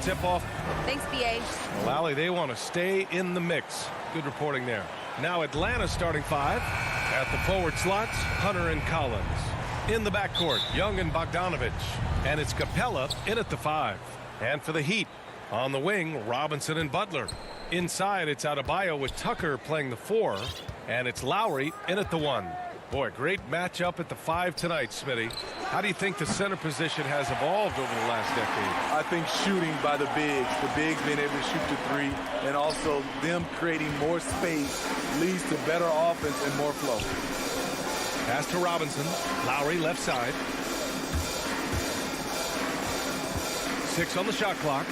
Tip-off. Thanks, BA. Well, Allie, they want to stay in the mix. Good reporting there. Now Atlanta's starting five. At the forward slots, Hunter and Collins. In the backcourt, Young and Bogdanovich. And it's Capella in at the 5. And for the Heat, on the wing, Robinson and Butler. Inside, it's Adebayo with Tucker playing the 4. And it's Lowry in at the 1. Boy, great matchup at the 5 tonight, Smitty. How do you think the center position has evolved over the last decade? I think shooting by the bigs being able to shoot the 3, and also them creating more space leads to better offense and more flow. Pass to Robinson. Lowry left side. 6 on the shot clock.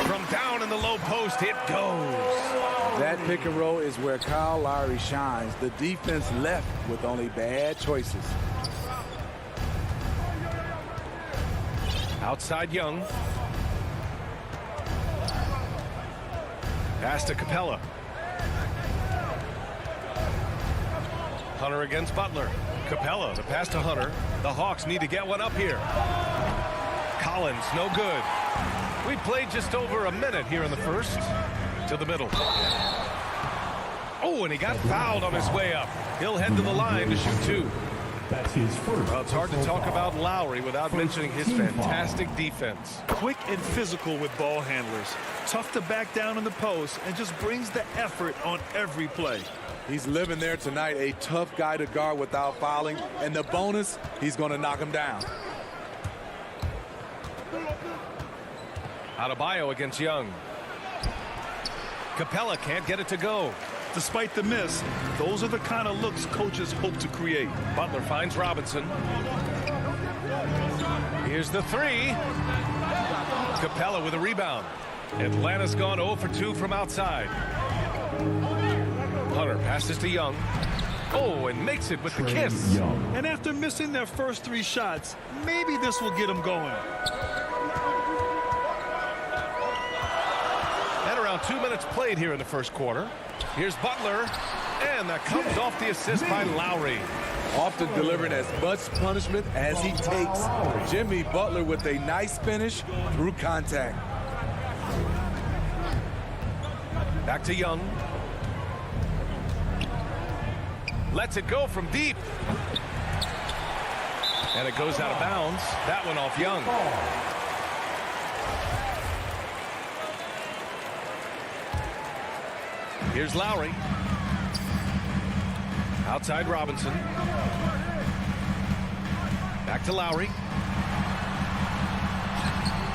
From down in the low post, it goes. That pick and roll is where Kyle Lowry shines. The defense left with only bad choices. Outside Young. Pass to Capella. Hunter against Butler. Capella, the pass to Hunter. The Hawks need to get one up here. Collins, no good. We played just over a minute here in the first. To the middle. Oh, and he got fouled on his way up. He'll head to the line to shoot 2. That's his first. Well, it's hard to talk about Lowry without mentioning his fantastic defense. Quick and physical with ball handlers. Tough to back down in the post and just brings the effort on every play. He's living there tonight, a tough guy to guard without fouling. And the bonus, he's going to knock him down. Adebayo against Young. Capella can't get it to go. Despite the miss, those are the kind of looks coaches hope to create. Butler finds Robinson. Here's the 3. Capella with a rebound. Atlanta's gone 0 for 2 from outside. Hunter passes to Young. Oh, and makes it with the kiss. And after missing their first 3 shots, maybe this will get them going. And around 2 minutes played here in the first quarter. Here's Butler, and that comes off the assist by Lowry. Often delivering as much punishment as he takes. Jimmy Butler with a nice finish through contact. Back to Young. Lets it go from deep. And it goes out of bounds. That one off Young. Here's Lowry. Outside Robinson. Back to Lowry.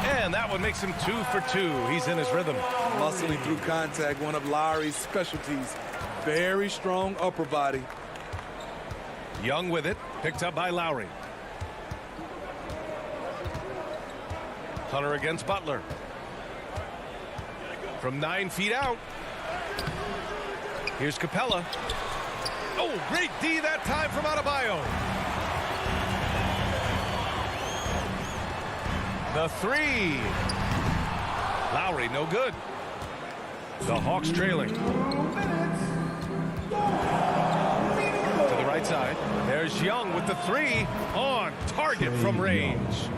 And that one makes him 2 for 2. He's in his rhythm. Muscling through contact, one of Lowry's specialties. Very strong upper body. Young with it. Picked up by Lowry. Hunter against Butler. From 9 feet out. Here's Capella. Oh, great D that time from Adebayo. The 3. Lowry, no good. The Hawks trailing. To the right side. There's Young with the 3 on target from range.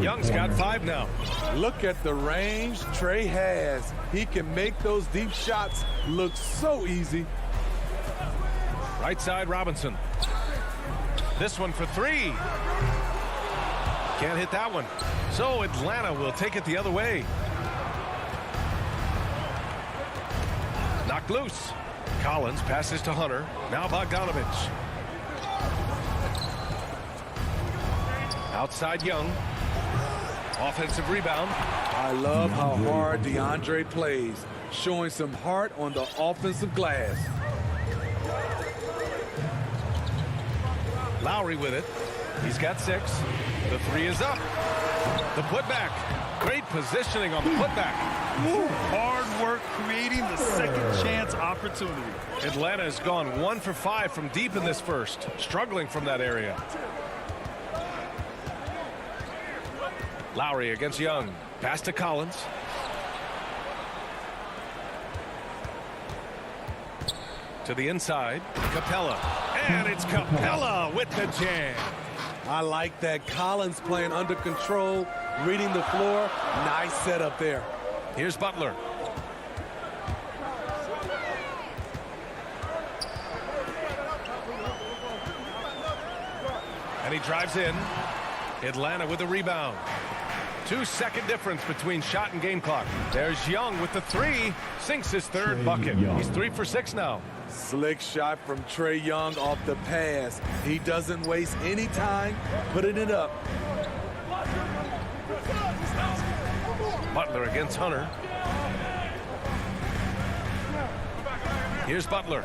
Young's got 5 now. Look at the range Trey has. He can make those deep shots look so easy. Right side, Robinson. This one for 3. Can't hit that one. So Atlanta will take it the other way. Knocked loose. Collins passes to Hunter. Now Bogdanovich. Outside Young. Offensive rebound. I love how hard DeAndre plays, showing some heart on the offensive glass. Lowry with it. He's got 6. The 3 is up. The putback. Great positioning on the putback. Hard work creating the second chance opportunity. Atlanta has gone 1 for 5 from deep in this first, struggling from that area. Lowry against Young. Pass to Collins. To the inside. Capella. And it's Capella with the jam. I like that. Collins playing under control, reading the floor. Nice setup there. Here's Butler. And he drives in. Atlanta with a rebound. 2-second difference between shot and game clock. There's Young with the 3. Sinks his 3rd bucket. He's 3 for 6 now. Slick shot from Trae Young off the pass. He doesn't waste any time putting it up. Butler against Hunter. Here's Butler.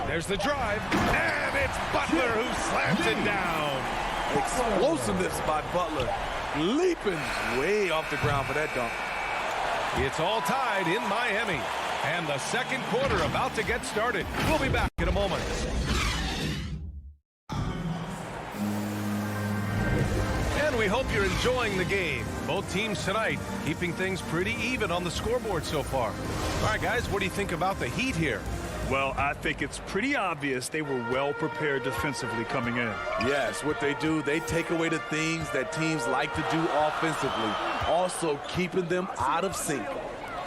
There's the drive. And it's Butler who slams it down. Explosiveness by Butler. Leaping way off the ground for that dunk. It's all tied in Miami. And the second quarter about to get started. We'll be back in a moment. And we hope you're enjoying the game. Both teams tonight keeping things pretty even on the scoreboard so far. All right, guys, what do you think about the Heat here? Well, I think it's pretty obvious they were well prepared defensively coming in. Yes, what they do, they take away the things that teams like to do offensively, also keeping them out of sync.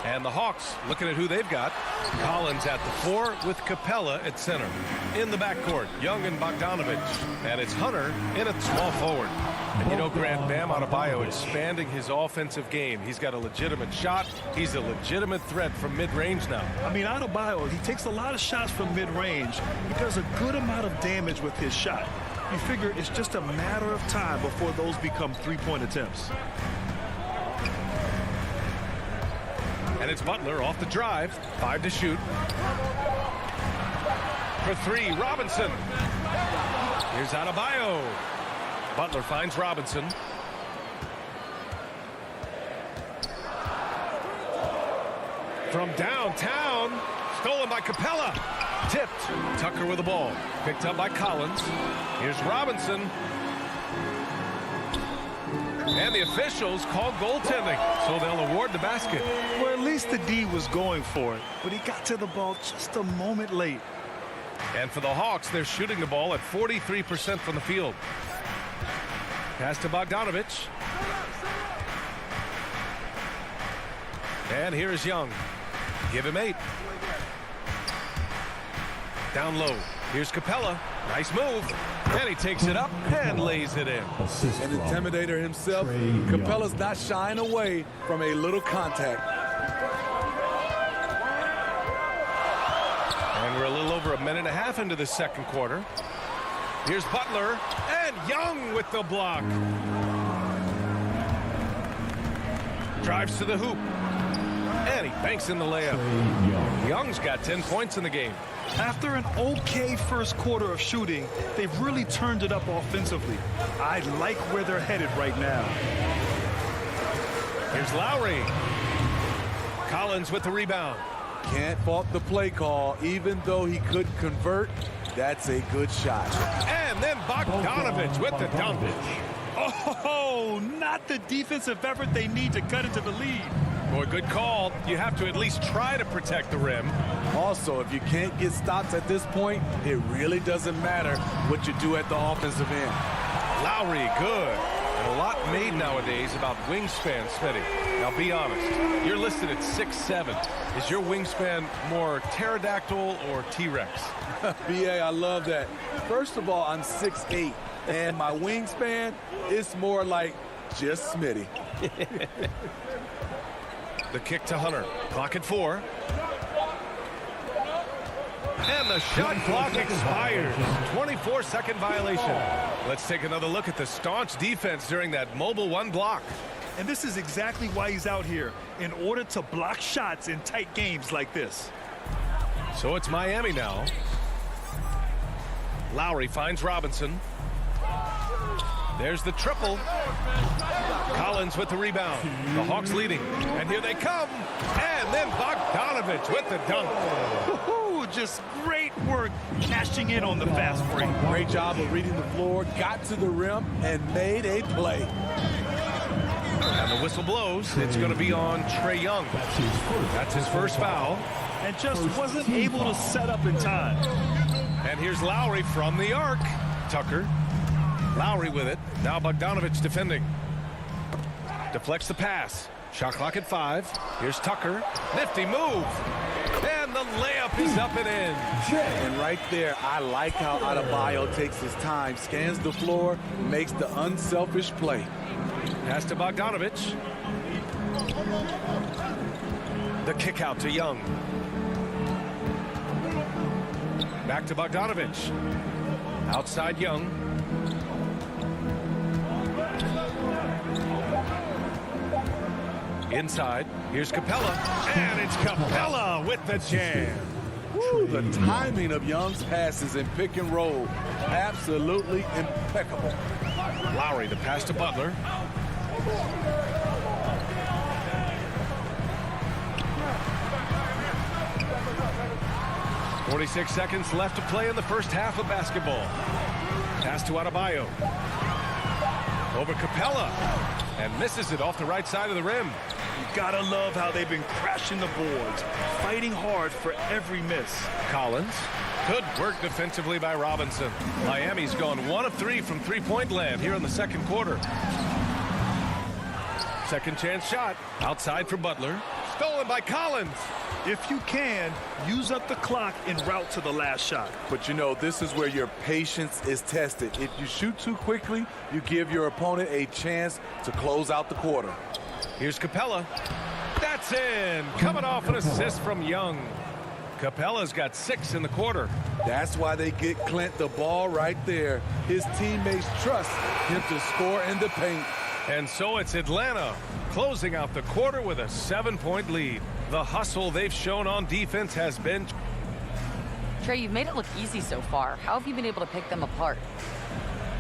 And the Hawks looking at who they've got. Collins at the 4 with Capella at center. In the backcourt, Young and Bogdanovich. And it's Hunter in at small forward. And you know, Grant, Bam Adebayo expanding his offensive game. He's got a legitimate shot. He's a legitimate threat from mid-range now. I mean, Adebayo, he takes a lot of shots from mid-range. He does a good amount of damage with his shot. You figure it's just a matter of time before those become three-point attempts. And it's Butler off the drive. 5 to shoot. For 3, Robinson. Here's Adebayo. Butler finds Robinson. From downtown. Stolen by Capella. Tipped. Tucker with the ball. Picked up by Collins. Here's Robinson. And the officials call goaltending, so they'll award the basket. Well, at least the D was going for it, but he got to the ball just a moment late. And for the Hawks, they're shooting the ball at 43% from the field. Pass to Bogdanovich. And here is Young. Give him 8. Down low. Here's Capella. Nice move. And he takes it up and lays it in. An intimidator himself. Capella's not shying away from a little contact. And we're a little over a minute and a half into the second quarter. Here's Butler. And Young with the block. Drives to the hoop. And he banks in the layup. Young's got 10 points in the game. After an okay first quarter of shooting, they've really turned it up offensively. I like where they're headed right now. Here's Lowry. Collins with the rebound. Can't fault the play call. Even though he could convert, that's a good shot. And then Bogdanovich with the dunk. Oh, not the defensive effort they need to cut into the lead. Boy, good call. You have to at least try to protect the rim. Also, if you can't get stops at this point, it really doesn't matter what you do at the offensive end. Lowry, good. And a lot made nowadays about wingspan, Smitty. Now, be honest. You're listed at 6'7". Is your wingspan more pterodactyl or T-Rex? BA, I love that. First of all, I'm 6'8", and my wingspan is more like just Smitty. The kick to Hunter. Clock at 4. And the shot clock expires. 24-second violation. Let's take another look at the staunch defense during that mobile 1 block. And this is exactly why he's out here, in order to block shots in tight games like this. So it's Miami now. Lowry finds Robinson. There's the triple. Collins with the rebound. The Hawks leading. And here they come. And then Bogdanovich with the dunk. Just great work cashing in on the fast break. Great job of reading the floor, got to the rim, and made a play. And the whistle blows. It's going to be on Trae Young. That's his first foul. And just wasn't able to set up in time. And here's Lowry from the arc. Tucker. Lowry with it. Now Bogdanovich defending. Deflects the pass. Shot clock at 5. Here's Tucker. Nifty move. And the layup is up and in. And right there, I like how Adebayo takes his time, scans the floor, makes the unselfish play. Pass to Bogdanovich. The kick out to Young. Back to Bogdanovich. Outside Young. Inside, here's Capella, and it's Capella with the jam. Woo, the timing of Young's passes in pick and roll, absolutely impeccable. Lowry, the pass to Butler. "46 seconds left to play in the first half of basketball. Pass to Adebayo. Over Capella, and misses it off the right side of the rim. You gotta love how they've been crashing the boards, fighting hard for every miss. Collins. Good work defensively by Robinson. Miami's gone 1 of 3 from three-point land here in the second quarter. Second chance shot. Outside for Butler. Stolen by Collins. If you can, use up the clock en route to the last shot. But you know, this is where your patience is tested. If you shoot too quickly, you give your opponent a chance to close out the quarter. Here's Capella. That's in. Coming off an assist from Young. Capella's got 6 in the quarter. That's why they get Clint the ball right there. His teammates trust him to score in the paint. And so it's Atlanta closing out the quarter with a 7-point lead. The hustle they've shown on defense has been... Trae, you've made it look easy so far. How have you been able to pick them apart?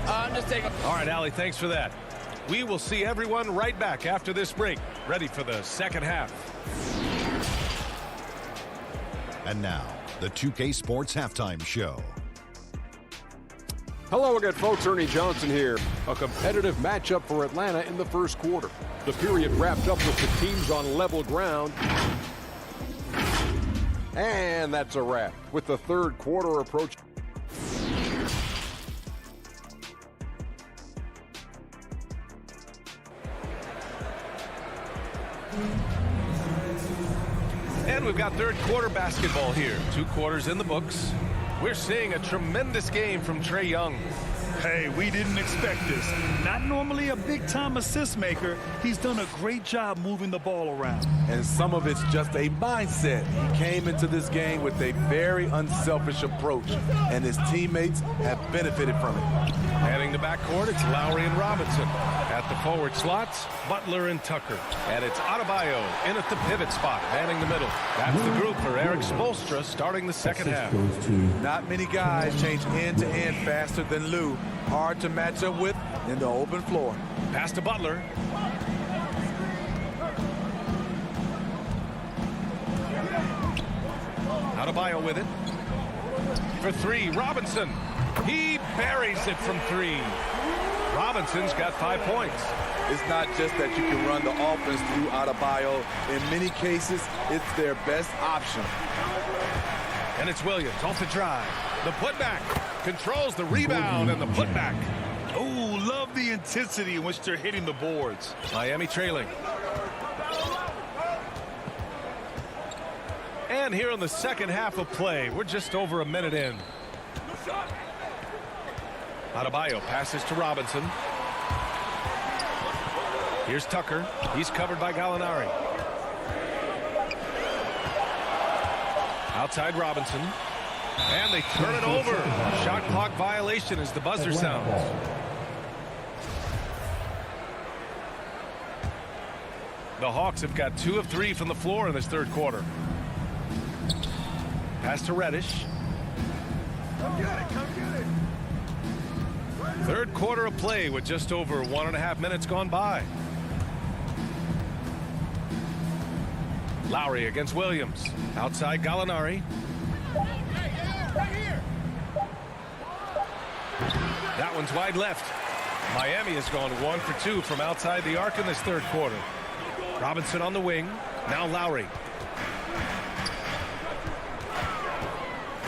I'm just taking... All right, Allie, thanks for that. We will see everyone right back after this break, ready for the second half. And now, the 2K Sports Halftime Show. Hello again, folks. Ernie Johnson here. A competitive matchup for Atlanta in the first quarter. The period wrapped up with the teams on level ground. And that's a wrap with the third quarter approaching. And we've got third quarter basketball here. 2 quarters in the books. We're seeing a tremendous game from Trae Young. Hey, we didn't expect this. Not normally a big-time assist maker. He's done a great job moving the ball around. And some of it's just a mindset. He came into this game with a very unselfish approach, and his teammates have benefited from it. Heading to backcourt, it's Lowry and Robinson. At the forward slots, Butler and Tucker. And it's Adebayo in at the pivot spot, manning the middle. That's the group for Eric Spoelstra starting the second half. Not many guys change end-to-end faster than Lou. Hard to match up with in the open floor. Pass to Butler. Adebayo with it. For 3, Robinson. He buries it from 3. Robinson's got 5 points. It's not just that you can run the offense through Adebayo. In many cases, it's their best option. And it's Williams off the drive. The putback controls the rebound and the putback. Oh, love the intensity in which they're hitting the boards. Miami trailing. And here in the second half of play, we're just over a minute in. Adebayo passes to Robinson. Here's Tucker. He's covered by Gallinari. Outside Robinson. And they turn it over. Shot clock violation as the buzzer sounds. The Hawks have got 2 of 3 from the floor in this third quarter. Pass to Reddish. Third quarter of play with just over 1.5 minutes gone by. Lowry against Williams. Outside Gallinari. That one's wide left. Miami has gone 1 for 2 from outside the arc in this third quarter. Robinson on the wing. Now Lowry.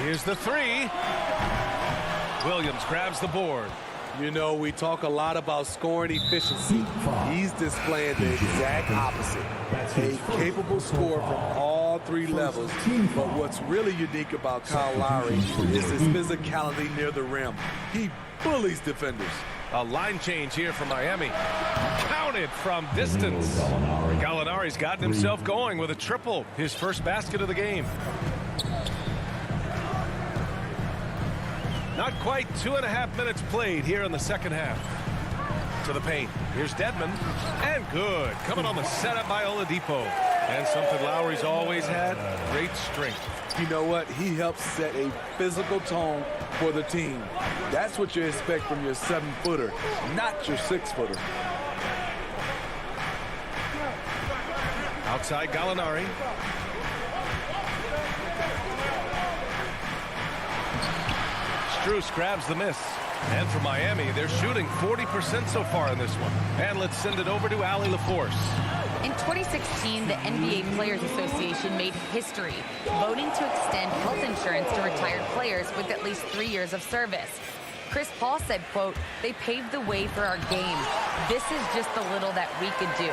Here's the three. Williams grabs the board. You know, we talk a lot about scoring efficiency. He's displaying the exact opposite. A capable scorer from all three levels. But what's really unique about Kyle Lowry is his physicality near the rim. He bullies defenders. A line change here for Miami. Counted from distance. Gallinari's gotten himself going with a triple. His first basket of the game. Not quite 2.5 minutes played here in the second half. To the paint. Here's Dedmon. And good. Coming on the setup by Oladipo. And something Lowry's always had, great strength. You know what? He helps set a physical tone for the team. That's what you expect from your 7-footer, not your 6-footer. Outside Gallinari. Strus grabs the miss. And for Miami, they're shooting 40% so far in this one. And let's send it over to Allie LaForce. In 2016, the NBA Players Association made history, voting to extend health insurance to retired players with at least 3 years of service. Chris Paul said, quote, "They paved the way for our game. This is just the little that we could do.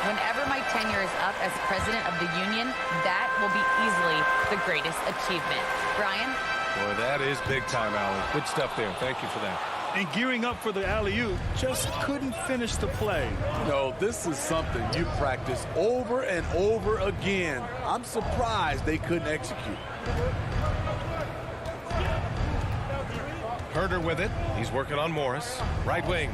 Whenever my tenure is up as president of the union, that will be easily the greatest achievement." Brian? Boy, that is big time, Allie. Good stuff there. Thank you for that. And gearing up for the alley-oop, just couldn't finish the play. No, this is something you practice over and over again. I'm surprised they couldn't execute. Herder with it. He's working on Morris. Right wing.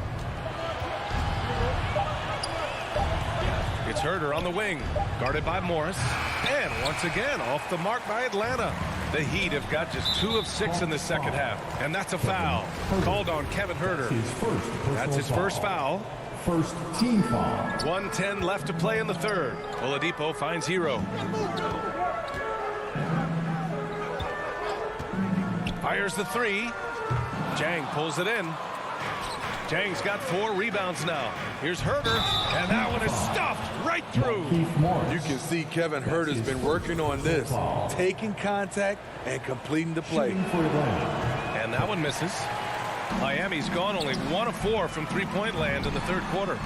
It's Herder on the wing. Guarded by Morris. And once again, off the mark by Atlanta. The Heat have got just 2 of 6 in the second half. And that's a foul. Called on Kevin Herder. That's his first foul. First team foul. 1:10 left to play in the third. Oladipo finds Hero. Fires the three. Jang pulls it in. Jang's got 4 rebounds now. Here's Herder, and that one is stuffed right through. You can see Kevin Herder's been working on this, taking contact and completing the play. And that one misses. Miami's gone only 1 of 4 from three-point land in the third quarter.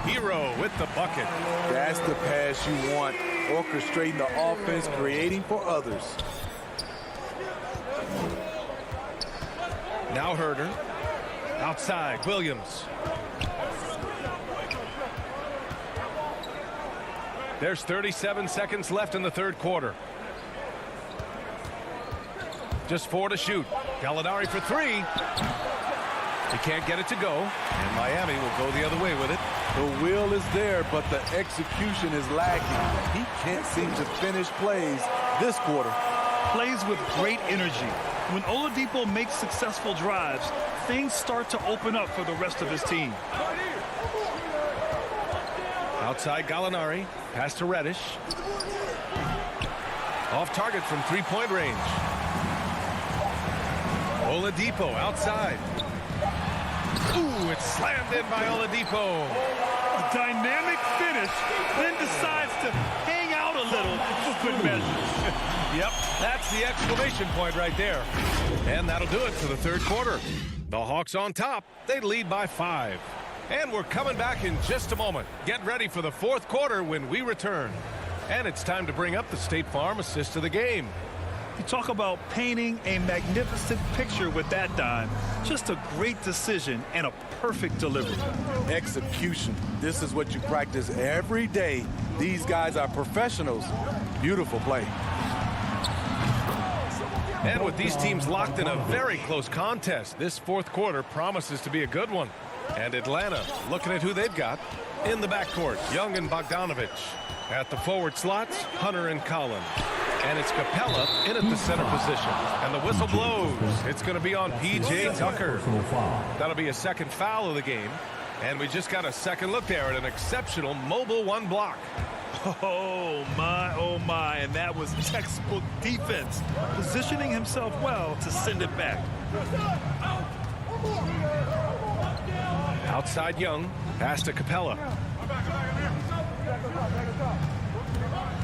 Hero with the bucket. That's the pass you want, orchestrating the offense, creating for others. Now Herder. Outside, Williams. There's 37 seconds left in the third quarter. Just 4 to shoot. Gallinari for 3. He can't get it to go, and Miami will go the other way with it. The will is there, but the execution is lacking. He can't seem to finish plays this quarter. Plays with great energy. When Oladipo makes successful drives, things start to open up for the rest of his team. Outside Gallinari. Pass to Reddish. Off target from three-point range. Oladipo outside. Ooh, it's slammed in by Oladipo. A dynamic finish, then decides to hang out a little for good measure. Yep, that's the exclamation point right there. And that'll do it for the third quarter. The Hawks on top. They lead by 5. And we're coming back in just a moment. Get ready for the fourth quarter when we return. And it's time to bring up the State Farm assist of the game. You talk about painting a magnificent picture with that dime. Just a great decision and a perfect delivery. Execution. This is what you practice every day. These guys are professionals. Beautiful play. And with these teams locked in a very close contest, this fourth quarter promises to be a good one. And Atlanta looking at who they've got in the backcourt. Young and Bogdanovich. At the forward slots, Hunter and Collins. And it's Capella in at the center position. And the whistle blows. It's going to be on P.J. Tucker. That'll be a second foul of the game. And we just got a second look there at an exceptional mobile one block. Oh, my. And that was textbook defense. Positioning himself well to send it back. Outside Young. Pass to Capella.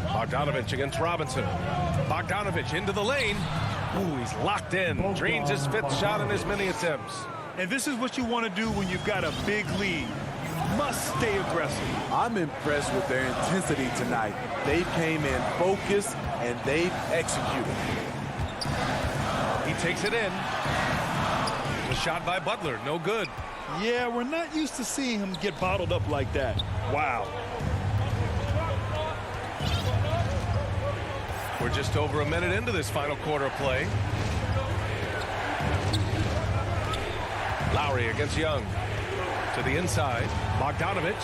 Bogdanovich against Robinson. Bogdanovich into the lane. Ooh, he's locked in. Drains his fifth shot in his many attempts. And this is what you want to do when you've got a big lead. Must stay aggressive. I'm impressed with their intensity tonight. They came in focused and they've executed. He takes it in. The shot by Butler, no good. Yeah, we're not used to seeing him get bottled up like that. Wow. We're just over a minute into this final quarter of play. Lowry against Young. To the inside. Bogdanovich.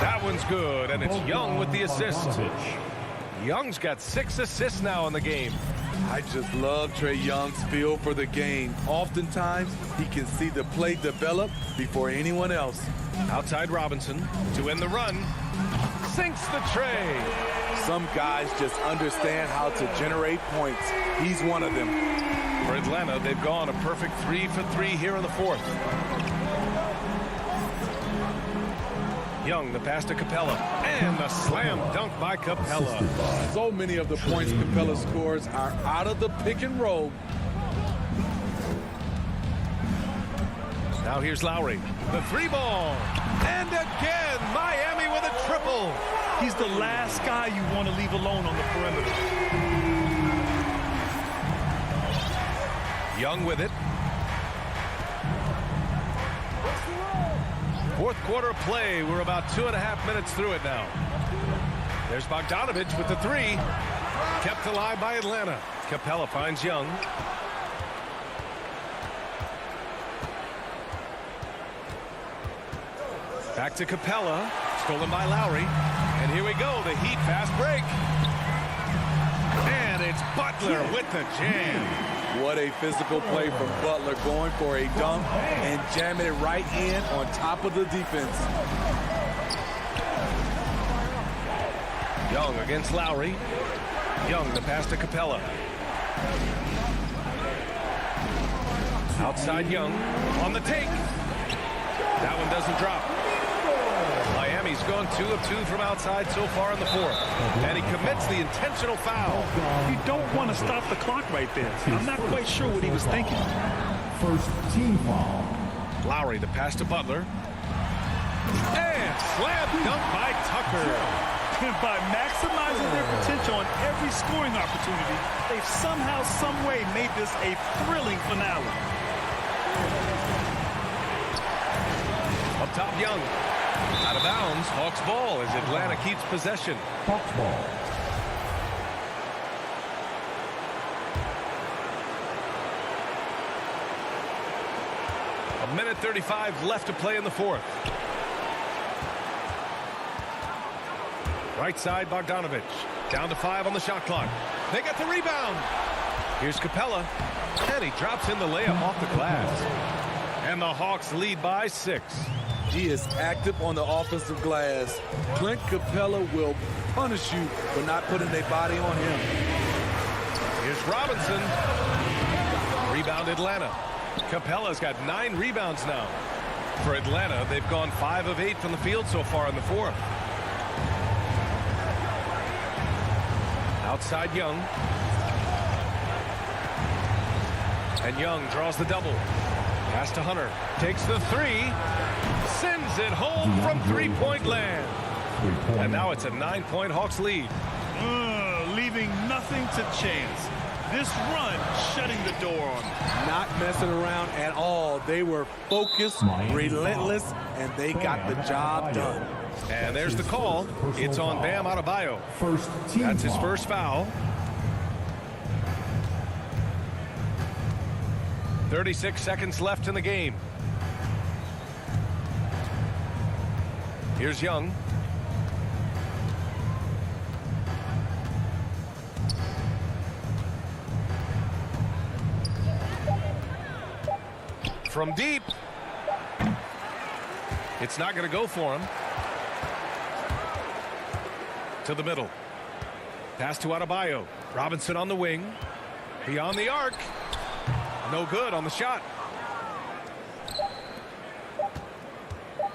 That one's good, and it's Young with the assist. Young's got 6 assists now in the game. I just love Trae Young's feel for the game. Oftentimes, he can see the play develop before anyone else. Outside Robinson to end the run. Sinks the tray. Some guys just understand how to generate points. He's one of them. For Atlanta, they've gone a perfect 3 for 3 here in the fourth. Young, the pass to Capella. And the slam dunk by Capella. So many of the points Capella scores are out of the pick and roll. Now here's Lowry. The 3-ball. And again, Miami with a triple. He's the last guy you want to leave alone on the perimeter. Young with it. Fourth quarter play. We're about 2.5 minutes through it now. There's Bogdanovich with the 3. Kept alive by Atlanta. Capella finds Young. Back to Capella. Stolen by Lowry. And here we go. The Heat fast break. And it's Butler with the jam. What a physical play from Butler, going for a dunk and jamming it right in on top of the defense. Young against Lowry. Young, the pass to Capella. Outside Young on the take. That one doesn't drop. Miami's gone 2 of 2 from outside so far in the fourth. And he commits the intentional foul. You don't want to stop the clock right there. I'm not quite sure what he was thinking. First team foul. Lowry, the pass to Butler. And slam dunk by Tucker. And by maximizing their potential on every scoring opportunity, they've somehow, some way made this a thrilling finale. Up top, Young. Out of bounds, Hawks ball as Atlanta keeps possession. Hawks ball. A minute 35 left to play in the fourth. Right side, Bogdanovich. Down to 5 on the shot clock. They get the rebound. Here's Capella. And he drops in the layup off the glass. And the Hawks lead by 6. He is active on the offensive glass. Clint Capella will punish you for not putting a body on him. Here's Robinson. Rebound Atlanta. Capella's got 9 rebounds now. For Atlanta, they've gone 5 of 8 from the field so far in the fourth. Outside Young. And Young draws the double. Pass to Hunter. Takes the 3. Sends it home from three-point land. And now it's a 9-point Hawks lead. Leaving nothing to chance. This run shutting the door on them. Not messing around at all. They were focused, relentless, and they got the job done. And there's the call. It's on Bam Adebayo. That's his first foul. 36 seconds left in the game. Here's Young. From deep. It's not going to go for him. To the middle. Pass to Adebayo. Robinson on the wing. Beyond the arc. No good on the shot.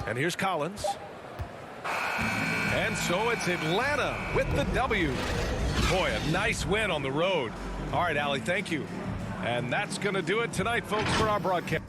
And here's Collins. And so it's Atlanta with the W. Boy, a nice win on the road. All right, Allie, thank you. And that's going to do it tonight, folks, for our broadcast.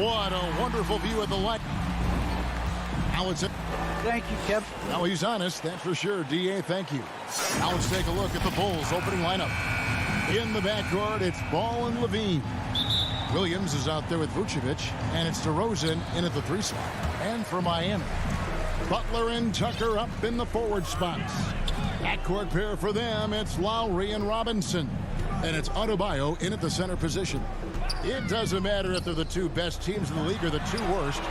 What a wonderful view of the light. Now it's Thank you, Kev. Now he's honest, that's for sure. DA, thank you. Now let's take a look at the Bulls opening lineup. In the backcourt, it's Ball and Levine. Williams is out there with Vucevic, and it's DeRozan in at the 3 spot. And for Miami, Butler and Tucker up in the forward spots. Backcourt pair for them, it's Lowry and Robinson. And it's Adebayo in at the center position. It doesn't matter if they're the 2 best teams in the league or the 2 worst.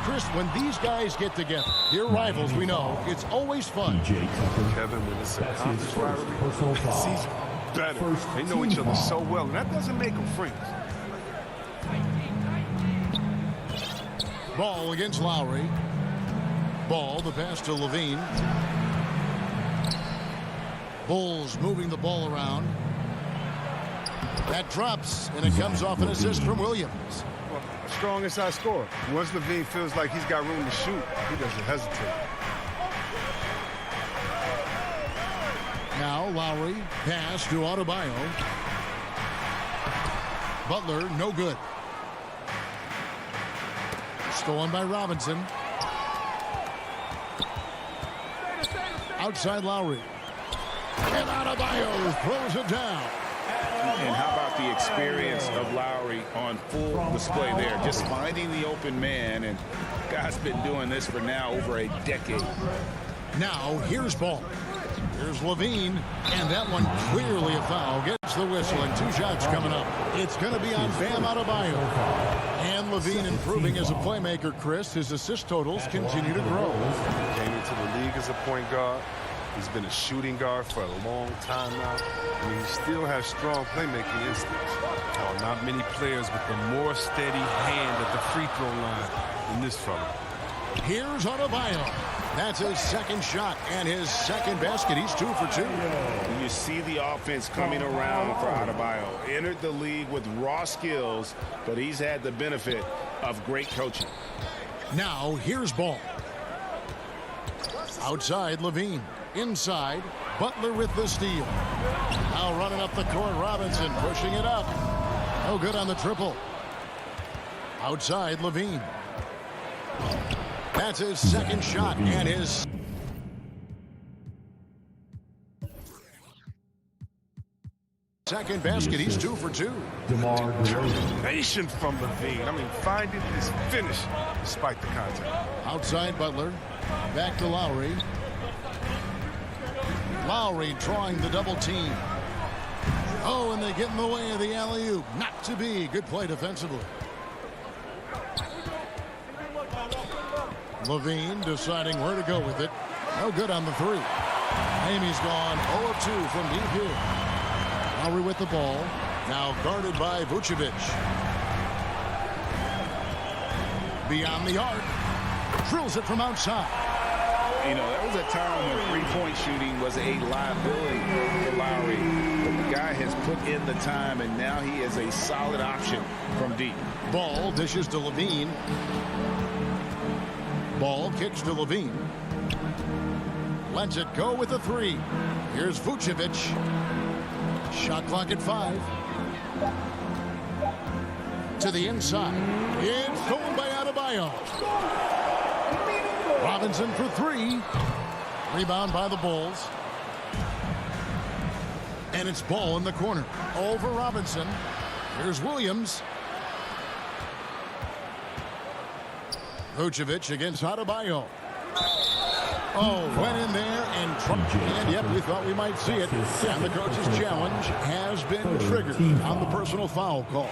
Chris, when these guys get together, they're rivals, we know. It's always fun. Kevin, when it's a conference rivalry, it's season better. They know each other so well, and that doesn't make them friends. Ball against Lowry. Ball, the pass to Levine. Bulls moving the ball around. That drops, and it comes off an assist from Williams. Well, strong inside scorer. Once Levine feels like he's got room to shoot, he doesn't hesitate. Now Lowry, pass to Adebayo. Butler, no good. Stolen by Robinson. Outside Lowry. And Adebayo throws it down. And how about the experience of Lowry on full display there, just finding the open man, and guy's been doing this for now over a decade. Now here's Ball. Here's Levine, and that one clearly a foul. Gets the whistle, and 2 shots coming up. It's going to be on Bam Adebayo. And Levine improving as a playmaker, Chris. His assist totals continue to grow. Came into the league as a point guard. He's been a shooting guard for a long time now. I mean, he still has strong playmaking instincts. Oh, not many players with a more steady hand at the free throw line than this fella. Here's Adebayo. That's his second shot and his second basket. He's 2 for 2. You see the offense coming around for Adebayo. Entered the league with raw skills, but he's had the benefit of great coaching. Now here's Ball. Outside Levine. Inside, Butler with the steal. Now running up the court, Robinson pushing it up. No good on the triple. Outside Levine. That's his second shot and his second basket. He's 2 for 2. Determination from Levine. I mean, finding his finish despite the contact. Outside Butler. Back to Lowry. Lowry drawing the double team. Oh, and they get in the way of the alley-oop. Not to be. Good play defensively. Levine deciding where to go with it. No good on the 3. Amy's gone 0 of 2 from deep here. Lowry with the ball. Now guarded by Vucevic. Beyond the arc. Drills it from outside. You know, there was a time when three-point shooting was a liability for Lowry. But the guy has put in the time, and now he is a solid option from deep. Ball dishes to Levine. Ball kicks to Levine. Lets it go with a 3. Here's Vucevic. Shot clock at 5. To the inside. It's stolen by Adebayo. Robinson for 3. Rebound by the Bulls. And it's Ball in the corner. Over Robinson. Here's Williams. Vucevic against Adebayo. Oh, went in there and yep, we thought we might see it. And the coach's challenge has been triggered on the personal foul call.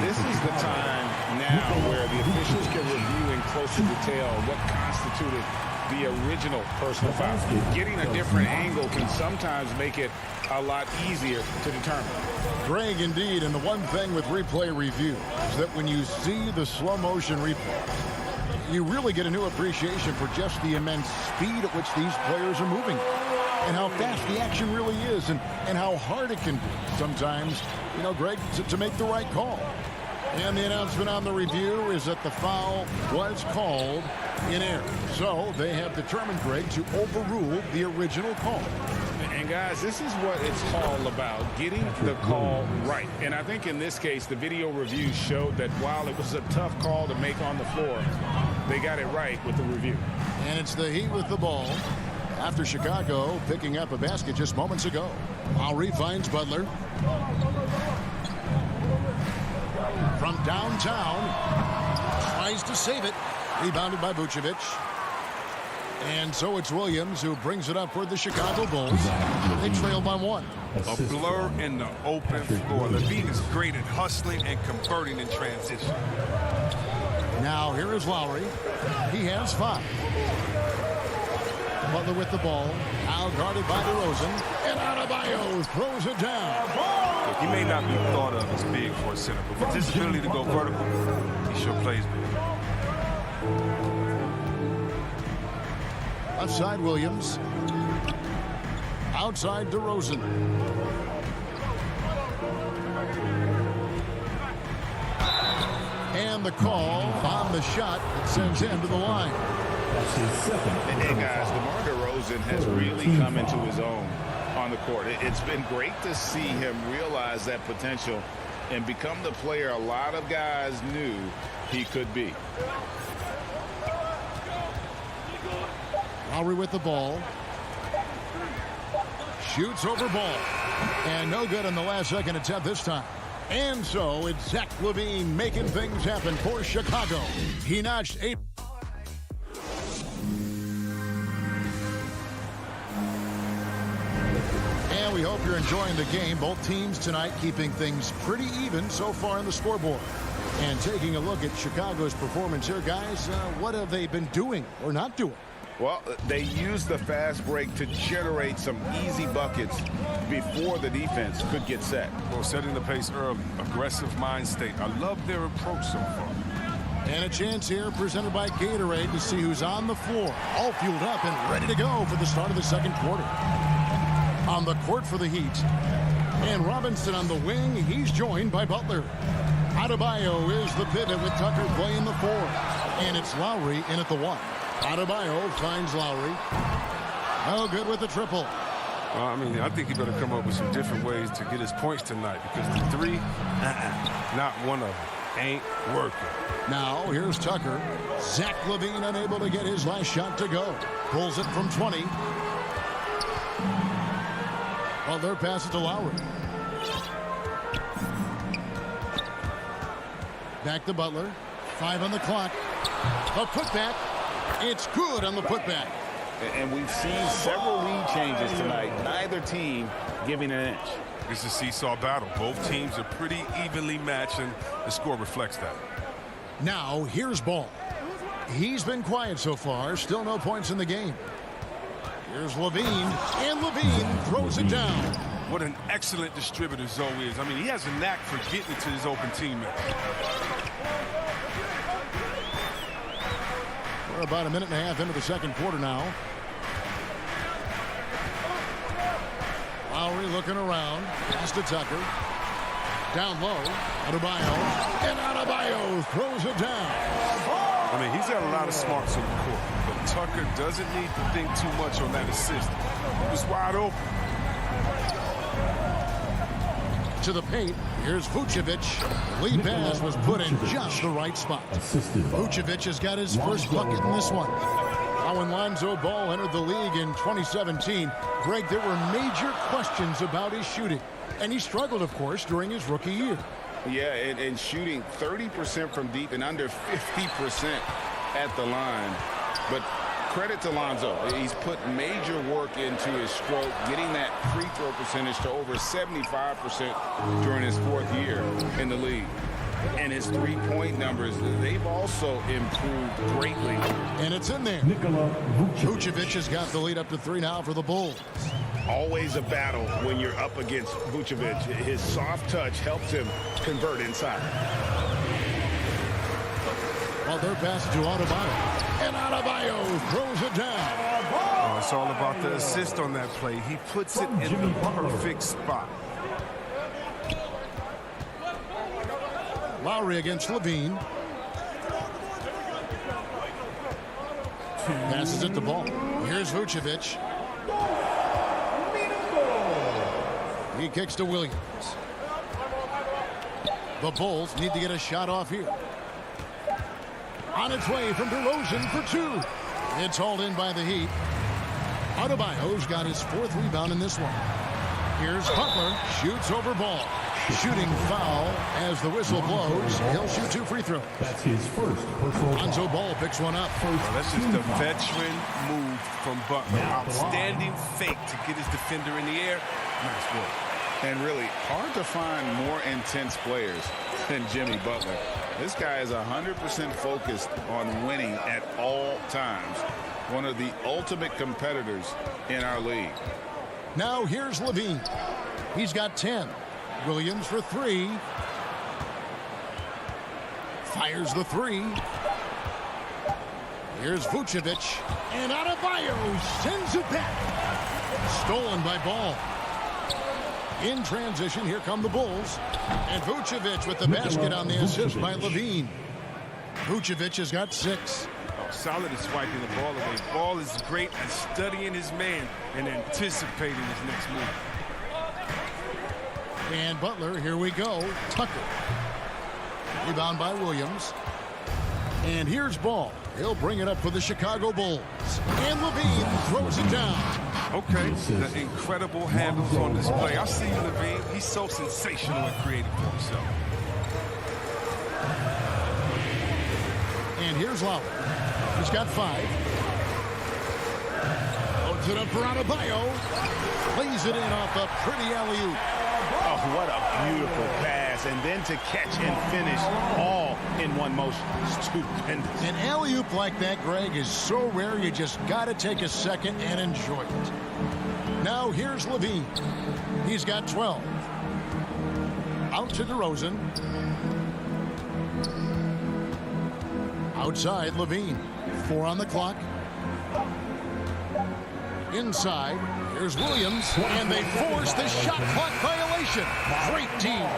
This is the time now where the officials can review in closer detail what constituted the original personal foul. Getting a different angle can sometimes make it a lot easier to determine. Greg, indeed, and the one thing with replay review is that when you see the slow motion replay, you really get a new appreciation for just the immense speed at which these players are moving and how fast the action really is and how hard it can be sometimes, you know, Greg, to make the right call. And the announcement on the review is that the foul was called in error. So they have determined, Greg, to overrule the original call. And guys, this is what it's all about, getting the call right. And I think in this case, the video review showed that while it was a tough call to make on the floor, they got it right with the review. And it's the Heat with the ball after Chicago picking up a basket just moments ago. Lowry finds Butler. From downtown, tries to save it. Rebounded by Vucevic. And so it's Williams who brings it up for the Chicago Bulls. They trail by 1. A blur in the open floor. Levine is great at hustling and converting in transition. Now here is Lowry. He has 5. Butler with the ball. Now guarded by DeRozan. And Adebayo throws it down. Look, he may not be thought of as big for a center, but with his ability to go vertical, he sure plays big. Left side Williams. Outside DeRozan. And the call on the shot that sends him to the line. And guys, DeMar DeRozan has really come into his own on the court. It's been great to see him realize that potential and become the player a lot of guys knew he could be. Lowry with the ball. Shoots over ball. And no good in the last second attempt this time. And so it's Zach LaVine making things happen for Chicago. He notched 8. And we hope you're enjoying the game. Both teams tonight keeping things pretty even so far in the scoreboard. And taking a look at Chicago's performance here, guys, what have they been doing or not doing? Well, they used the fast break to generate some easy buckets before the defense could get set. Well, setting the pace early, aggressive mind state. I love their approach so far. And a chance here presented by Gatorade to see who's on the floor, all fueled up and ready to go for the start of the second quarter. On the court for the Heat. And Robinson on the wing, he's joined by Butler. Adebayo is the pivot with Tucker playing the 4. And it's Lowry in at the 1. Adebayo finds Lowry. Oh, good with the triple. I mean, I think he better come up with some different ways to get his points tonight because the 3, not one of them, ain't working. Now, here's Tucker. Zach LaVine unable to get his last shot to go. Pulls it from 20. Butler passes to Lowry. Back to Butler. 5 on the clock. A putback. It's good on the putback. And we've seen several lead changes tonight. Neither team giving an inch. This is a seesaw battle. Both teams are pretty evenly matched, and the score reflects that. Now, here's Ball. He's been quiet so far. Still no points in the game. Here's LaVine, and LaVine throws it down. What an excellent distributor Zoe is. I mean, he has a knack for getting it to his open teammates. We're about a minute and a half into the second quarter now. Lowry looking around. Pass to Tucker. Down low. Adebayo. And Adebayo throws it down. I mean, he's got a lot of smarts on the court, but Tucker doesn't need to think too much on that assist. He was wide open. To the paint. Here's Vucevic. The lead pass was put in just the right spot. Vucevic has got his first bucket in this one. Now, when Lonzo Ball entered the league in 2017, Greg, there were major questions about his shooting. And he struggled, of course, during his rookie year. Yeah, and shooting 30% from deep and under 50% at the line. But credit to Lonzo. He's put major work into his stroke, getting that free throw percentage to over 75% during his 4th year in the league. And his three-point numbers, they've also improved greatly. And it's in there. Vucevic has got the lead up to 3 now for the Bulls. Always a battle when you're up against Vucevic. His soft touch helps him convert inside. Well, they're passing to Adebayo. And Adebayo throws it down. Oh, it's all about the assist on that play. He puts it in the perfect spot. Lowry against LaVine. Passes it to Ball. Here's Vucevic. He kicks to Williams. The Bulls need to get a shot off here. On its way from DeRozan for two. It's hauled in by the Heat. Adebayo's got his fourth rebound in this one. Here's Butler. Shoots over Ball. Shooting foul as the whistle blows. He'll shoot 2 free throws. That's his first personal Lonzo Ball picks one up. That's just a veteran move from Butler. Outstanding fake to get his defender in the air. Nice work. And really hard to find more intense players than Jimmy Butler. This guy is 100% focused on winning at all times. One of the ultimate competitors in our league. Now here's Levine. He's got 10. Williams for 3. Fires the 3. Here's Vucevic. And Adebayo sends it back. Stolen by Ball. In transition, here come the Bulls. And Vucevic with the basket on the assist by Levine. Vucevic has got 6. Solid at swiping the ball away. Ball is great at studying his man and anticipating his next move. And Butler, here we go. Tucker. Rebound by Williams. And here's Ball. He'll bring it up for the Chicago Bulls. And Levine throws it down. Okay, the incredible handles on display. I see Levine. He's so sensational and creative for himself. And here's Lowry. He's got 5. Loads it up for Adebayo. Plays it in off a pretty alley-oop. Oh, what a beautiful pass. And then to catch and finish all in one motion. Stupendous. An alley-oop like that, Greg, is so rare you just got to take a second and enjoy it. Now here's Levine. He's got 12. Out to DeRozan. Outside, Levine. 4 on the clock. Inside, here's Williams, and they force the shot clock violation. Great team.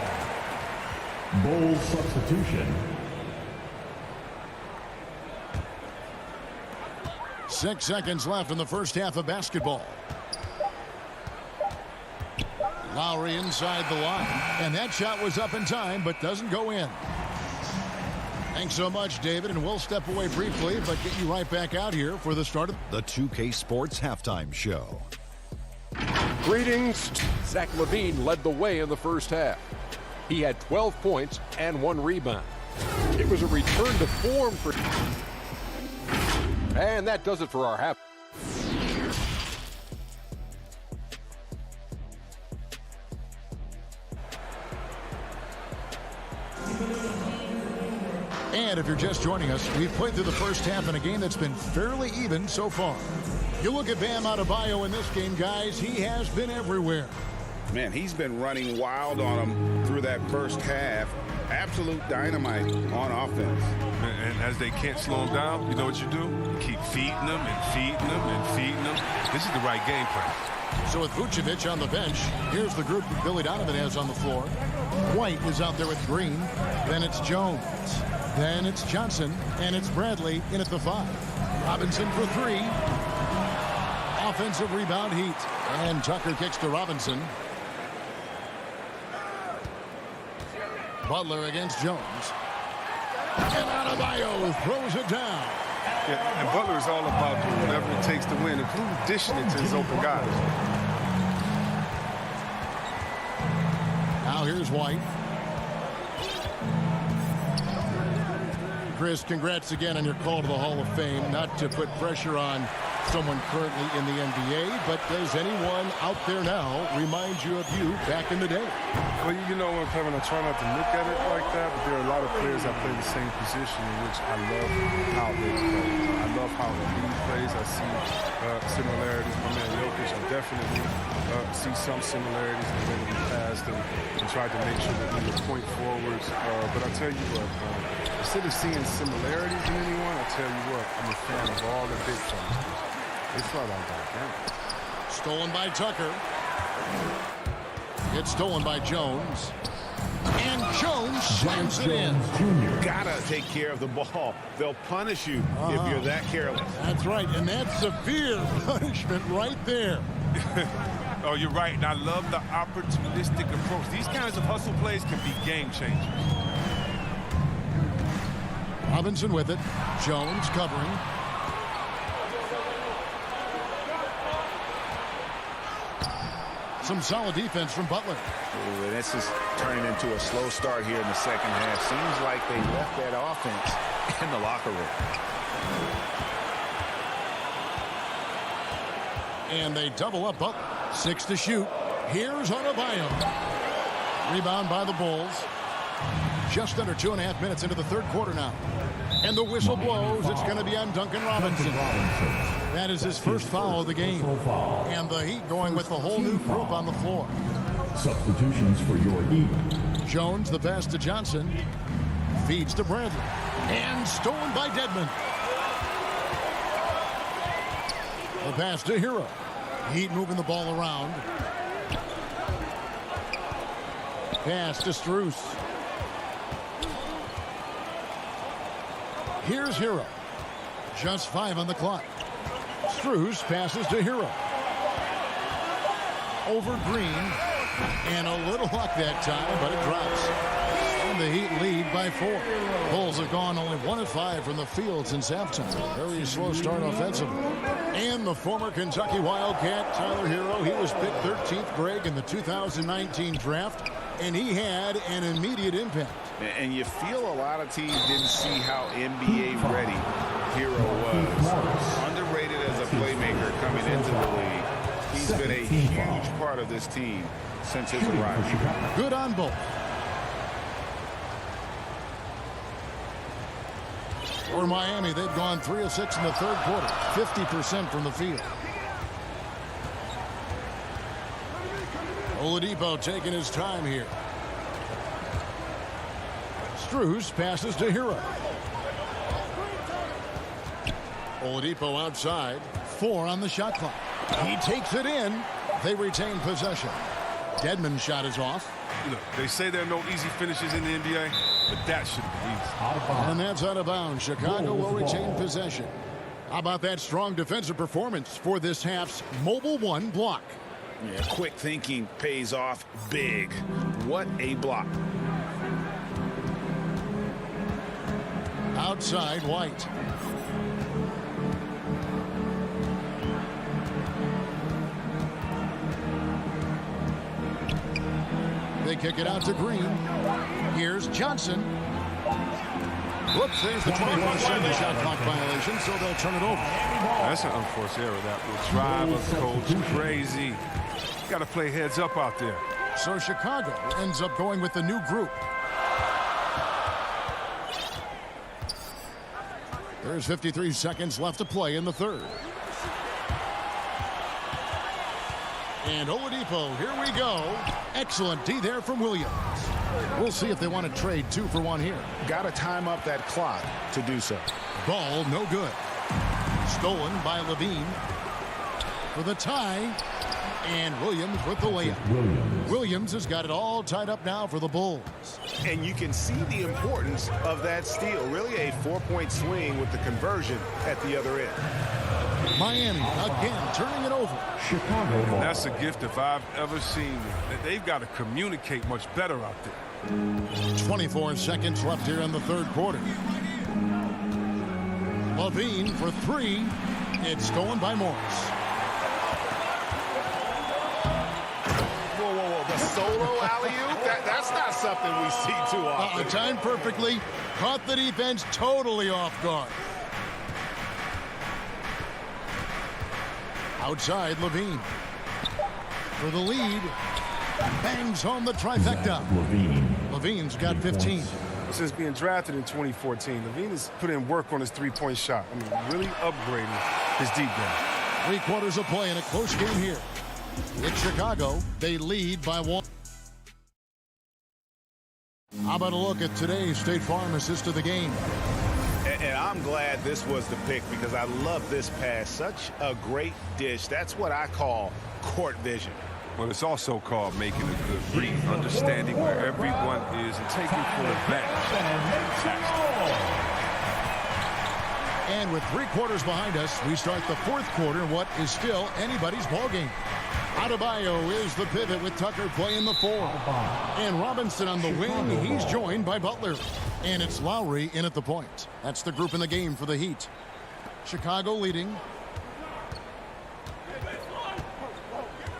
Bulls substitution. 6 seconds left in the first half of basketball. Lowry inside the line, and that shot was up in time, but doesn't go in. Thanks so much, David, and we'll step away briefly, but get you right back out here for the start of The 2K Sports Halftime Show. Greetings. Zach LaVine led the way in the first half. He had 12 points and 1 rebound. It was a return to form for... And that does it for our half. And if you're just joining us, we've played through the first half in a game that's been fairly even so far. You look at Bam Adebayo in this game, guys, he has been everywhere. Man, he's been running wild on him through that first half. Absolute dynamite on offense. And as they can't slow him down, you know what you do? You keep feeding them and feeding them and feeding them. This is the right game plan. So with Vucevic on the bench, here's the group that Billy Donovan has on the floor. White is out there with Green. Then it's Jones. Then it's Johnson. And it's Bradley in at the 5. Robinson for 3. Offensive rebound, Heat. And Tucker kicks to Robinson. Butler against Jones. And Adebayo throws it down. Yeah, and Butler is all about doing whatever it takes to win, including dishing it to his open guys. Now here's White. Chris, congrats again on your call to the Hall of Fame. Not to put pressure on someone currently in the NBA, but does anyone out there now remind you of you back in the day? Well, you know what, Kevin, I try not to look at it like that, but there are a lot of players that play the same position in which I love how they play. I love how he plays. I see similarities. My man Jokic, I definitely see some similarities in the way that he passed and tried to make sure that we were point forwards. But I tell you what, instead of seeing similarities in anyone, I tell you what, I'm a fan of all the big players. It's not all that game. Stolen by Tucker. It's stolen by Jones. And Jones slams it in. Gotta take care of the ball. They'll punish you if you're that careless. That's right, and that's severe punishment right there. Oh, you're right, and I love the opportunistic approach. These kinds of hustle plays can be game changers. Robinson with it. Jones covering. Some solid defense from Butler. Ooh, this is turning into a slow start here in the second half. Seems like they left that offense in the locker room. And they double up Butler. 6 to shoot. Here's Adebayo. Rebound by the Bulls. Just under 2.5 minutes into the third quarter now. And the whistle blows. It's going to be on Duncan Robinson. That is his first foul of the game. And the Heat going with the whole new group on the floor. Substitutions for your Heat. Jones, the pass to Johnson. Feeds to Bradley. And stolen by Dedmon. The pass to Hero. Heat moving the ball around. Pass to Strus. Here's Hero. Just 5 on the clock. Strus passes to Hero. Over Green. And a little luck that time, but it drops. And the Heat lead by 4. Bulls have gone only 1 of 5 from the field since halftime. Very slow start offensively. And the former Kentucky Wildcat, Tyler Hero, he was picked 13th, Greg, in the 2019 draft. And he had an immediate impact. And you feel a lot of teams didn't see how NBA ready Hero was. Underrated as a playmaker coming into the league. He's been a huge part of this team since his arrival. Good on both. For Miami, they've gone 3 of 6 in the third quarter. 50% from the field. Oladipo taking his time here. Strus passes to Hero. Oladipo outside. 4 on the shot clock. He takes it in. They retain possession. Dedmon's shot is off. Look, they say there are no easy finishes in the NBA, but that should be easy. And that's out of bounds. Chicago will retain possession. How about that strong defensive performance for this half's Mobile One block? Yeah, quick thinking pays off big. What a block. Outside, White. They kick it out to Green. Here's Johnson. Whoops, there's the 21-second shot clock violation, so they'll turn it over. That's an unforced error. That will drive a coach crazy. Got to play heads up out there. So Chicago ends up going with the new group. There's 53 seconds left to play in the third. And Oladipo, here we go. Excellent D there from Williams. We'll see if they want to trade 2 for 1 here. Got to time up that clock to do so. Ball no good. Stolen by Levine for the tie. And Williams with the layup. Williams has got it all tied up now for the Bulls. And you can see the importance of that steal. Really a 4-point swing with the conversion at the other end. Miami again turning it over. Chicago. That's a gift if I've ever seen it. They've got to communicate much better out there. 24 seconds left here in the third quarter. Levine for 3. It's stolen by Morris. The solo alley-oop? That's not something we see too often. Timed perfectly. Caught the defense totally off guard. Outside, Levine. For the lead. Bangs home the trifecta. Levine's got 15. Since being drafted in 2014, Levine has put in work on his three-point shot. I mean, really upgrading his deep game. 3 quarters of play in a close game here. It's Chicago. They lead by 1. How about a look at today's State Farm assist of the game? And I'm glad this was the pick because I love this pass. Such a great dish. That's what I call court vision. Well, it's also called making a good read, understanding where everyone is and taking full advantage. And with 3 quarters behind us, we start the fourth quarter in what is still anybody's ball game. Adebayo is the pivot with Tucker playing the 4. And Robinson on the wing. He's joined by Butler. And it's Lowry in at the point. That's the group in the game for the Heat. Chicago leading.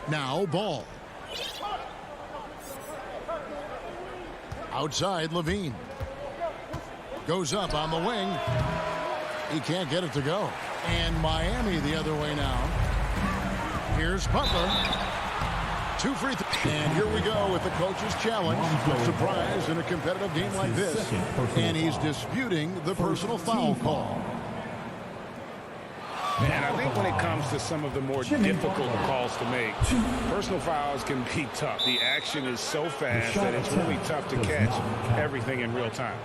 Now Ball. Outside Levine. Goes up on the wing. He can't get it to go. And Miami the other way now. Here's Butler. 2 free throws. And here we go with the coach's challenge. Surprise in a competitive game like this. And he's disputing the personal foul call. And I think when it comes to some of the more difficult calls to make, personal fouls can be tough. The action is so fast that it's really tough to catch everything in real time.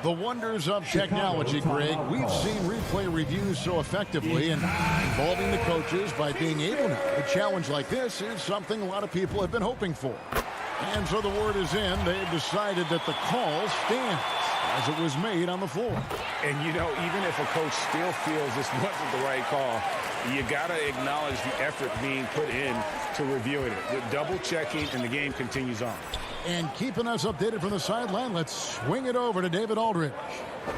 The wonders of technology, Greg. We've seen replay reviews so effectively and involving the coaches by being able to. A challenge like this is something a lot of people have been hoping for. And so the word is in. They've decided that the call stands as it was made on the floor. And, you know, even if a coach still feels this wasn't the right call, you got to acknowledge the effort being put in to reviewing it. The double checking, and the game continues on. And keeping us updated from the sideline, let's swing it over to David Aldridge.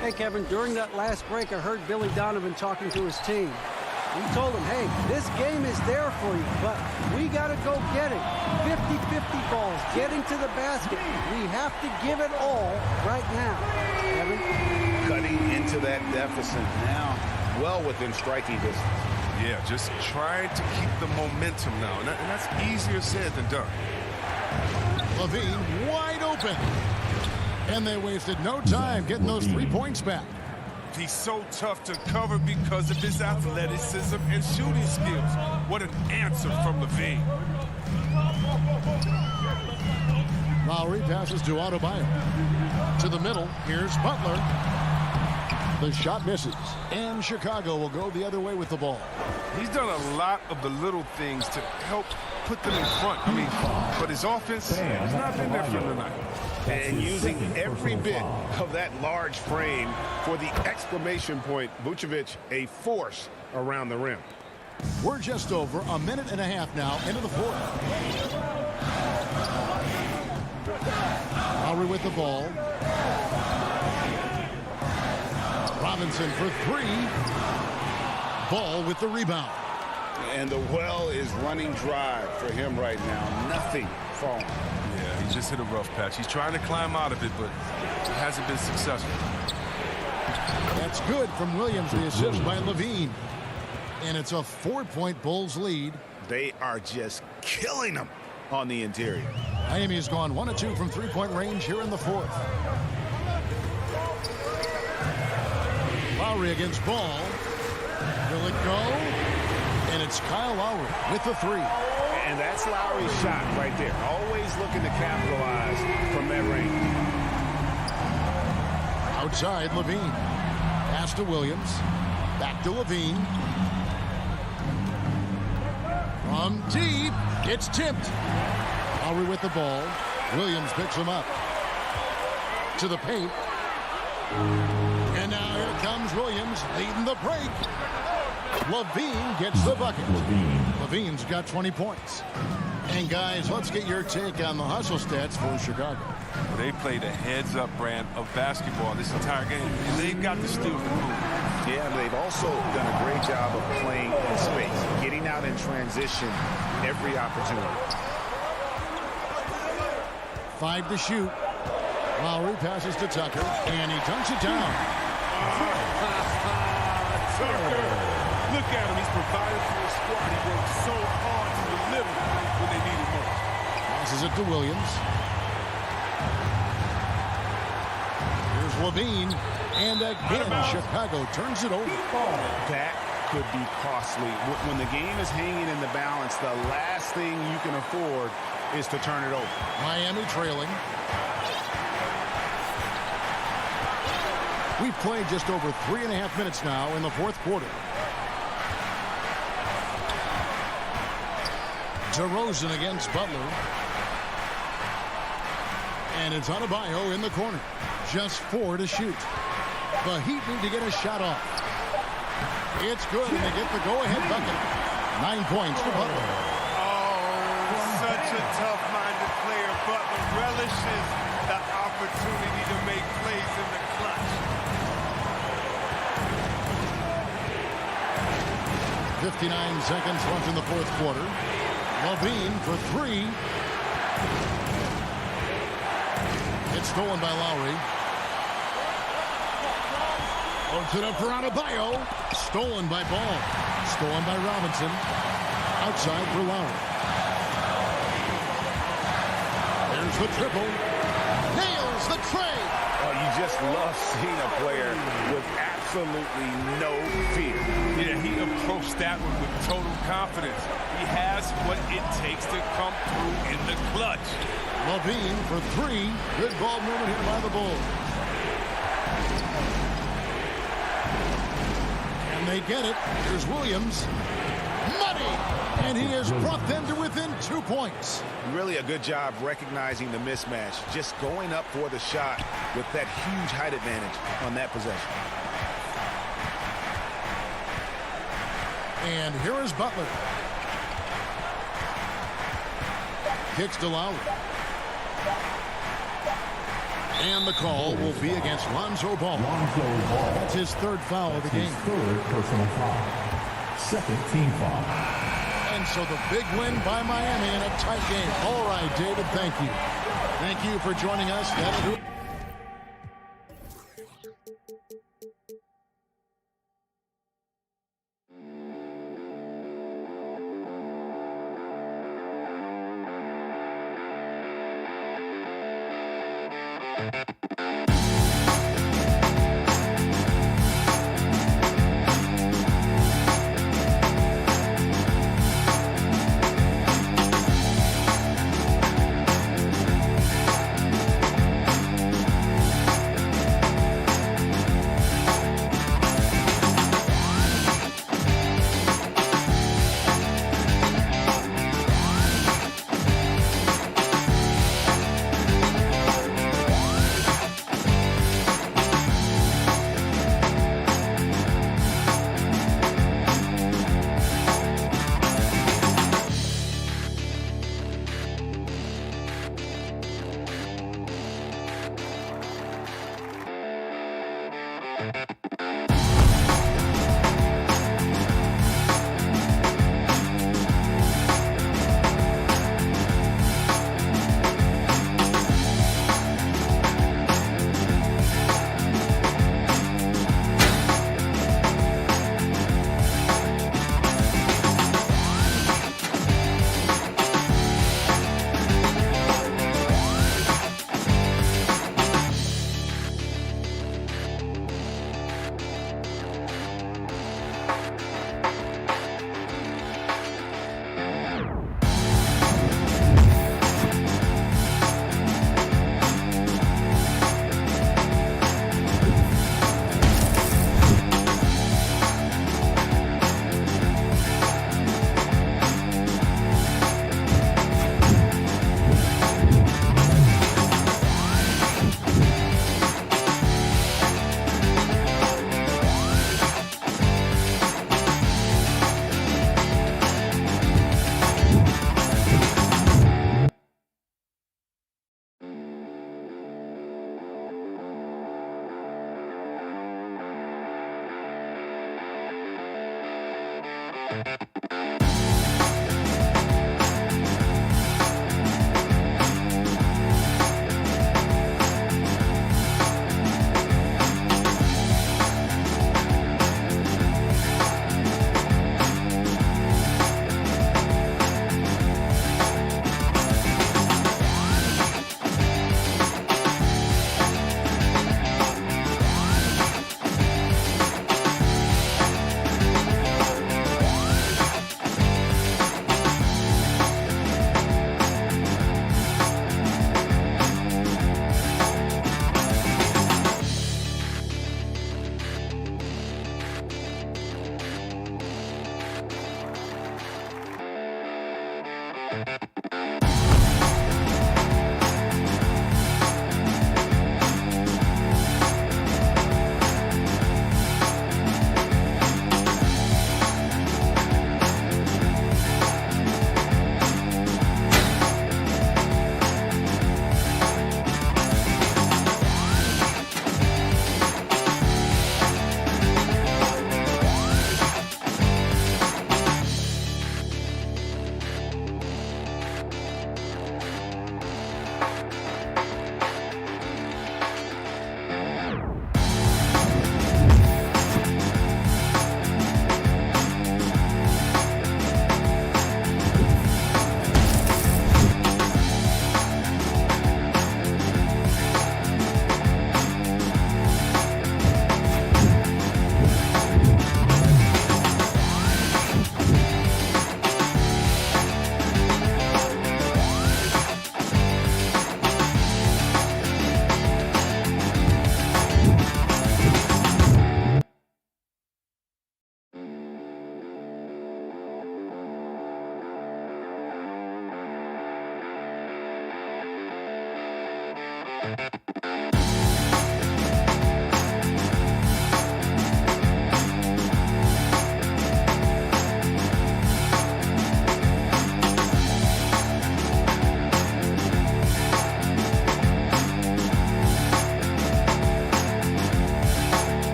Hey, Kevin, during that last break, I heard Billy Donovan talking to his team. He told them, hey, this game is there for you, but we got to go get it. 50-50 balls, getting to the basket. We have to give it all right now. Kevin? Cutting into that deficit now, well within striking distance. Yeah, just trying to keep the momentum now, and that's easier said than done. Levine wide open. And they wasted no time getting those 3 points back. He's so tough to cover because of his athleticism and shooting skills. What an answer from Levine. Lowry passes to Adebayo. To the middle, here's Butler. The shot misses. And Chicago will go the other way with the ball. He's done a lot of the little things to help put them in front. But his offense has not been there for tonight. And using every bit of that large frame for the exclamation point, Vucevic, a force around the rim. We're just over a minute and a half now into the fourth. Lowry with the ball. Robinson for 3. Ball with the rebound. And the well is running dry for him right now. Nothing falling. Yeah, he just hit a rough patch. He's trying to climb out of it, but it hasn't been successful. That's good from Williams, the assist by Levine. And it's a 4-point Bulls lead. They are just killing them on the interior. Miami has gone 1 of 2 from 3-point range here in the fourth. Lowry against Ball. Will it go? And it's Kyle Lowry with the 3. And that's Lowry's shot right there. Always looking to capitalize from that range. Outside, Levine. Pass to Williams. Back to Levine. From deep. It's tipped. Lowry with the ball. Williams picks him up. To the paint. And now here comes Williams leading the break. Levine gets the bucket. Levine's got 20 points. And guys, let's get your take on the hustle stats for Chicago. They played a heads-up brand of basketball this entire game. And they've got the steal to move. Yeah, and they've also done a great job of playing in space, getting out in transition every opportunity. 5 to shoot. Lowry passes to Tucker, and he dunks it down. Tucker, look at him. He's provided for his squad. He worked so hard to deliver when they needed most. Passes it to Williams. Here's Levine, and again, Chicago turns it over. That could be costly. When the game is hanging in the balance, the last thing you can afford is to turn it over. Miami trailing. We've played just over 3.5 minutes now in the fourth quarter. DeRozan against Butler. And it's Adebayo in the corner. Just 4 to shoot. The Heat need to get a shot off. It's good, and they get the go-ahead bucket. 9 points to Butler. Oh, such a tough-minded player, but relishes the opportunity to make plays in the clutch. 59 seconds left in the fourth quarter. Levine for three. It's stolen by Lowry. Puts it up for Adebayo. Stolen by Ball. Stolen by Robinson. Outside for Lowry. There's the triple. Nails the trade. Oh, you just love seeing a player with absolutely no fear. Yeah, he approached that one with total confidence. He has what it takes to come through in the clutch. Levine for three. Good ball movement here by the Bulls. And they get it. Here's Williams. Money! And he has brought them to within 2 points. Really a good job recognizing the mismatch. Just going up for the shot with that huge height advantage on that possession. And here is Butler. Kicks to Lowry. And the call will be against Lonzo Ball. That's his third foul of the game. Third personal foul. Second team foul. And so the big win by Miami in a tight game. All right, David, thank you. Thank you for joining us. That'll do it.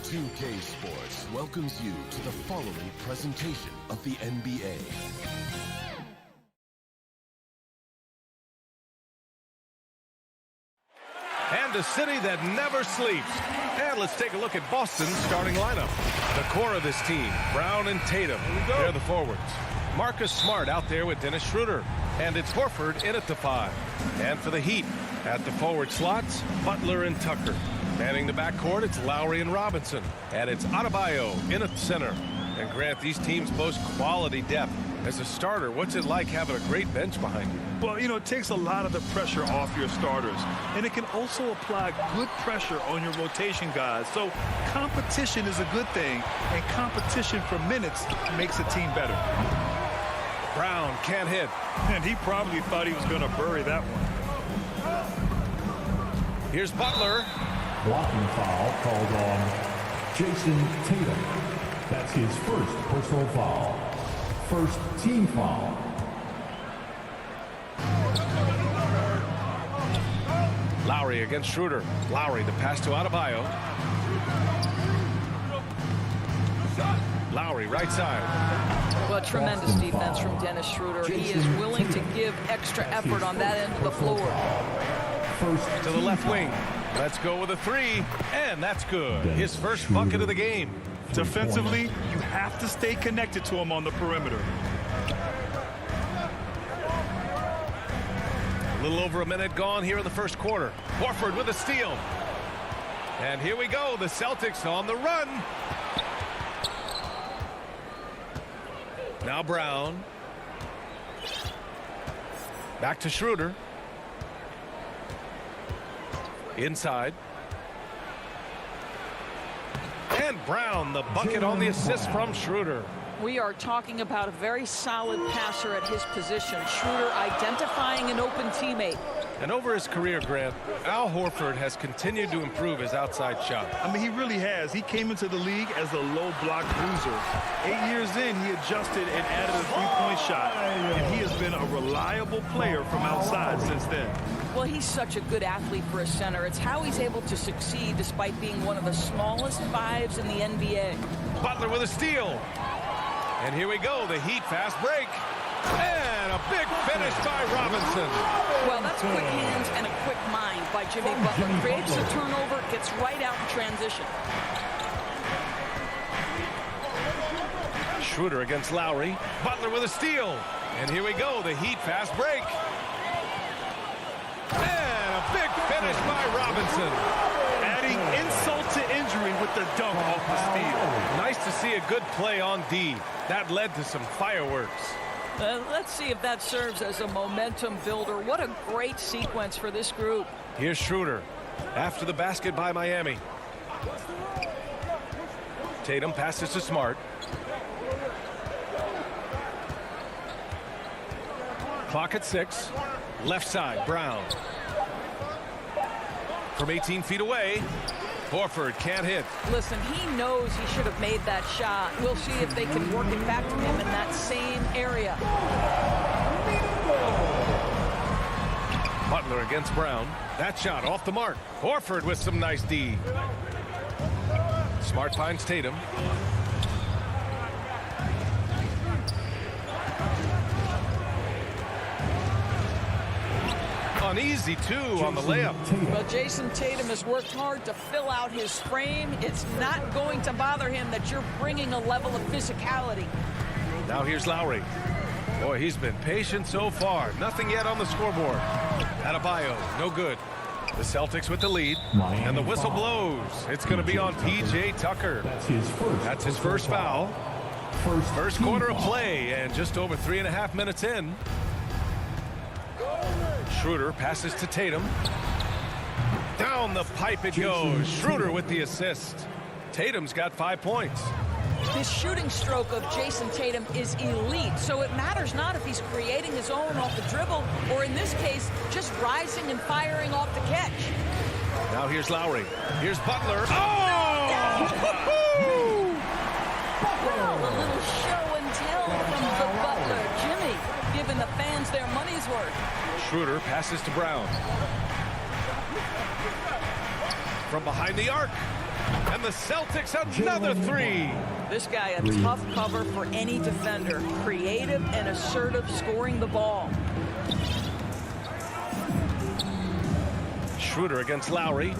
2K Sports welcomes you to the following presentation of the NBA. And a city that never sleeps. And let's take a look at Boston's starting lineup. The core of this team, Brown and Tatum. They're the forwards. Marcus Smart out there with Dennis Schroeder. And it's Horford in at the 5. And for the Heat, at the forward slots, Butler and Tucker. Manning the backcourt, it's Lowry and Robinson. And it's Adebayo in at the center. And Grant, these teams boast quality depth. As a starter, what's it like having a great bench behind you? Well, you know, it takes a lot of the pressure off your starters. And it can also apply good pressure on your rotation guys. So competition is a good thing. And competition for minutes makes a team better. Brown can't hit. And he probably thought he was going to bury that one. Here's Butler. Blocking foul called on Jason Tatum. That's his first personal foul. First team foul. Lowry against Schroeder. Lowry, the pass to Adebayo. Lowry, right side. Well, tremendous defense from Dennis Schroeder. He is willing to give extra effort on that end of the floor. To the left wing. Let's go with a 3. And that's good. His first bucket of the game. Defensively, you have to stay connected to him on the perimeter. A little over a minute gone here in the first quarter. Horford with a steal. And here we go. The Celtics on the run. Now Brown. Back to Schroeder. Inside. And Brown, the bucket on the assist from Schroeder. We are talking about a very solid passer at his position. Schroeder identifying an open teammate. And over his career, Grant, Al Horford has continued to improve his outside shot. I mean, he really has. He came into the league as a low block bruiser. 8 years in, he adjusted and added a three-point shot. And he has been a reliable player from outside since then. Well, he's such a good athlete for a center. It's how he's able to succeed despite being one of the smallest 5s in the NBA. Butler with a steal. And here we go, the Heat fast break. And a big finish by Robinson. Well, that's quick hands and a quick mind by Jimmy Butler. Creates a turnover, gets right out in transition. Schroeder against Lowry. Butler with a steal. And here we go, the Heat fast break. And a big finish by Robinson. Adding insult to injury with the dunk off the steal. Nice to see a good play on D. That led to some fireworks. Let's see if that serves as a momentum builder. What a great sequence for this group. Here's Schroeder after the basket by Miami. Tatum passes to Smart. Clock at 6. Left side, Brown. From 18 feet away, Horford can't hit. Listen, he knows he should have made that shot. We'll see if they can work it back to him in that same area. Butler against Brown. That shot off the mark. Horford with some nice D. Smart finds Tatum. An easy 2 on the layup. Well, Jason Tatum has worked hard to fill out his frame. It's not going to bother him that you're bringing a level of physicality. Now here's Lowry. Boy, he's been patient so far. Nothing yet on the scoreboard. Adebayo, no good. The Celtics with the lead. And the whistle blows. It's going to be on P.J. Tucker. That's his first foul. First quarter of play, and just over 3.5 minutes in. Schroeder passes to Tatum. Down the pipe it goes. Schroeder with the assist. Tatum's got 5 points. This shooting stroke of Jason Tatum is elite, so it matters not if he's creating his own off the dribble, or in this case, just rising and firing off the catch. Now here's Lowry. Here's Butler. Oh! Well, a little show and tell from the Butler. Jimmy giving the fans their money's worth. Schroeder passes to Brown. From behind the arc. And the Celtics another three. This guy a tough cover for any defender. Creative and assertive scoring the ball. Schroeder against Lowry.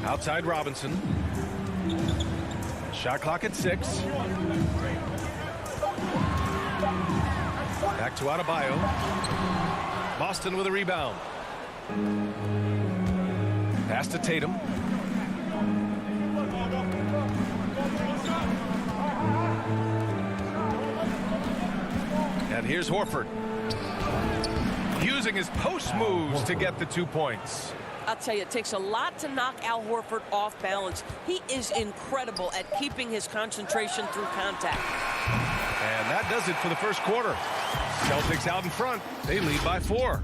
Outside Robinson. Shot clock at 6. Back to Adebayo. Boston with a rebound. Pass to Tatum. And here's Horford. Using his post moves to get the 2 points. I'll tell you, it takes a lot to knock Al Horford off balance. He is incredible at keeping his concentration through contact. And that does it for the first quarter. Celtics out in front. They lead by 4.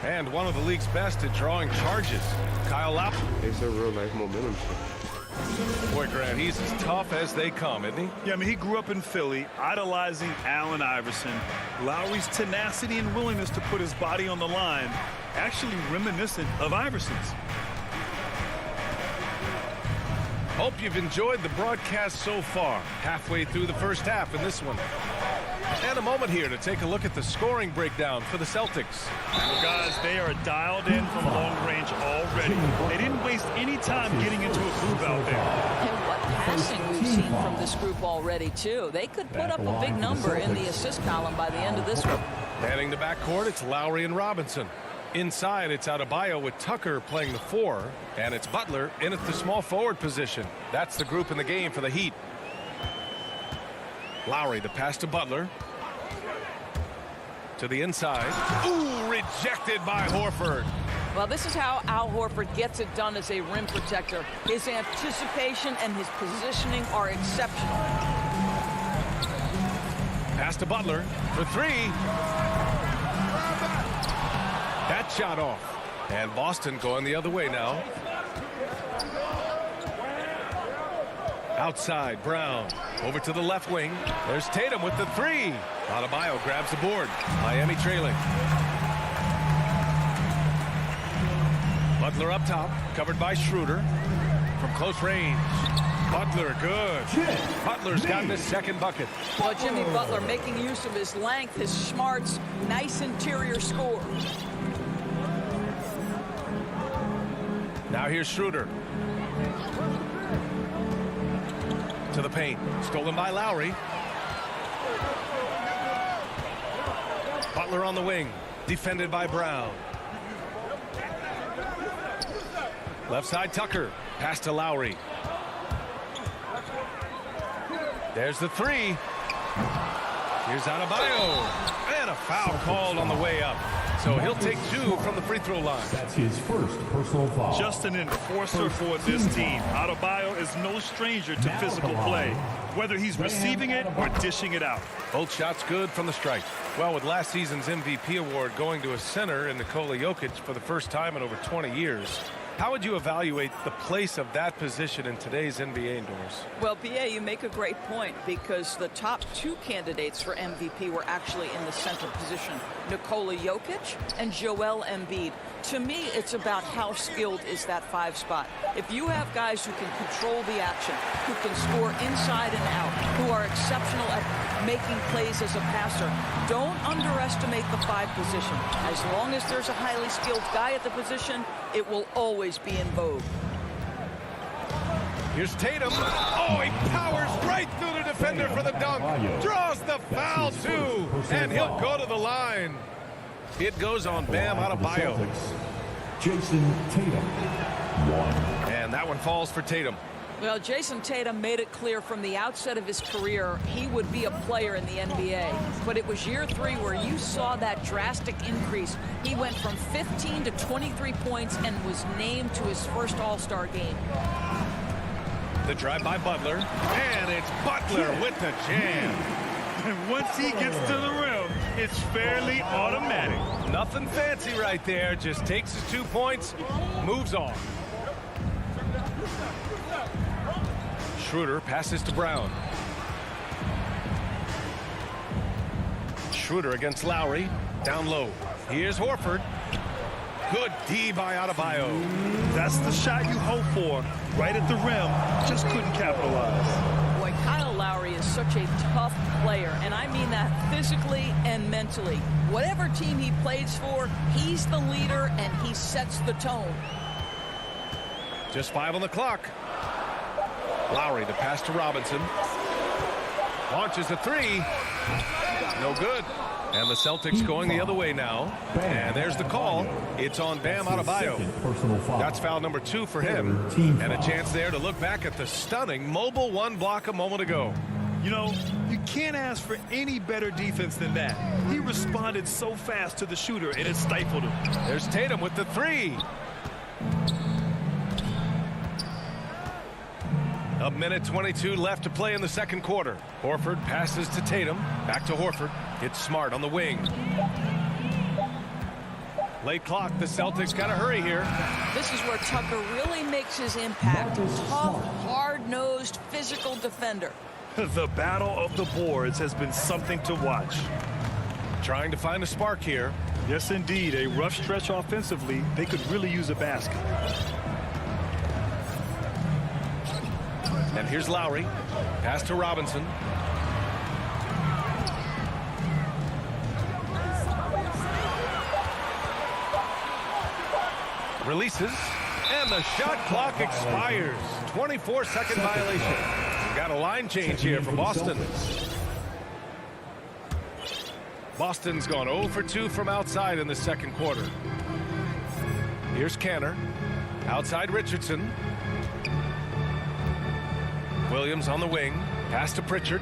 And one of the league's best at drawing charges. Kyle Lowry. It's a real life momentum shift. Boy, Grant, he's as tough as they come, isn't he? Yeah, I mean, he grew up in Philly, idolizing Allen Iverson. Lowry's tenacity and willingness to put his body on the line, actually reminiscent of Iverson's. Hope you've enjoyed the broadcast so far. Halfway through the first half in this one. And a moment here to take a look at the scoring breakdown for the Celtics. Well, guys, they are dialed in from long range already. They didn't waste any time getting into a groove out there. And what passing we've seen from this group already, too. They could put up a big number in the assist column by the end of this one. Manning the backcourt, it's Lowry and Robinson. Inside, it's Adebayo with Tucker playing the 4. And it's Butler in at the small forward position. That's the group in the game for the Heat. Lowry, the pass to Butler. To the inside. Ooh, rejected by Horford. Well, this is how Al Horford gets it done as a rim protector. His anticipation and his positioning are exceptional. Pass to Butler for 3. That shot off. And Boston going the other way now. Outside, Brown. Over to the left wing. There's Tatum with the 3. Adebayo grabs the board. Miami trailing. Butler up top, covered by Schroeder. From close range. Butler, good. Butler's gotten his second bucket. Well, Jimmy Butler making use of his length, his smarts, nice interior score. Now here's Schroeder. To the paint. Stolen by Lowry. Butler on the wing. Defended by Brown. Left side, Tucker. Pass to Lowry. There's the 3. Here's Adebayo. And a foul called on the way up. So he'll take 2 from the free throw line. That's his first personal foul. Just an enforcer for this team. Adebayo is no stranger to physical play, whether he's receiving it or dishing it out. Both shots good from the strike. Well, with last season's MVP award going to a center in Nikola Jokic for the first time in over 20 years, how would you evaluate the place of that position in today's NBA indoors? Well, BA, you make a great point because the top 2 candidates for MVP were actually in the center position, Nikola Jokic and Joel Embiid. To me, it's about how skilled is that 5 spot. If you have guys who can control the action, who can score inside and out, who are exceptional at making plays as a passer, don't underestimate the 5 position. As long as there's a highly skilled guy at the position, it will always be in vogue. Here's Tatum. Oh, he powers right through the defender for the dunk. Draws the foul, too. And he'll go to the line. It goes on Bam Adebayo. Jason Tatum. 1. And that one falls for Tatum. Well, Jason Tatum made it clear from the outset of his career he would be a player in the NBA. But it was year 3 where you saw that drastic increase. He went from 15 to 23 points and was named to his first All-Star game. The drive by Butler. And it's Butler with the jam. And once he gets to the rim, it's fairly automatic. Nothing fancy right there. Just takes his 2 points, moves on. Schroeder passes to Brown. Schroeder against Lowry. Down low. Here's Horford. Good D by Adebayo. That's the shot you hope for. Right at the rim. Just couldn't capitalize. Boy, Kyle Lowry is such a tough player, and I mean that physically and mentally. Whatever team he plays for, he's the leader, and he sets the tone. Just 5 on the clock. Lowry, the pass to Robinson. Launches a 3. No good. And the Celtics going the other way now. And there's the call. It's on Bam Adebayo. That's foul number 2 for him. And a chance there to look back at the stunning mobile 1 block a moment ago. You know, you can't ask for any better defense than that. He responded so fast to the shooter, and it stifled him. There's Tatum with the 3. A minute 22 left to play in the second quarter. Horford passes to Tatum. Back to Horford. It's Smart on the wing. Late clock. The Celtics got to hurry here. This is where Tucker really makes his impact. Tough, hard-nosed, physical defender. The battle of the boards has been something to watch. Trying to find a spark here. Yes, indeed. A rough stretch offensively. They could really use a basket. And here's Lowry. Pass to Robinson. Releases. And the shot clock expires. 24-second violation. We've got a line change here for Boston. Boston's gone 0 for 2 from outside in the second quarter. Here's Canner. Outside Richardson. Williams on the wing. Pass to Pritchard.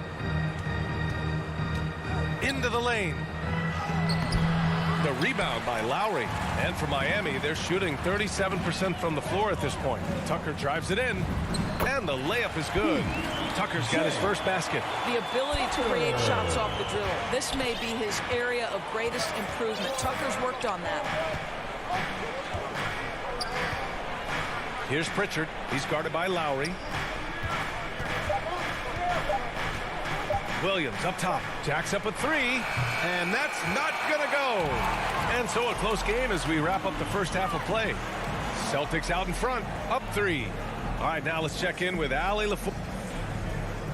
Into the lane. The rebound by Lowry. And for Miami, they're shooting 37% from the floor at this point. Tucker drives it in. And the layup is good. Tucker's got his first basket. The ability to create shots off the dribble. This may be his area of greatest improvement. Tucker's worked on that. Here's Pritchard. He's guarded by Lowry. Williams up top, jacks up a 3, and that's not gonna go. And so a close game as we wrap up the first half of play. Celtics out in front, up 3. All right, now let's check in with Allie LaFleur.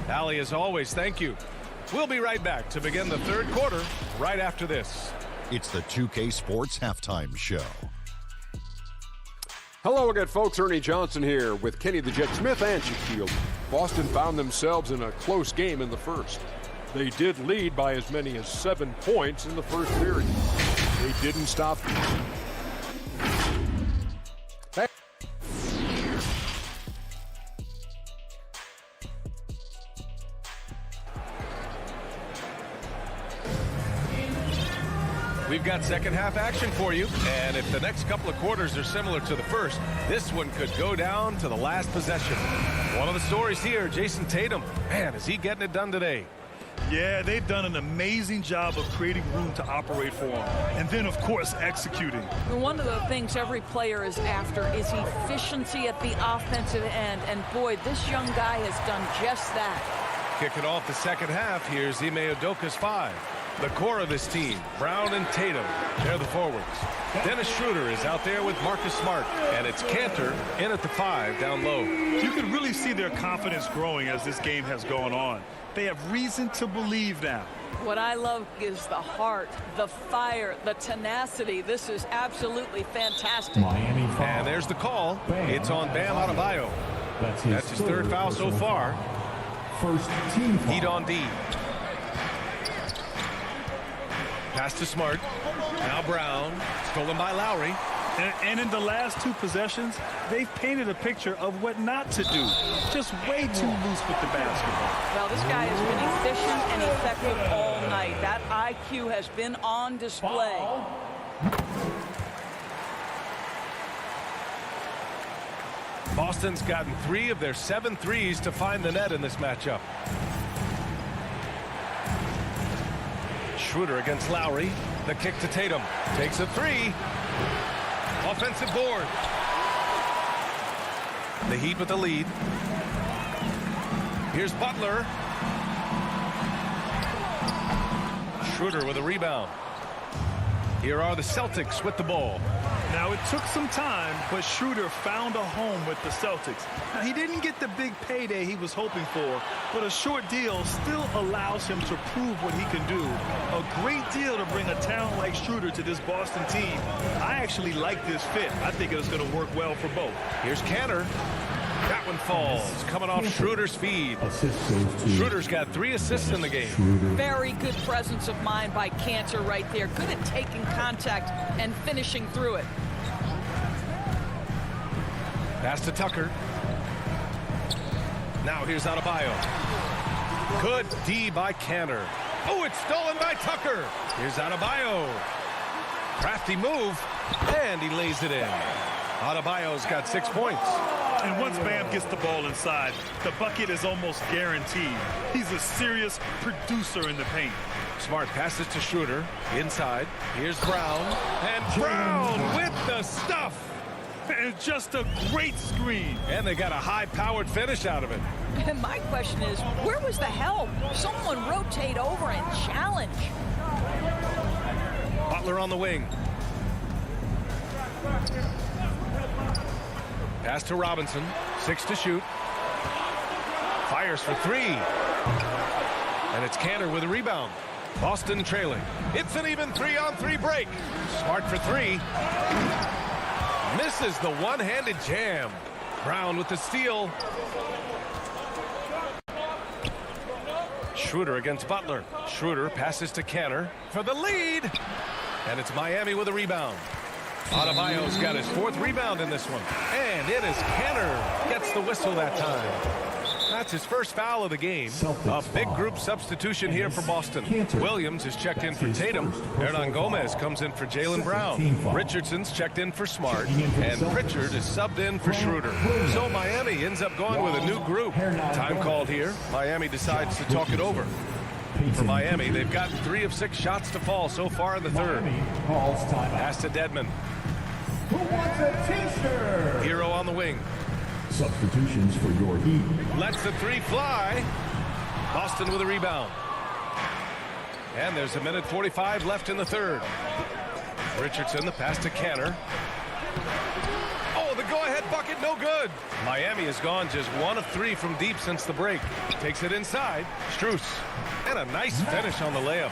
Allie, as always, thank you. We'll be right back to begin the third quarter right after this. It's the 2K Sports Halftime Show. Hello again, folks. Ernie Johnson here with Kenny the Jet Smith and Shaquille. Boston found themselves in a close game in the first. They did lead by as many as 7 points in the first period. They didn't stop. We've got second half action for you, and if the next couple of quarters are similar to the first, this one could go down to the last possession. One of the stories here, Jason Tatum. Man, is he getting it done today? Yeah, they've done an amazing job of creating room to operate for him. And then, of course, executing. One of the things every player is after is efficiency at the offensive end. And, boy, this young guy has done just that. Kicking off the second half, here's Ime Udoka's 5. The core of this team, Brown and Tatum, they're the forwards. Dennis Schroeder is out there with Marcus Smart, and it's Cantor in at the 5 down low. You can really see their confidence growing as this game has gone on. They have reason to believe now. What I love is the heart, the fire, the tenacity. This is absolutely fantastic. And there's the call. It's on Bam Adebayo. That's his third foul so far. First team foul. Heat on D. Pass to Smart. Now Brown. Stolen by Lowry. And in the last 2 possessions, they've painted a picture of what not to do. Just way too loose with the basketball. Well, this guy has been efficient and effective all night. That IQ has been on display. Boston's gotten 3 of their 7 threes to find the net in this matchup. Schroeder against Lowry. The kick to Tatum. Takes a 3. Offensive board. The Heat with the lead. Here's Butler. Schroeder with a rebound. Here are the Celtics with the ball. Now, it took some time, but Schroeder found a home with the Celtics. Now, he didn't get the big payday he was hoping for, but a short deal still allows him to prove what he can do. A great deal to bring a talent like Schroeder to this Boston team. I actually like this fit. I think it's going to work well for both. Here's Cantor. That one falls, coming off Schroeder's feed. Schroeder's got 3 assists in the game. Very good presence of mind by Cantor right there. Good at taking contact and finishing through it. Pass to Tucker. Now here's Adebayo. Good D by Cantor. Oh, it's stolen by Tucker. Here's Adebayo. Crafty move, and he lays it in. Adebayo's got 6 points. And once Bam gets the ball inside, the bucket is almost guaranteed. He's a serious producer in the paint. Smart passes to Schroeder. Inside. Here's Brown. And Brown with the stuff. And just a great screen. And they got a high-powered finish out of it. And my question is, where was the help? Someone rotate over and challenge. Butler on the wing. Pass to Robinson. 6 to shoot. Fires for 3. And it's Cantor with a rebound. Boston trailing. It's an even 3-on-3 break. Smart for 3. Misses the one-handed jam. Brown with the steal. Schroeder against Butler. Schroeder passes to Cantor for the lead. And it's Miami with a rebound. Adebayo's got his 4th rebound in this one. And it is Cantor gets the whistle that time. That's his first foul of the game. A big group substitution here for Boston. Williams is checked in for Tatum. Hernan Gomez comes in for Jaylen Brown. Richardson's checked in for Smart. And Pritchard is subbed in for Schroeder. So Miami ends up going with a new group. Time called here. Miami decides to talk it over. For Miami, they've gotten 3 of 6 shots to fall so far in the third. Pass to Dedmon. Who wants a t-shirt? Hero on the wing. Substitutions for your Heat. Lets the 3 fly. Boston with a rebound. And there's 1:45 left in the third. Richardson, the pass to Cantor. Oh, the go-ahead bucket, no good. Miami has gone just 1 of 3 from deep since the break. Takes it inside. Strus. And a nice finish on the layup.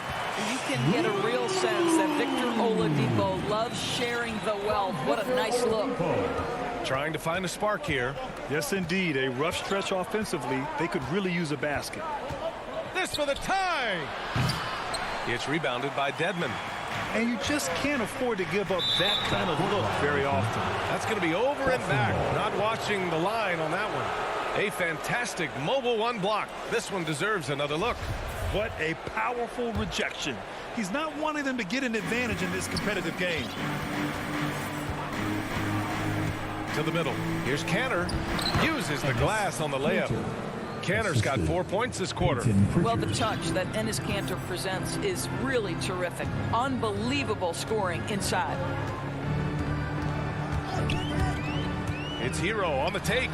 You can get a real sense that Victor Oladipo loves sharing the wealth. What a nice look. Trying to find a spark here. Yes, indeed. A rough stretch offensively. They could really use a basket. This for the tie. It's rebounded by Dedmon. And you just can't afford to give up that kind of look very often. That's going to be over and back. Not watching the line on that one. A fantastic mobile 1 block. This one deserves another look. What a powerful rejection. He's not wanting them to get an advantage in this competitive game. To the middle. Here's Cantor. Uses the glass on the layup. Cantor's got 4 points this quarter. Well, the touch that Enes Kanter presents is really terrific. Unbelievable scoring inside. It's Hero on the take.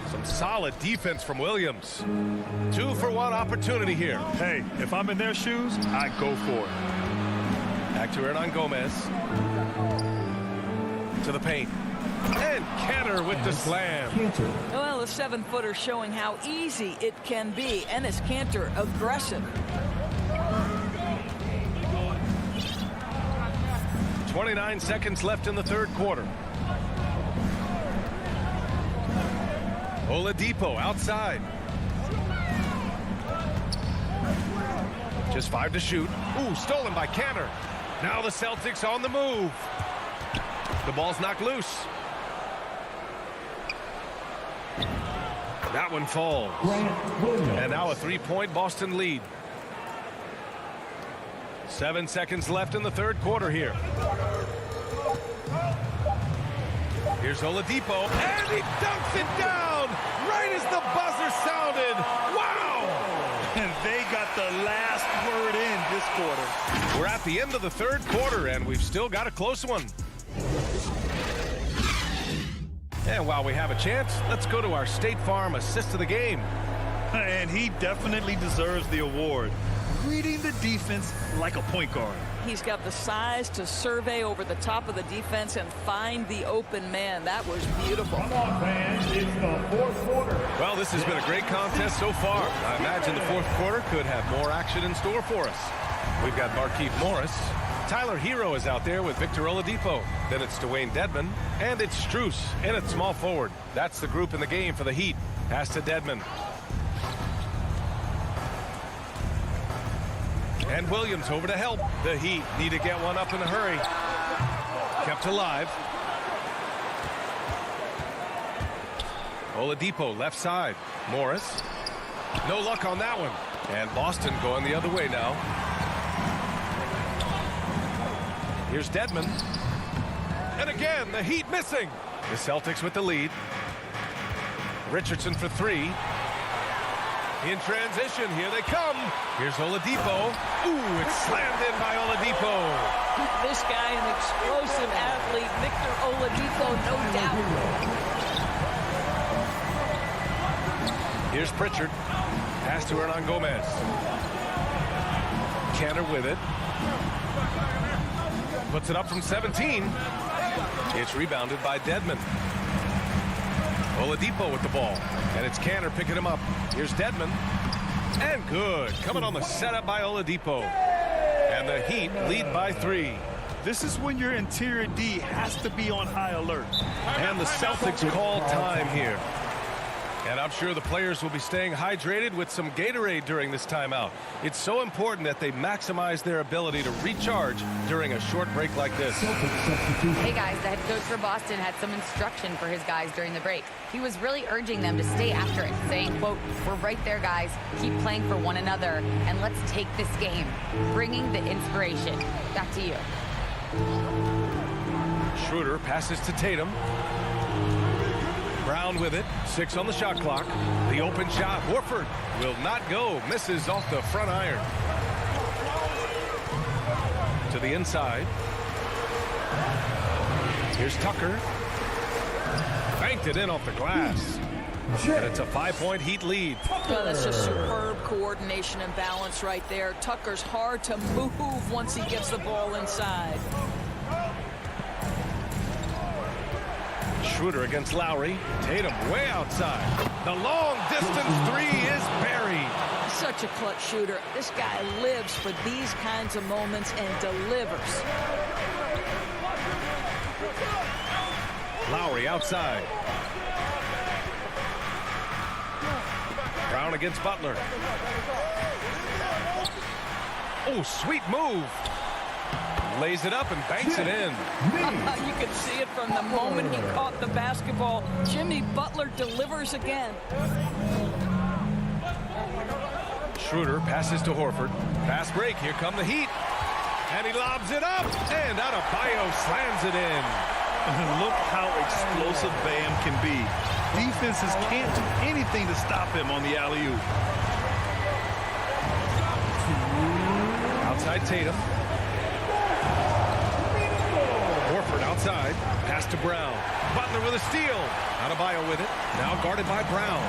Some solid defense from Williams. 2-for-1 opportunity here. Hey, if I'm in their shoes, I go for it. Back to Hernan Gomez. To the paint. And Cantor with the slam. Well, the 7-footer showing how easy it can be. Enes Kanter aggressive. 29 seconds left in the third quarter. Oladipo outside. Just 5 to shoot. Ooh, stolen by Cantor. Now the Celtics on the move. The ball's knocked loose. That one falls. And now a 3-point Boston lead. 7 seconds left in the third quarter here. Here's Oladipo, and he dunks it down right as the buzzer sounded. Wow! And they got the last word in this quarter. We're at the end of the third quarter, and we've still got a close one. And while we have a chance, let's go to our State Farm assist of the game. And he definitely deserves the award. reading the defense like a point guard. He's got the size to survey over the top of the defense and find the open man. That was beautiful. Come on, fans, it's the fourth quarter. Well, this has been a great contest so far. I imagine the fourth quarter could have more action in store for us. We've got Markieff Morris. Tyler Hero is out there with Victor Oladipo. Then it's Dwayne Dedmon. And it's Strus in at small forward. That's the group in the game for the Heat. Pass to Dedmon. And Williams over to help. The Heat need to get one up in a hurry. Kept alive. Oladipo left side. Morris. No luck on that one. And Boston going the other way now. Here's Dedmon. And again, the Heat missing. The Celtics with the lead. Richardson for three. In transition, here they come. Here's Oladipo. Ooh, it's slammed in by Oladipo. This guy, an explosive athlete, Victor Oladipo, no doubt. Here's Pritchard. Pass to Hernan Gomez. Cantor with it. Puts it up from 17. It's rebounded by Dedmon. Oladipo with the ball. And it's Cantor picking him up. Here's Dedmon. And good. Coming on the setup by Oladipo. And the Heat lead by 3. This is when your interior D has to be on high alert. And the Celtics call time here. And I'm sure the players will be staying hydrated with some Gatorade during this timeout. It's so important that they maximize their ability to recharge during a short break like this. Hey guys, the head coach for Boston had some instruction for his guys during the break. He was really urging them to stay after it, saying, quote, "We're right there, guys. Keep playing for one another, and let's take this game." Bringing the inspiration. Back to you. Schroeder passes to Tatum. Brown with it. 6 on the shot clock. The open shot. Horford will not go. Misses off the front iron. To the inside. Here's Tucker. Banked it in off the glass. And it's a 5-point Heat lead. Well, that's just superb coordination and balance right there. Tucker's hard to move once he gets the ball inside. Schroeder against Lowry. Tatum way outside. The long distance three is buried. Such a clutch shooter. This guy lives for these kinds of moments and delivers. Lowry outside. Brown against Butler. Oh, sweet move. Lays it up and banks it in. You could see it from the moment he caught the basketball. Jimmy Butler delivers again. Schroeder passes to Horford. Fast break. Here come the Heat. And he lobs it up. And Adebayo slams it in. Look how explosive Bam can be. Defenses can't do anything to stop him on the alley-oop. Outside Tatum. Horford outside. Pass to Brown. Butler with a steal. Adebayo with it. Now guarded by Brown.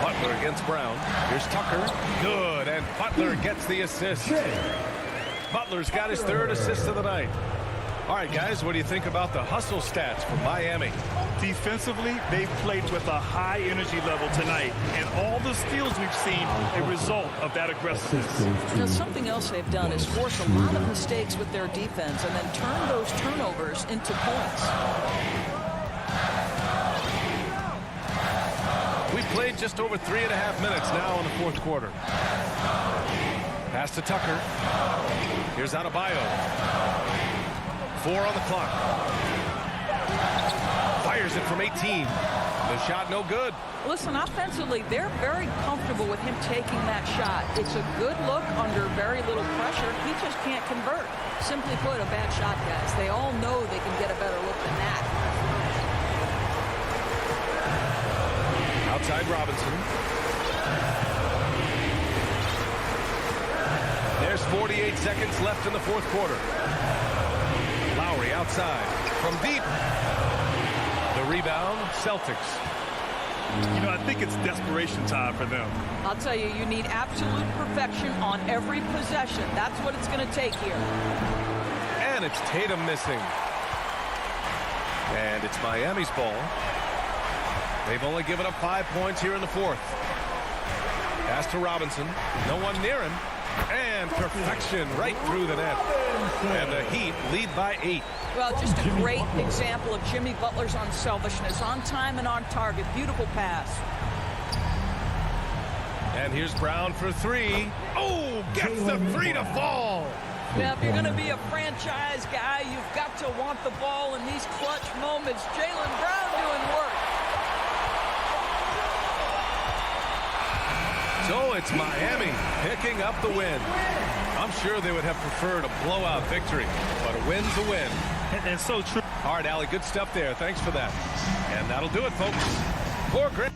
Butler against Brown. Here's Tucker. Good. And Butler gets the assist. Butler's got his third assist of the night. All right, guys, what do you think about the hustle stats from Miami? Defensively, they've played with a high energy level tonight, and all the steals we've seen a result of that aggressiveness. Now, something else they've done is force a lot of mistakes with their defense and then turn those turnovers into points. We've played just over 3.5 minutes now in the fourth quarter. Pass to Tucker. Here's Adebayo. 4 on the clock. Fires it from 18. The shot no good. Listen, offensively, they're very comfortable with him taking that shot. It's a good look under very little pressure. He just can't convert. Simply put, a bad shot, guys. They all know they can get a better look than that. Outside Robinson. There's 48 seconds left in the fourth quarter. Lowry outside from deep. The rebound, Celtics. You know, I think it's desperation time for them. I'll tell you, you need absolute perfection on every possession. That's what it's going to take here. And it's Tatum missing. And it's Miami's ball. They've only given up 5 points here in the fourth. Pass to Robinson. No one near him. And perfection right through the net. And the Heat lead by 8. Well, just a great example of Jimmy Butler's unselfishness. On time and on target. Beautiful pass. And here's Brown for 3. Oh, gets the 3 to fall. Now, if you're going to be a franchise guy, you've got to want the ball in these clutch moments. Jaylen Brown doing work. So it's Miami picking up the win. I'm sure they would have preferred a blowout victory, but a win's a win. And so true. All right, Allie, good stuff there. Thanks for that. And that'll do it, folks. For Grant.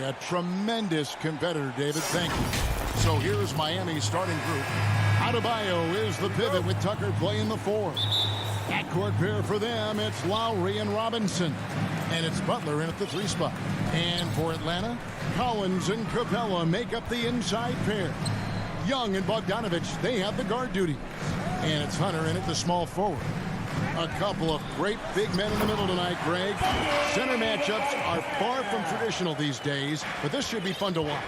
A tremendous competitor, David. Thank you. So here's Miami's starting group. Adebayo is the pivot with Tucker playing the 4. Backcourt pair for them, it's Lowry and Robinson. And it's Butler in at the 3 spot. And for Atlanta, Collins and Capella make up the inside pair. Young and Bogdanovich, they have the guard duty. And it's Hunter in at the small forward. A couple of great big men in the middle tonight, Greg. Center matchups are far from traditional these days, but this should be fun to watch.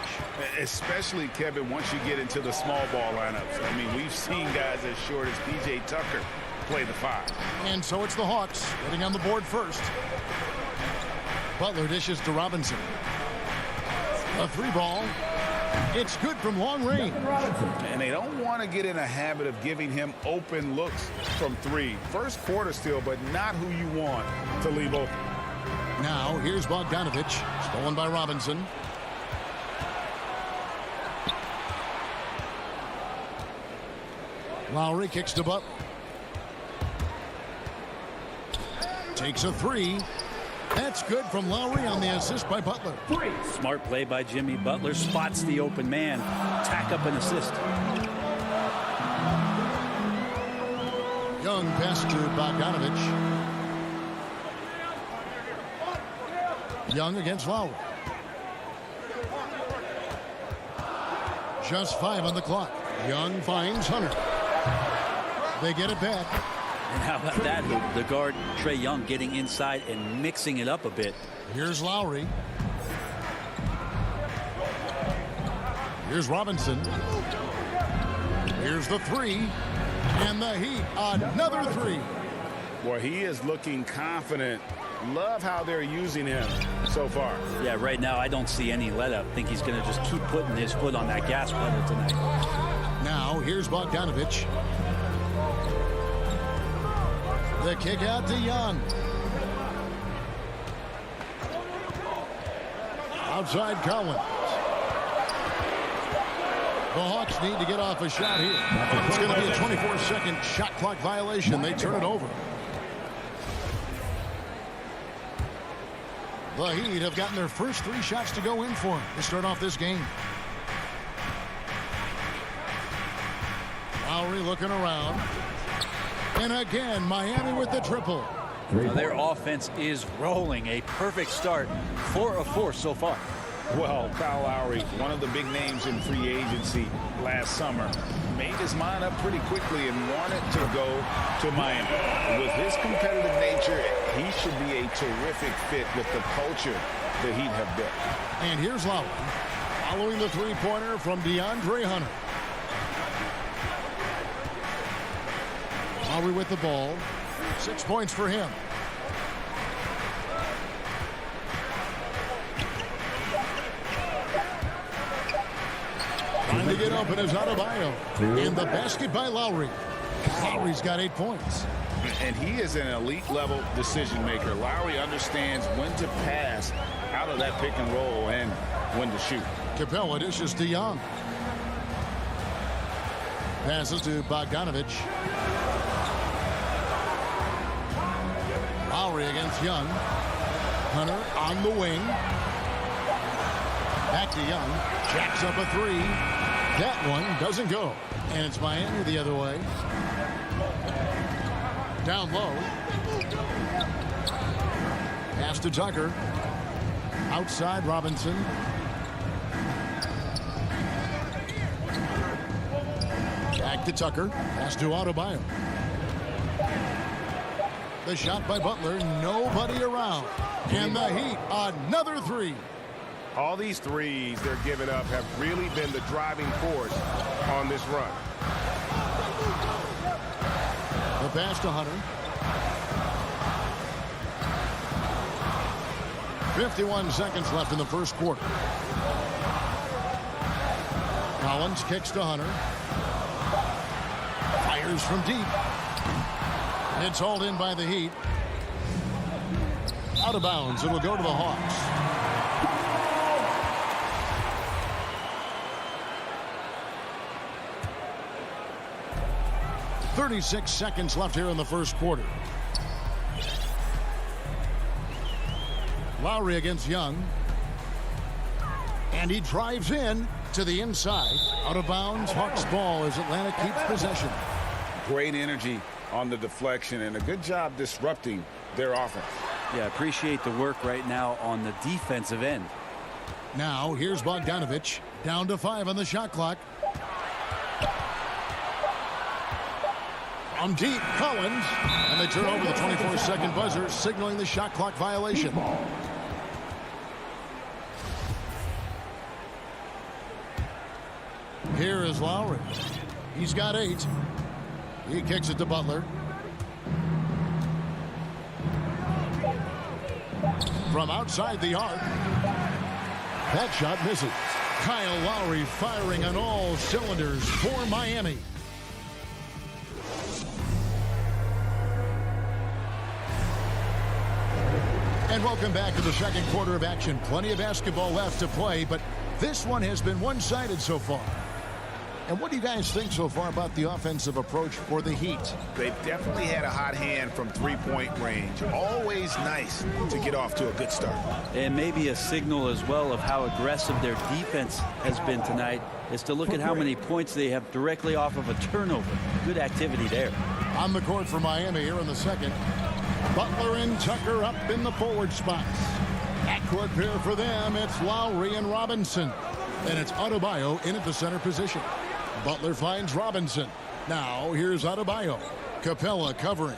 Especially, Kevin, once you get into the small ball lineups. I mean, we've seen guys as short as P.J. Tucker play the 5. And so it's the Hawks getting on the board first. Butler dishes to Robinson. A 3-ball. It's good from long range. And they don't want to get in a habit of giving him open looks from 3. First quarter still, but not who you want to leave open. Now, here's Bogdanovich. Stolen by Robinson. Lowry kicks to Butler. Takes a 3. That's good from Lowry on the assist by Butler. Smart play by Jimmy. Butler spots the open man. Tack up an assist. Young pass to Bogdanovich. Young against Lowry. Just 5 on the clock. Young finds Hunter. They get it back. And how about that? The guard, Trae Young, getting inside and mixing it up a bit. Here's Lowry. Here's Robinson. Here's the 3. And the Heat, another 3. Boy, he is looking confident. Love how they're using him so far. Yeah, right now I don't see any let up. I think he's going to just keep putting his foot on that gas pedal tonight. Now, here's Bogdanovich. The kick out to Young. Outside Collins. The Hawks need to get off a shot here. It's going to be a 24-second shot clock violation. They turn it over. The Heat have gotten their first 3 shots to go in for them to start off this game. Lowry looking around. And again, Miami with the triple. Well, their offense is rolling. A perfect start. 4 of 4 so far. Well, Kyle Lowry, one of the big names in free agency last summer, made his mind up pretty quickly and wanted to go to Miami. With his competitive nature, he should be a terrific fit with the culture the Heat have built. And here's Lowry, following the 3-pointer from DeAndre Hunter. Lowry with the ball. 6 points for him. Trying to get open is Adebayo. And the basket by Lowry. Lowry's got 8 points. And he is an elite-level decision maker. Lowry understands when to pass out of that pick and roll and when to shoot. Capella dishes to Young. Passes to Bogdanovich. Lowry against Young. Hunter on the wing. Back to Young. Jacks up a 3. That one doesn't go. And it's Miami the other way. Down low. Pass to Tucker. Outside Robinson. Back to Tucker. Pass to Adebayo. The shot by Butler. Nobody around. And the Heat, another 3. All these threes they're giving up have really been the driving force on this run. The pass to Hunter. 51 seconds left in the first quarter. Collins kicks to Hunter. Fires from deep. It's hauled in by the Heat. Out of bounds. It'll go to the Hawks. .36 seconds left here in the first quarter. Lowry against Young. And he drives in to the inside. Out of bounds. Hawks ball as Atlanta keeps possession. Great energy on the deflection and a good job disrupting their offense. Yeah, appreciate the work right now on the defensive end. Now here's Bogdanovich. Down to 5 on the shot clock. From deep, Collins. And they turn over the 24-second buzzer, signaling the shot clock violation. Here is Lowry. He's got 8. He kicks it to Butler. From outside the arc. That shot misses. Kyle Lowry firing on all cylinders for Miami. And welcome back to the second quarter of action. Plenty of basketball left to play, but this one has been one-sided so far. And what do you guys think so far about the offensive approach for the Heat? They've definitely had a hot hand from three-point range. Always nice to get off to a good start. And maybe a signal as well of how aggressive their defense has been tonight is to look at how many points they have directly off of a turnover. Good activity there. On the court for Miami here in the second. Butler and Tucker up in the forward spots. Backcourt pair for them, it's Lowry and Robinson. And it's Adebayo in at the center position. Butler finds Robinson. Now here's Adebayo. Capella covering.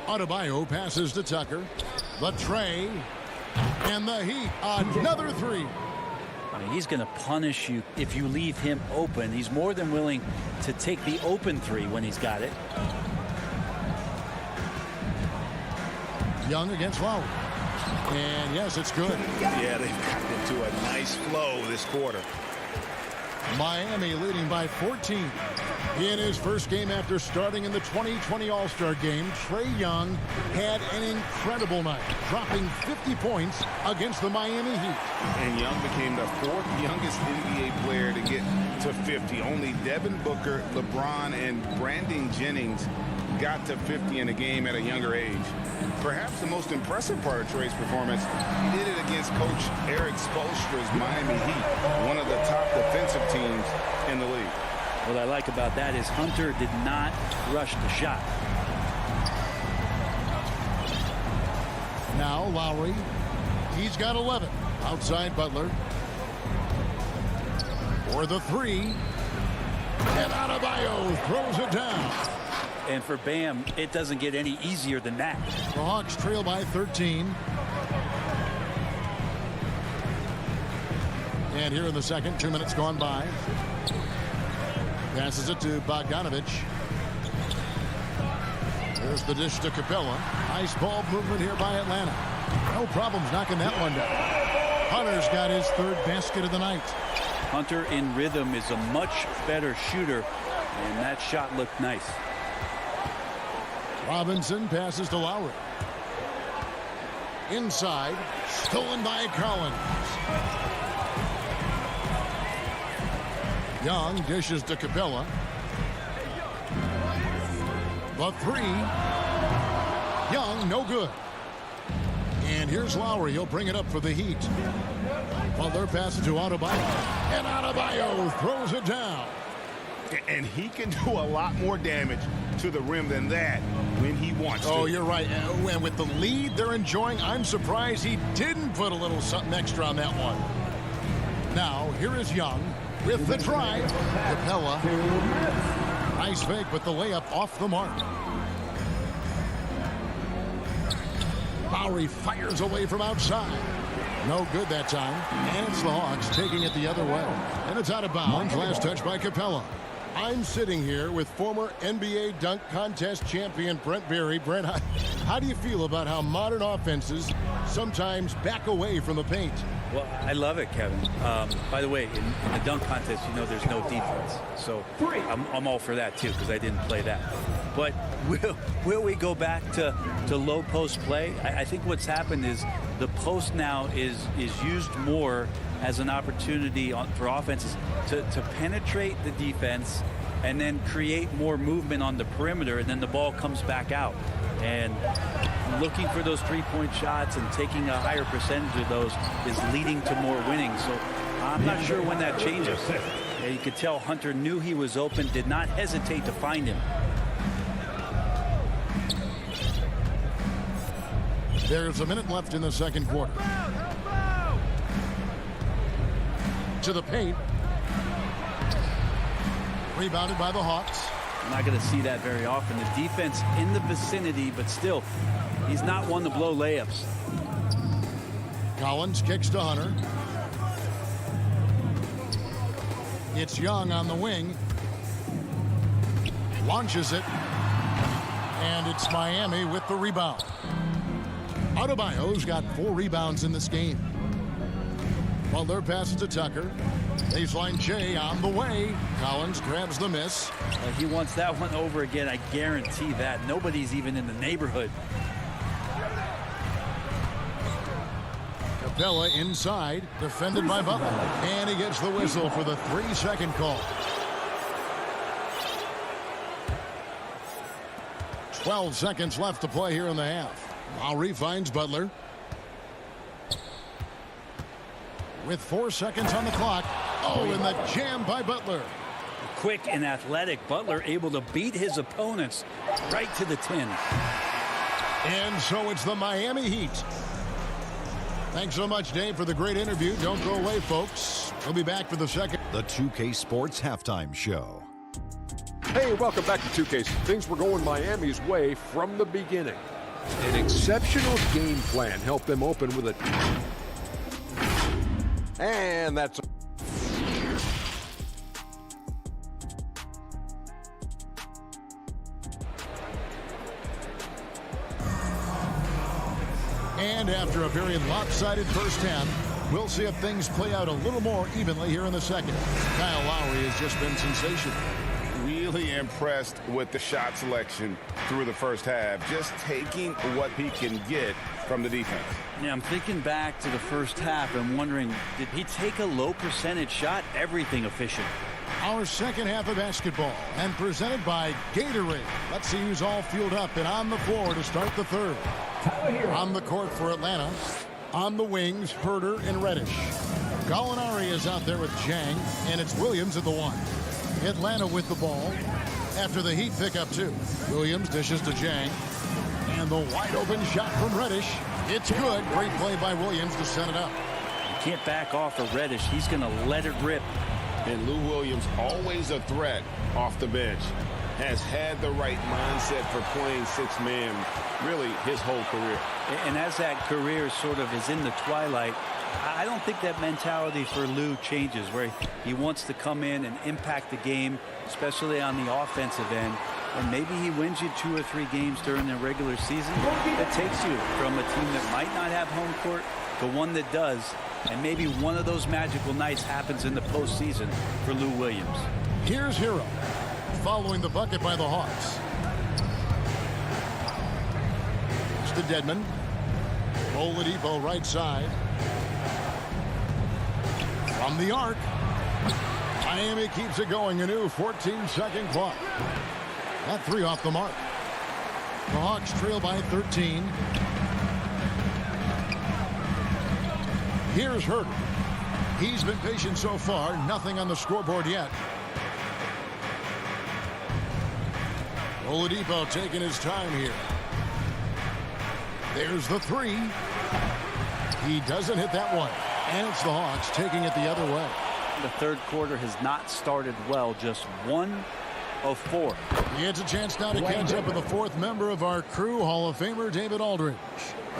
Adebayo passes to Tucker. The tray. And the Heat. Another three. I mean, he's going to punish you if you leave him open. He's more than willing to take the open three when he's got it. Young against Lowry. And yes, it's good. Yeah, they've gotten into a nice flow this quarter. Miami leading by 14. In his first game after starting in the 2020 All-Star game, Trae Young had an incredible night, dropping 50 points against the Miami Heat. And Young became the 4th youngest NBA player to get to 50. Only Devin Booker, LeBron, and Brandon Jennings got to 50 in a game at a younger age. Perhaps the most impressive part of Trae's performance, he did it against Coach Eric Spoelstra's Miami Heat, one of the top defensive teams in the league. What I like about that is Hunter did not rush the shot. Now Lowry, he's got 11. Outside Butler. For the three. And Adebayo throws it down. And for Bam, it doesn't get any easier than that. The Hawks trail by 13. And here in the second, 2 minutes gone by. Passes it to Bogdanovich. There's the dish to Capella. Nice ball movement here by Atlanta. No problems knocking that one down. Hunter's got his 3rd basket of the night. Hunter in rhythm is a much better shooter, and that shot looked nice. Robinson passes to Lowry. Inside, stolen by Collins. Young dishes to Capella. The three. Young, no good. And here's Lowry. He'll bring it up for the Heat. Butler passes to Adebayo. And Adebayo throws it down. And he can do a lot more damage to the rim than that when he wants to. Oh, you're right. And with the lead they're enjoying, I'm surprised he didn't put a little something extra on that one. Now, here is Young with the try. Capella. Nice fake, but the layup off the mark. Lowry fires away from outside. No good that time. And it's the Hawks taking it the other way. And it's out of bounds. Last touch by Capella. I'm sitting here with former NBA dunk contest champion Brent Berry. Brent, how do you feel about how modern offenses sometimes back away from the paint? Well, I love it, Kevin. By the way, in the dunk contest, you know there's no defense. So I'm all for that, too, because I didn't play that. But will we go back to low post play? I think what's happened is the post now is used more as an opportunity for offenses to penetrate the defense and then create more movement on the perimeter, and then the ball comes back out. And looking for those three-point shots and taking a higher percentage of those is leading to more winning. So I'm not sure when that changes. Yeah, you could tell Hunter knew he was open, did not hesitate to find him. There's a minute left in the second quarter. To the paint. Rebounded by the Hawks. We're not going to see that very often. The defense in the vicinity, but still, he's not one to blow layups. Collins kicks to Hunter. It's Young on the wing. Launches it. And it's Miami with the rebound. Adebayo's got 4 rebounds in this game. Butler passes to Tucker. Baseline Jay on the way. Collins grabs the miss. He wants that one over again. I guarantee that. Nobody's even in the neighborhood. Capella inside, defended by Butler. And he gets the whistle for the 3-second call. 12 seconds left to play here in the half. Lowry finds Butler. With 4 seconds on the clock. Oh, and the jam by Butler. Quick and athletic Butler able to beat his opponents right to the 10. And so it's the Miami Heat. Thanks so much, Dave, for the great interview. Don't go away, folks. We'll be back for the second. The 2K Sports Halftime Show. Hey, welcome back to 2K. Things were going Miami's way from the beginning. An exceptional game plan helped them open with a... And that's... And after a very lopsided first half, we'll see if things play out a little more evenly here in the second. Kyle Lowry has just been sensational. Really impressed with the shot selection through the first half, just taking what he can get from the defense. Yeah, I'm thinking back to the first half and wondering, did he take a low percentage shot? Everything efficient. Our second half of basketball, and presented by Gatorade. Let's see who's all fueled up and on the floor to start the third. On the court for Atlanta. On the wings, Herter and Reddish. Gallinari is out there with Jang, and it's Williams at the 1. Atlanta with the ball after the Heat pick up 2. Williams dishes to Jang. And the wide open shot from Reddish. It's good. Great play by Williams to set it up. You can't back off of Reddish. He's going to let it rip. And Lou Williams, always a threat off the bench, has had the right mindset for playing 6-man really his whole career. And as that career sort of is in the twilight, I don't think that mentality for Lou changes, where he wants to come in and impact the game, especially on the offensive end. And maybe he wins you 2 or 3 games during the regular season that takes you from a team that might not have home court to one that does. And maybe one of those magical nights happens in the postseason for Lou Williams. Here's Hero, following the bucket by the Hawks. It's to Dedmon. Oladipo right side. From the arc. Miami keeps it going. A new 14-second clock. That 3 off the mark. The Hawks trail by 13. Here's Herter. He's been patient so far. Nothing on the scoreboard yet. Oladipo taking his time here. There's the 3. He doesn't hit that one. And it's the Hawks taking it the other way. The third quarter has not started well. Just 1 of 4. He has a chance now to catch up with the 4th member of our crew, Hall of Famer David Aldridge.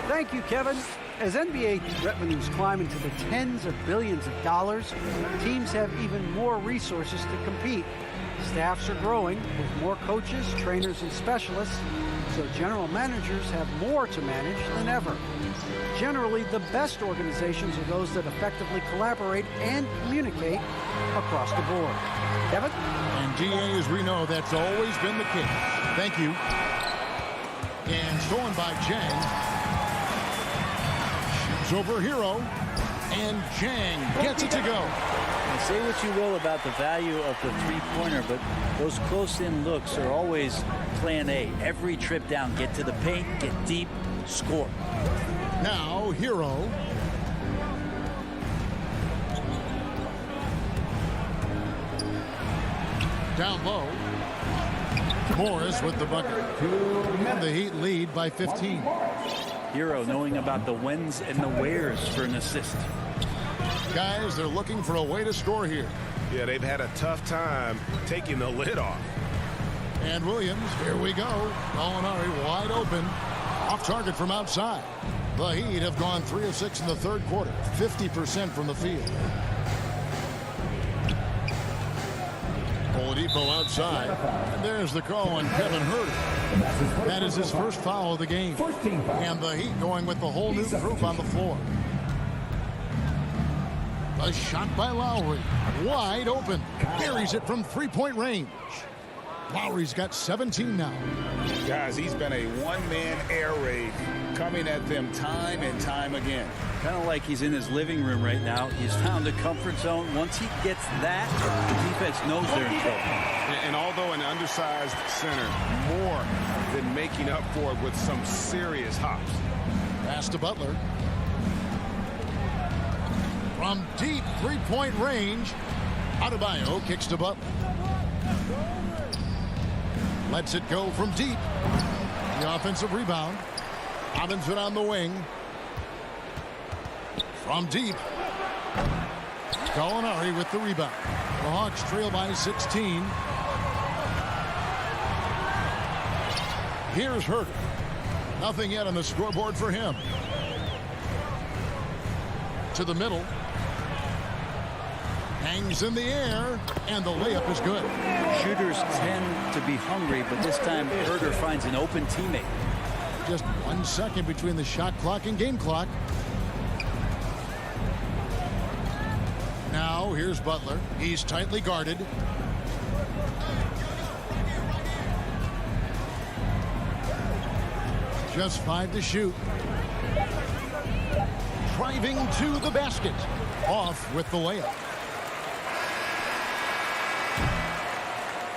Thank you, Kevin. As NBA revenues climb into the tens of billions of dollars, teams have even more resources to compete. Staffs are growing with more coaches, trainers, and specialists, so general managers have more to manage than ever. Generally, the best organizations are those that effectively collaborate and communicate across the board. Kevin? And DA, as we know, that's always been the case. Thank you. And stolen by Jang. Shoots over Hero. And Jang gets it to go. And say what you will about the value of the three-pointer, but those close-in looks are always plan A. Every trip down, get to the paint, get deep, score. Now, Hero. Down low. Morris with the bucket. And the Heat lead by 15. Hero knowing about the whens and the wheres for an assist. Guys, they're looking for a way to score here. Yeah, they've had a tough time taking the lid off. And Williams, here we go. Gallinari wide open. Off target from outside. The Heat have gone 3 of 6 in the third quarter. 50% from the field. Oladipo outside. And there's the call on Kevin Huerter. That is his first foul of the game. And the Heat going with the whole new group on the floor. A shot by Lowry. Wide open. Carries it from three-point range. Lowry's got 17 now. Guys, he's been a one-man air raid coming at them time and time again. Kind of like he's in his living room right now. He's found a comfort zone. Once he gets that, the defense knows they're in trouble. And although an undersized center, more than making up for it with some serious hops. Pass to Butler. From deep three-point range, Adebayo kicks to Butler. Lets it go from deep. The offensive rebound. Robinson on the wing. From deep. Gallinari with the rebound. The Hawks trail by 16. Here's Huerter. Nothing yet on the scoreboard for him. To the middle. Hangs in the air, and the layup is good. Shooters tend to be hungry, but this time Huerter finds an open teammate. Just 1 second between the shot clock and game clock. Now here's Butler. He's tightly guarded. Just 5 to shoot. Driving to the basket. Off with the layup.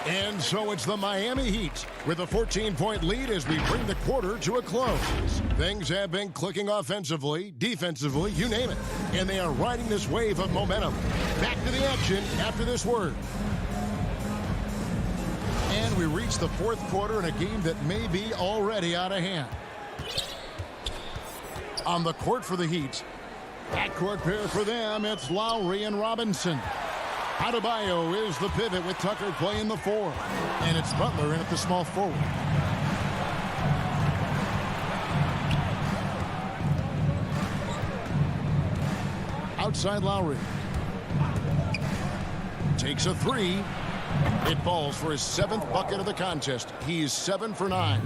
And so it's the Miami Heat with a 14-point lead as we bring the quarter to a close. Things have been clicking offensively, defensively, you name it. And they are riding this wave of momentum. Back to the action after this word. And we reach the fourth quarter in a game that may be already out of hand. On the court for the Heat. Backcourt pair for them, it's Lowry and Robinson. Adebayo is the pivot with Tucker playing the 4. And it's Butler in at the small forward. Outside Lowry. Takes a 3. It falls for his 7th bucket of the contest. He's 7 for 9.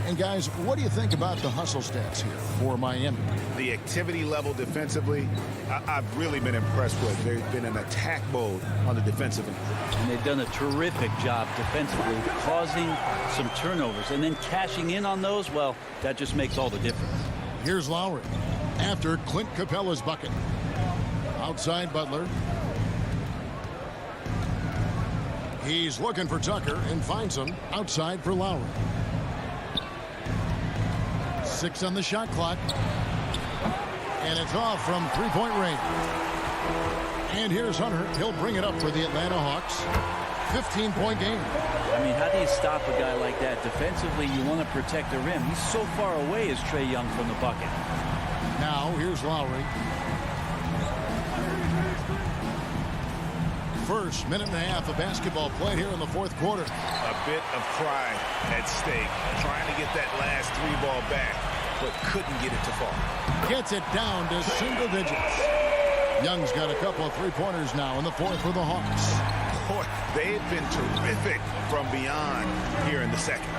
And guys, what do you think about the hustle stats here for Miami? The activity level defensively, I've really been impressed with. They've been in attack mode on the defensive end. And they've done a terrific job defensively, causing some turnovers. And then cashing in on those, well, that just makes all the difference. Here's Lowry after Clint Capella's bucket. Outside Butler. He's looking for Tucker and finds him outside for Lowry. 6 on the shot clock. And it's off from three-point range. And here's Hunter. He'll bring it up for the Atlanta Hawks. 15-point game. I mean, how do you stop a guy like that? Defensively, you want to protect the rim. He's so far away as Trae Young from the bucket. Now, here's Lowry. First minute and a half of basketball played here in the fourth quarter. A bit of pride at stake. Trying to get that last 3 ball back, but couldn't get it to fall. Gets it down to single digits. Young's got a couple of three-pointers now in the fourth for the Hawks. Boy, they've been terrific from beyond here in the second.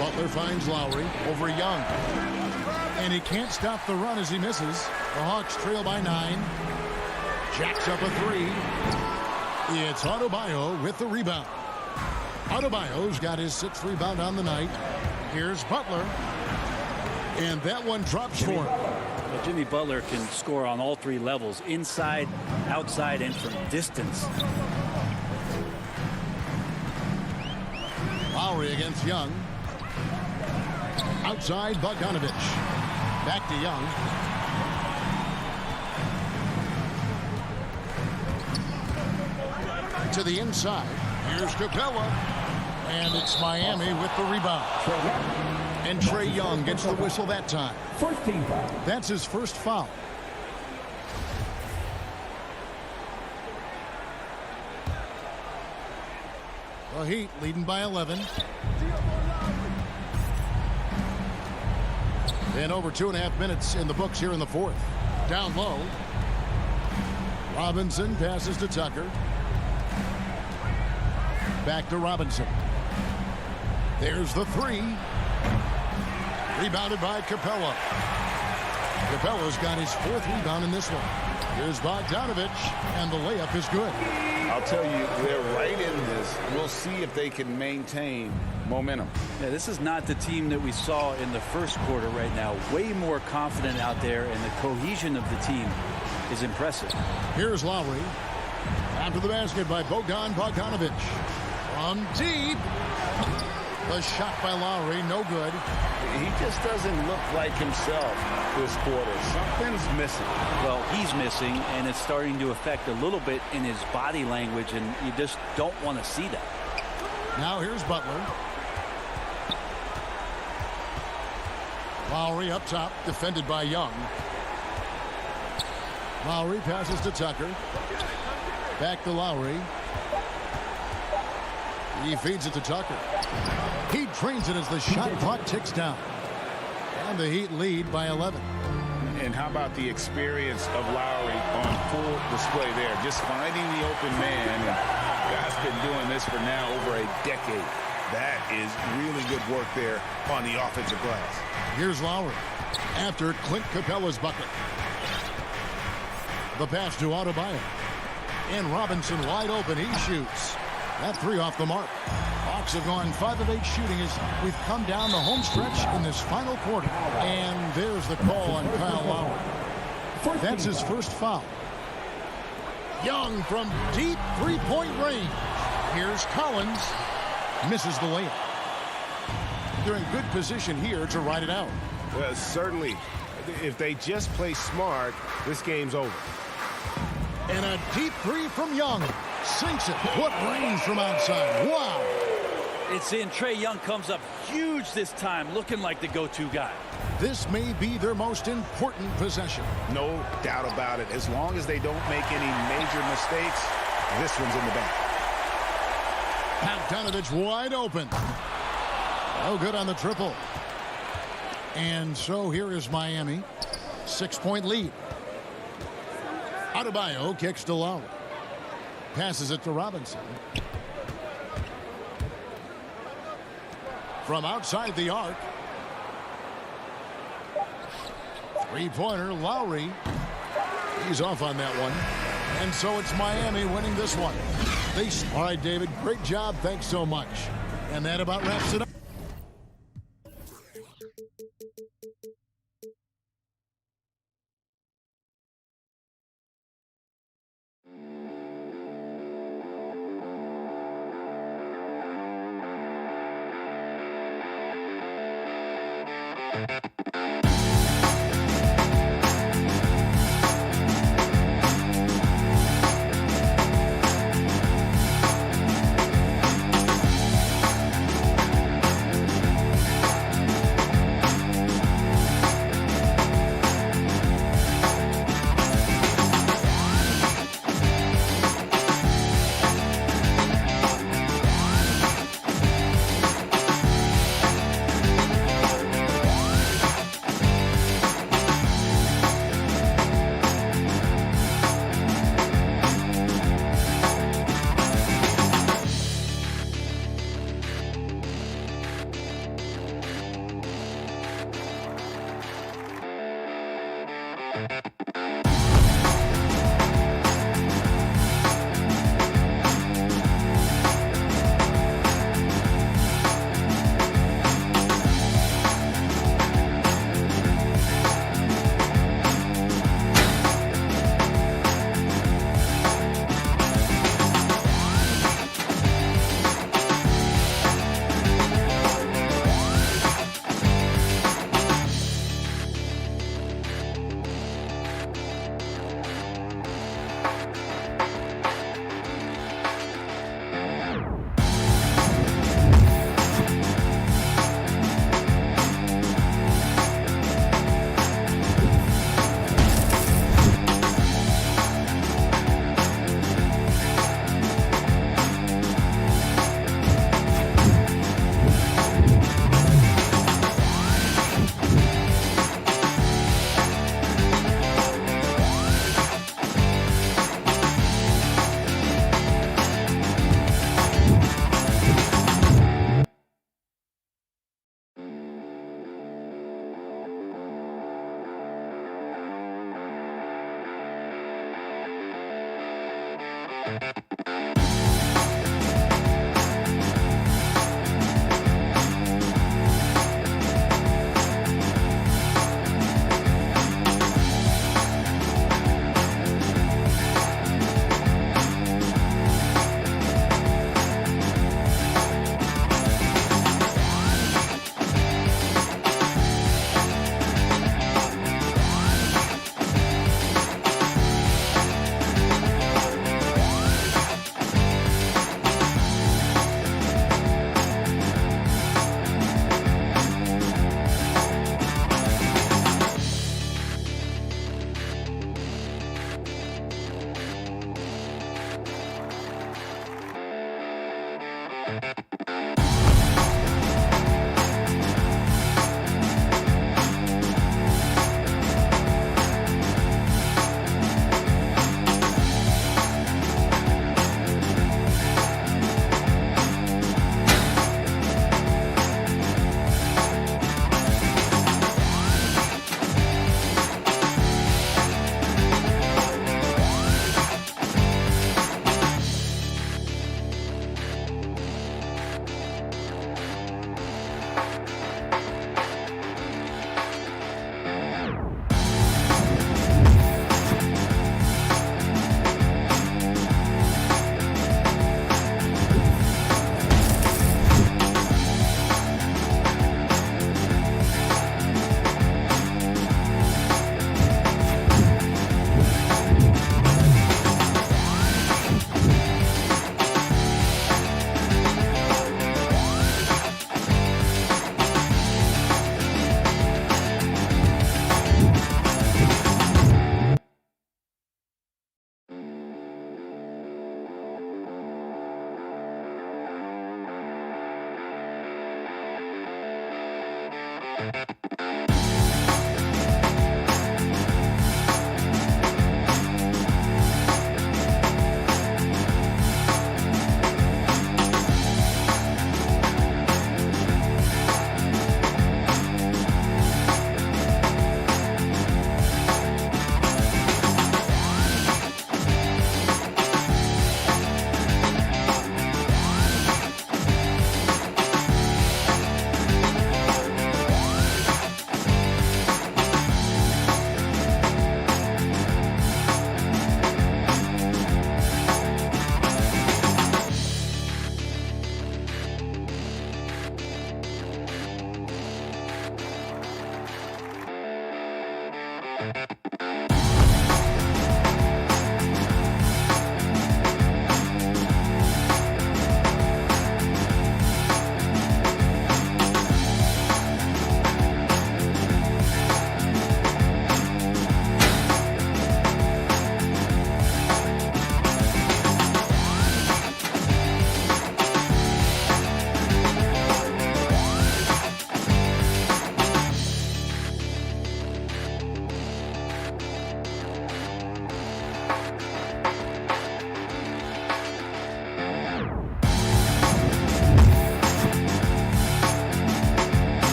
Butler finds Lowry over Young. And he can't stop the run as he misses. The Hawks trail by 9. Jacks up a 3. It's Adebayo with the rebound. Adebayo's got his 6th rebound on the night. Here's Butler. And that one drops for him. Well, Jimmy Butler can score on all 3 levels. Inside, outside, and from distance. Lowry against Young. Outside Bogdanovich. Back to Young. To the inside. Here's Capella. And it's Miami with the rebound. And Trae Young gets the whistle that time. That's his first foul. The Heat leading by 11. And over 2.5 minutes in the books here in the fourth. Down low. Robinson passes to Tucker. Back to Robinson. There's the three. Rebounded by Capella. Capella's got his fourth rebound in this one. Here's Bogdanovich, and the layup is good. I'll tell you, they're right in this. We'll see if they can maintain momentum. Yeah, this is not the team that we saw in the first quarter right now. Way more confident out there, and the cohesion of the team is impressive. Here's Lowry. After the basket by Bogdanovich. From deep. The shot by Lowry, no good. He just doesn't look like himself this quarter. Something's missing. Well, he's missing, and it's starting to affect a little bit in his body language, and you just don't want to see that. Now here's Butler. Lowry up top, defended by Young. Lowry passes to Tucker. Back to Lowry. He feeds it to Tucker. He drains it as the shot clock ticks down. And the Heat lead by 11. And how about the experience of Lowry on full display there? Just finding the open man. And God's been doing this for now over a decade. That is really good work there on the offensive glass. Here's Lowry after Clint Capella's bucket. The pass to Adebayo. And Robinson wide open. He shoots. That three off the mark. Hawks have gone 5 of 8 shooting as we've come down the home stretch in this final quarter. And there's the call on Kyle Lowry. That's his first foul. Young from deep three-point range. Here's Collins. Misses the layup. They're in good position here to ride it out. Well, certainly. If they just play smart, this game's over. And a deep three from Young. Sinks it. What range from outside. Wow. It's in. Trae Young comes up huge this time, looking like the go-to guy. This may be their most important possession. No doubt about it. As long as they don't make any major mistakes, this one's in the bag. Bogdanovich wide open. No good on the triple. And so here is Miami. 6-point lead. Adebayo kicks to Lowry. Passes it to Robinson. From outside the arc. Three-pointer, Lowry. He's off on that one. And so it's Miami winning this one. All right, David, great job. Thanks so much. And that about wraps it up.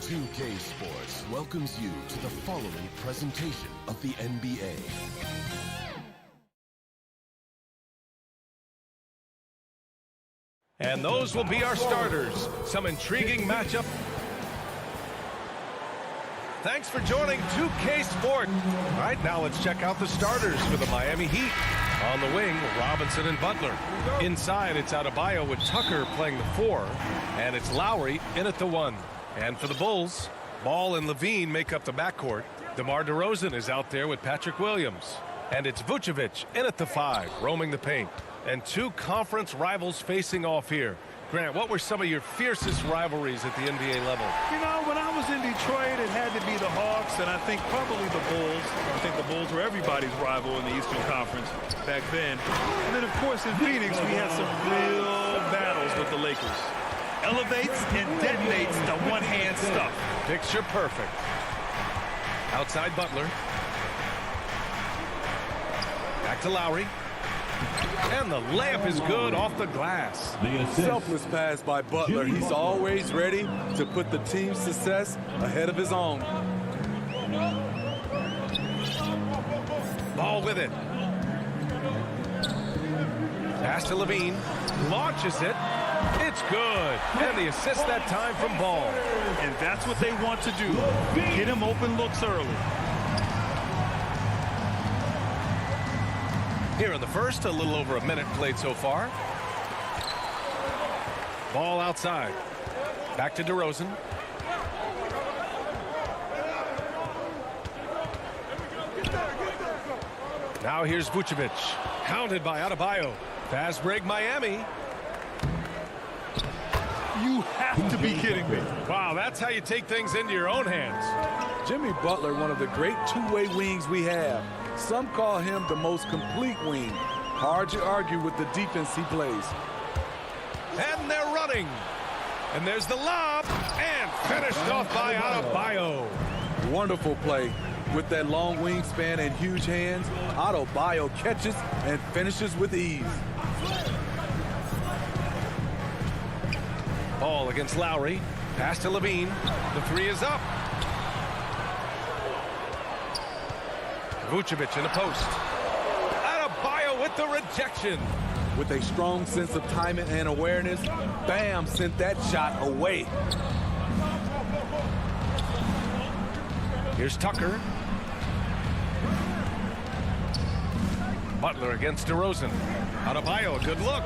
2K Sports welcomes you to the following presentation of the NBA. And those will be our starters. Some intriguing matchup. Thanks for joining 2K Sports. All right, now let's check out the starters for the Miami Heat. On the wing, Robinson and Butler. Inside, it's Adebayo with Tucker playing the 4. And it's Lowry in at the 1. And for the Bulls, Ball and Levine make up the backcourt. DeMar DeRozan is out there with Patrick Williams. And it's Vucevic in at the 5, roaming the paint. And two conference rivals facing off here. Grant, what were some of your fiercest rivalries at the NBA level? You know, when I was in Detroit, it had to be the Hawks, and I think probably the Bulls. I think the Bulls were everybody's rival in the Eastern Conference back then. And then, of course, in Phoenix, we had some real battles with the Lakers. Elevates and detonates the one-hand stuff. Picture perfect. Outside Butler. Back to Lowry. And the layup is good off the glass. Selfless pass by Butler. He's always ready to put the team's success ahead of his own. Ball with it. Pass to Levine. Launches it. It's good. And the assist that time from Ball. And that's what they want to do. Get him open looks early. Here in the first, a little over a minute played so far. Ball outside. Back to DeRozan. Now here's Vucevic. Hounded by Adebayo. Fast break Miami. You have to be kidding me. Wow, that's how you take things into your own hands. Jimmy Butler, one of the great two-way wings we have. Some call him the most complete wing. Hard to argue with the defense he plays. And they're running. And there's the lob. And finished off by Adebayo. Wonderful play. With that long wingspan and huge hands, Adebayo catches and finishes with ease. Ball against Lowry. Pass to Levine. The three is up. Vucevic in the post. Adebayo with the rejection. With a strong sense of timing and awareness, Bam sent that shot away. Here's Tucker. Butler against DeRozan. Adebayo, a good look.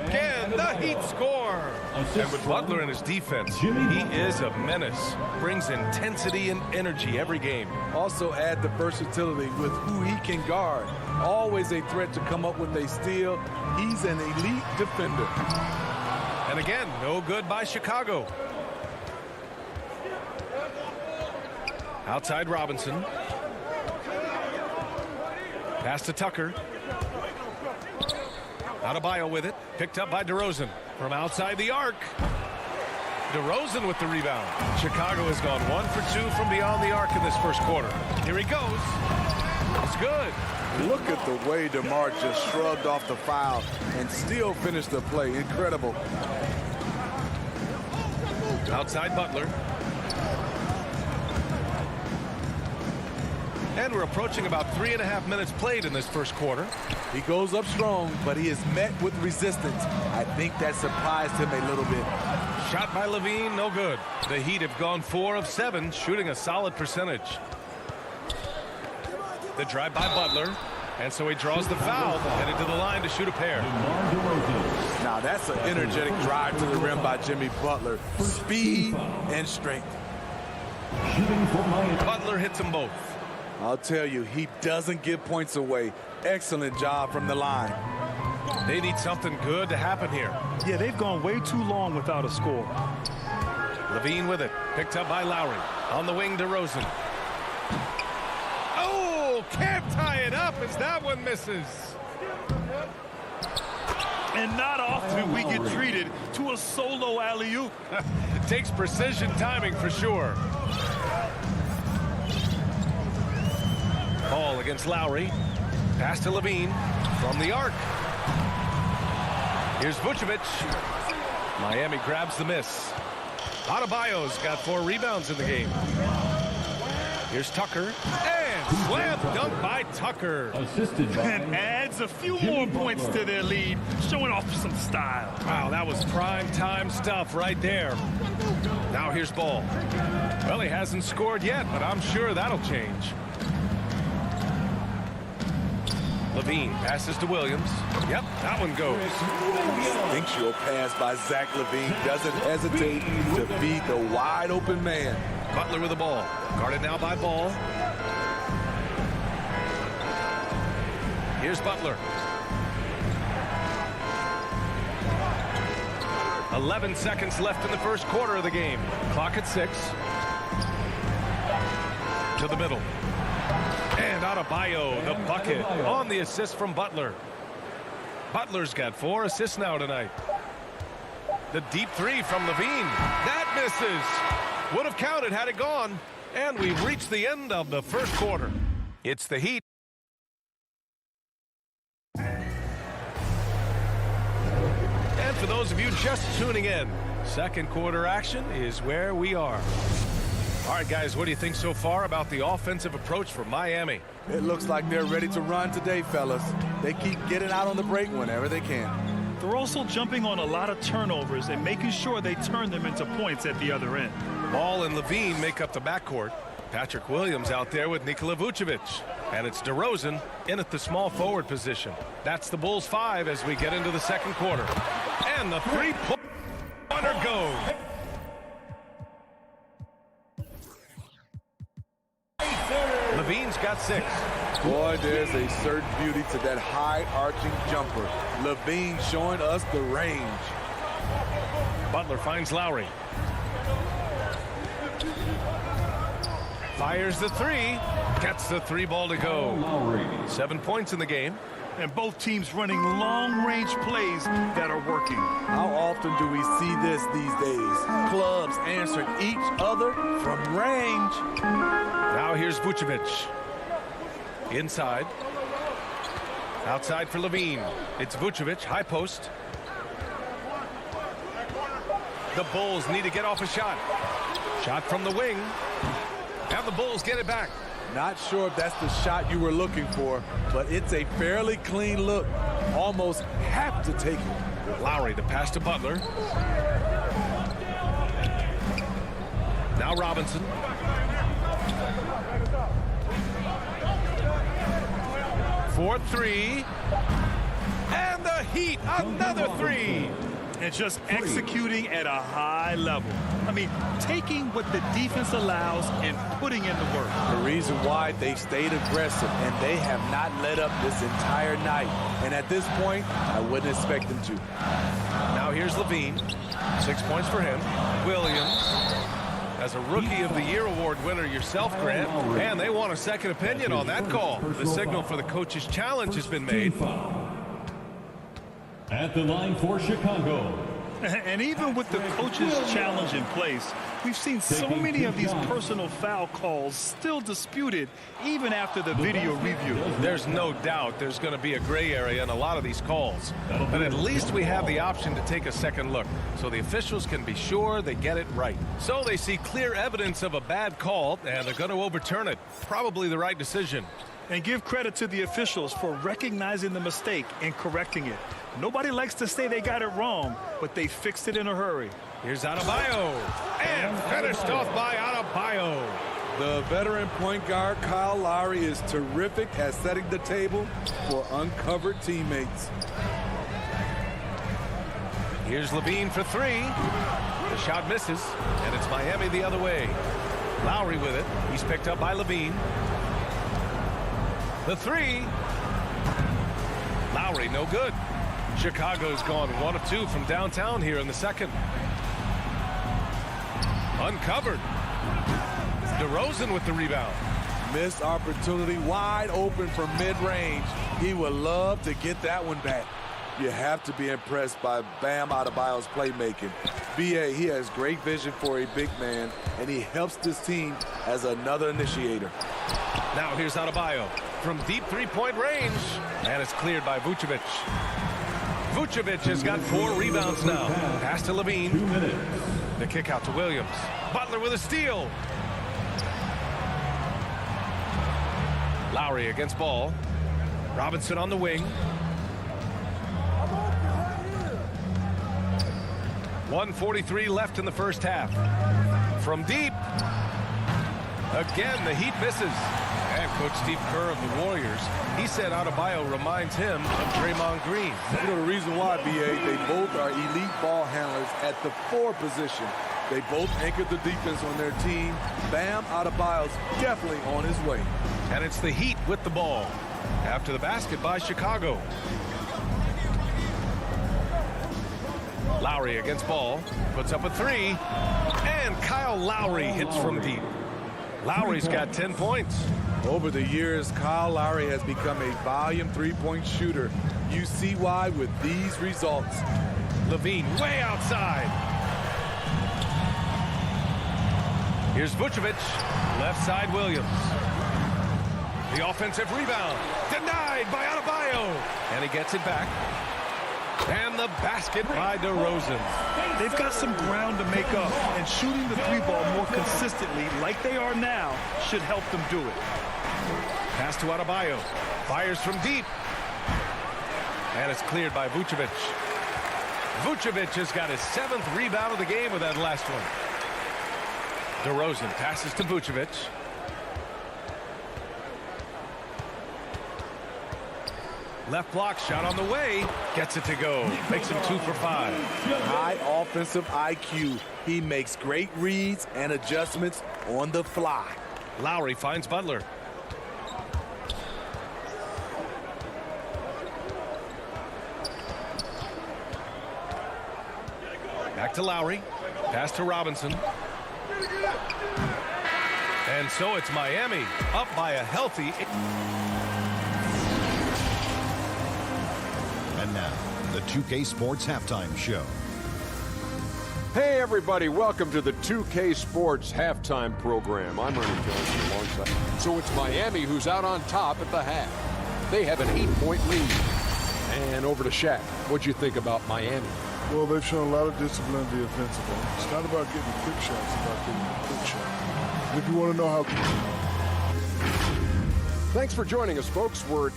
Again, the Heat score. And with Butler in his defense, he is a menace. Brings intensity and energy every game. Also add the versatility with who he can guard. Always a threat to come up with a steal. He's an elite defender. And again, no good by Chicago. Outside Robinson. Pass to Tucker. Adebayo with it. Picked up by DeRozan from outside the arc. DeRozan with the rebound. Chicago has gone 1 for 2 from beyond the arc in this first quarter. Here he goes. It's good. Look at the way DeMar just shrugged off the foul and still finished the play. Incredible. Outside Butler. And we're approaching about 3.5 minutes played in this first quarter. He goes up strong, but he is met with resistance. I think that surprised him a little bit. Shot by Levine, no good. The Heat have gone 4 of 7, shooting a solid percentage. The drive by Butler, and so he draws the foul, headed to the line to shoot a pair. Now that's an energetic drive to the rim by Jimmy Butler. Speed and strength. Butler hits them both. I'll tell you, he doesn't give points away. Excellent job from the line. They need something good to happen here. Yeah, they've gone way too long without a score. Levine with it. Picked up by Lowry. On the wing, DeRozan. Oh, can't tie it up as that one misses. And not often we get treated to a solo alley-oop. It takes precision timing for sure. Ball against Lowry. Pass to Levine from the arc. Here's Vucevic. Miami grabs the miss. Adebayo's got 4 rebounds in the game. Here's Tucker. And slam dunk by Tucker. And adds a few more points to their lead, showing off some style. Wow, that was prime time stuff right there. Now here's Ball. Well, he hasn't scored yet, but I'm sure that'll change. Levine passes to Williams. Yep, that one goes. Instinctual pass by Zach Levine. Doesn't hesitate to beat the wide open man. Butler with the ball. Guarded now by Ball. Here's Butler. 11 seconds left in the first quarter of the game. Clock at 6. To the middle. And Adebayo, the bucket, on the assist from Butler. Butler's got 4 assists now tonight. The deep 3 from Levine. That misses. Would have counted had it gone. And we've reached the end of the first quarter. It's the Heat. And for those of you just tuning in, second quarter action is where we are. All right, guys, what do you think so far about the offensive approach for Miami? It looks like they're ready to run today, fellas. They keep getting out on the break whenever they can. They're also jumping on a lot of turnovers and making sure they turn them into points at the other end. Ball and Levine make up the backcourt. Patrick Williams out there with Nikola Vucevic. And it's DeRozan in at the small forward position. That's the Bulls 5 as we get into the second quarter. And the three-pointer goes. Levine's got 6. Boy, there's a certain beauty to that high arching jumper. Levine showing us the range. Butler finds Lowry. Fires the three. Gets the three ball to go. 7 points in the game. And both teams running long-range plays that are working. How often do we see this these days? Clubs answering each other from range. Now here's Vucevic. Inside. Outside for Levine. It's Vucevic, high post. The Bulls need to get off a shot. Shot from the wing. And the Bulls get it back. Not sure if that's the shot you were looking for, but it's a fairly clean look. Almost have to take it. Lowry to pass to Butler. Now Robinson. For three. And the Heat, another three. And just executing at a high level. I mean, taking what the defense allows and putting in the work. The reason why they stayed aggressive, and they have not let up this entire night. And at this point, I wouldn't expect them to. Now here's Levine. 6 points for him. Williams. As a Rookie of the Year award winner yourself, Grant. And they want a second opinion on that call. The signal for the coach's challenge has been made. At the line for Chicago. And even with the coach's challenge in place, we've seen so many of these personal foul calls still disputed even after the video review. There's no doubt there's going to be a gray area in a lot of these calls. But at least we have the option to take a second look so the officials can be sure they get it right. So they see clear evidence of a bad call and they're going to overturn it. Probably the right decision. And give credit to the officials for recognizing the mistake and correcting it. Nobody likes to say they got it wrong, but they fixed it in a hurry. Here's Adebayo. And finished off by Adebayo. The veteran point guard Kyle Lowry is terrific at setting the table for uncovered teammates. Here's Levine for three. The shot misses, and it's Miami the other way. Lowry with it. He's picked up by Levine. The three. Lowry, no good. Chicago's gone 1 of 2 from downtown here in the second. Uncovered. DeRozan with the rebound. Missed opportunity, wide open from mid-range. He would love to get that one back. You have to be impressed by Bam Adebayo's playmaking. BA, he has great vision for a big man, and he helps this team as another initiator. Now here's Adebayo from deep three-point range, and it's cleared by Vucevic. Vucevic has got 4 rebounds now. Pass to Levine. 2 minutes. The kick out to Williams. Butler with a steal. Lowry against Ball. Robinson on the wing. 1:43 left in the first half. From deep. Again, the Heat misses. And Coach Steve Kerr of the Warriors, he said Adebayo reminds him of Draymond Green. You know the reason why, BA, they both are elite ball handlers at the 4 position. They both anchored the defense on their team. Bam Adebayo's definitely on his way. And it's the Heat with the ball. After the basket by Chicago. Lowry against Ball. Puts up a 3. And Kyle Lowry hits from deep. Lowry's got 10 points. Over the years, Kyle Lowry has become a volume three-point shooter. You see why with these results. Levine way outside. Here's Vucevic. Left side Williams. The offensive rebound. Denied by Adebayo. And he gets it back. And the basket by DeRozan. They've got some ground to make up, and shooting the 3-ball more consistently like they are now should help them do it. Pass to Adebayo. Fires from deep. And it's cleared by Vucevic. Vucevic has got his 7th rebound of the game with that last one. DeRozan passes to Vucevic. Left block shot on the way. Gets it to go. Makes him 2 for 5. High offensive IQ. He makes great reads and adjustments on the fly. Lowry finds Butler. Back to Lowry. Pass to Robinson. And so it's Miami up by a healthy. And now, the 2K Sports Halftime Show. Hey, everybody. Welcome to the 2K Sports Halftime Program. I'm Ernie Johnson alongside. So it's Miami who's out on top at the half. They have an 8-point lead. And over to Shaq. What'd you think about Miami? Well, they've shown a lot of discipline on the offensive end. It's not about getting quick shots, it's about getting a quick shot. And if you want to know how... Thanks for joining us, folks. We're...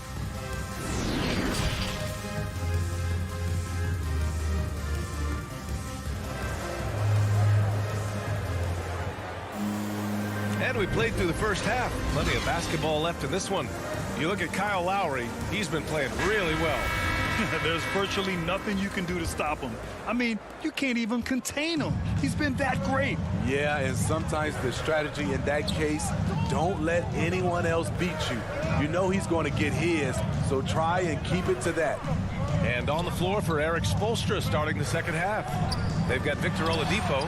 And we played through the first half. Plenty of basketball left in this one. You look at Kyle Lowry, he's been playing really well. There's virtually nothing you can do to stop him. I mean, you can't even contain him. He's been that great. Yeah, and sometimes the strategy in that case, don't let anyone else beat you. You know he's going to get his, so try and keep it to that. And on the floor for Eric Spoelstra starting the second half. They've got Victor Oladipo.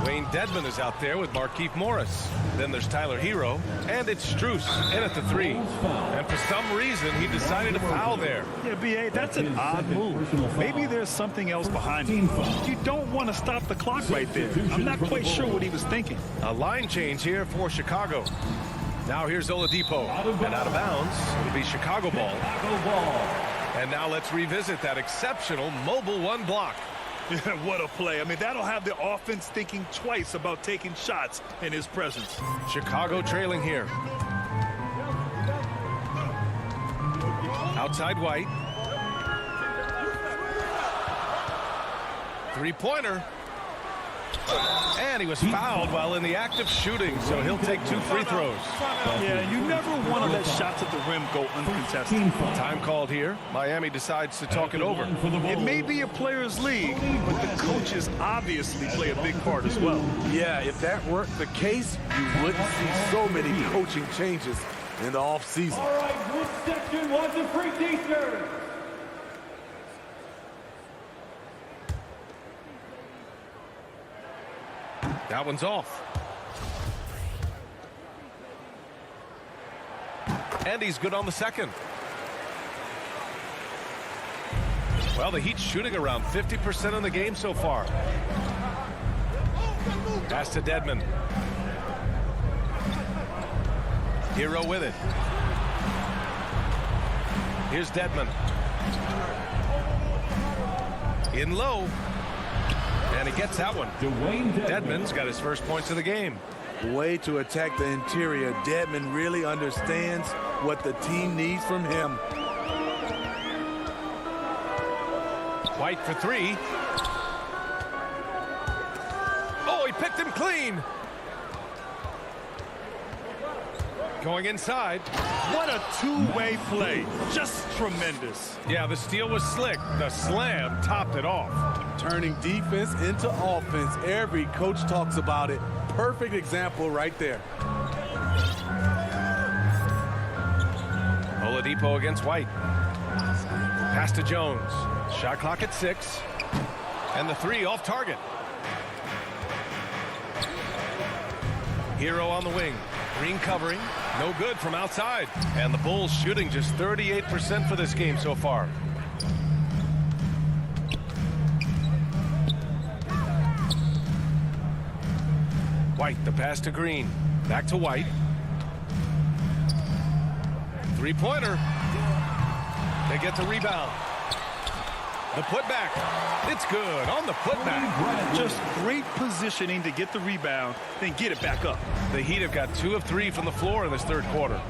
Wayne Dedmon is out there with Markieff Morris. Then there's Tyler Hero. And it's Strus in at the three. And for some reason, he decided to foul there. Yeah, B.A., that's an odd move. Maybe there's something else behind it. You don't want to stop the clock right there. I'm not quite sure what he was thinking. A line change here for Chicago. Now here's Oladipo. And out of bounds, it'll be Chicago ball. And now let's revisit that exceptional mobile one block. What a play. I mean, that'll have the offense thinking twice about taking shots in his presence. Chicago trailing here. Outside White. Three-pointer. And he was fouled while in the act of shooting, so he'll take 2 free throws. Yeah, you never want to let shots at the rim go uncontested. Time called here. Miami decides to talk it over. It may be a players' league, but the coaches obviously play a big part as well. Yeah, if that weren't the case, you wouldn't see so many coaching changes in the offseason. All right, which section wants a free t-shirt? That one's off. And he's good on the second. Well, the Heat's shooting around 50% in the game so far. Pass to Dedmon. Hero with it. Here's Dedmon. In low. And he gets that one. Dedmon's got his first points of the game. Way to attack the interior. Dedmon really understands what the team needs from him. White for three. Oh, he picked him clean. Going inside. What a two-way play. Just tremendous. Yeah, the steal was slick. The slam topped it off. Turning defense into offense. Every coach talks about it. Perfect example right there. Oladipo against White. Pass to Jones. Shot clock at 6. And the three off target. Hero on the wing. Green covering. No good from outside. And the Bulls shooting just 38% for this game so far. White, the pass to Green. Back to White. Three-pointer. They get the rebound. The putback. It's good on the putback. Just great positioning to get the rebound, then get it back up. The Heat have got 2 of 3 from the floor in this third quarter.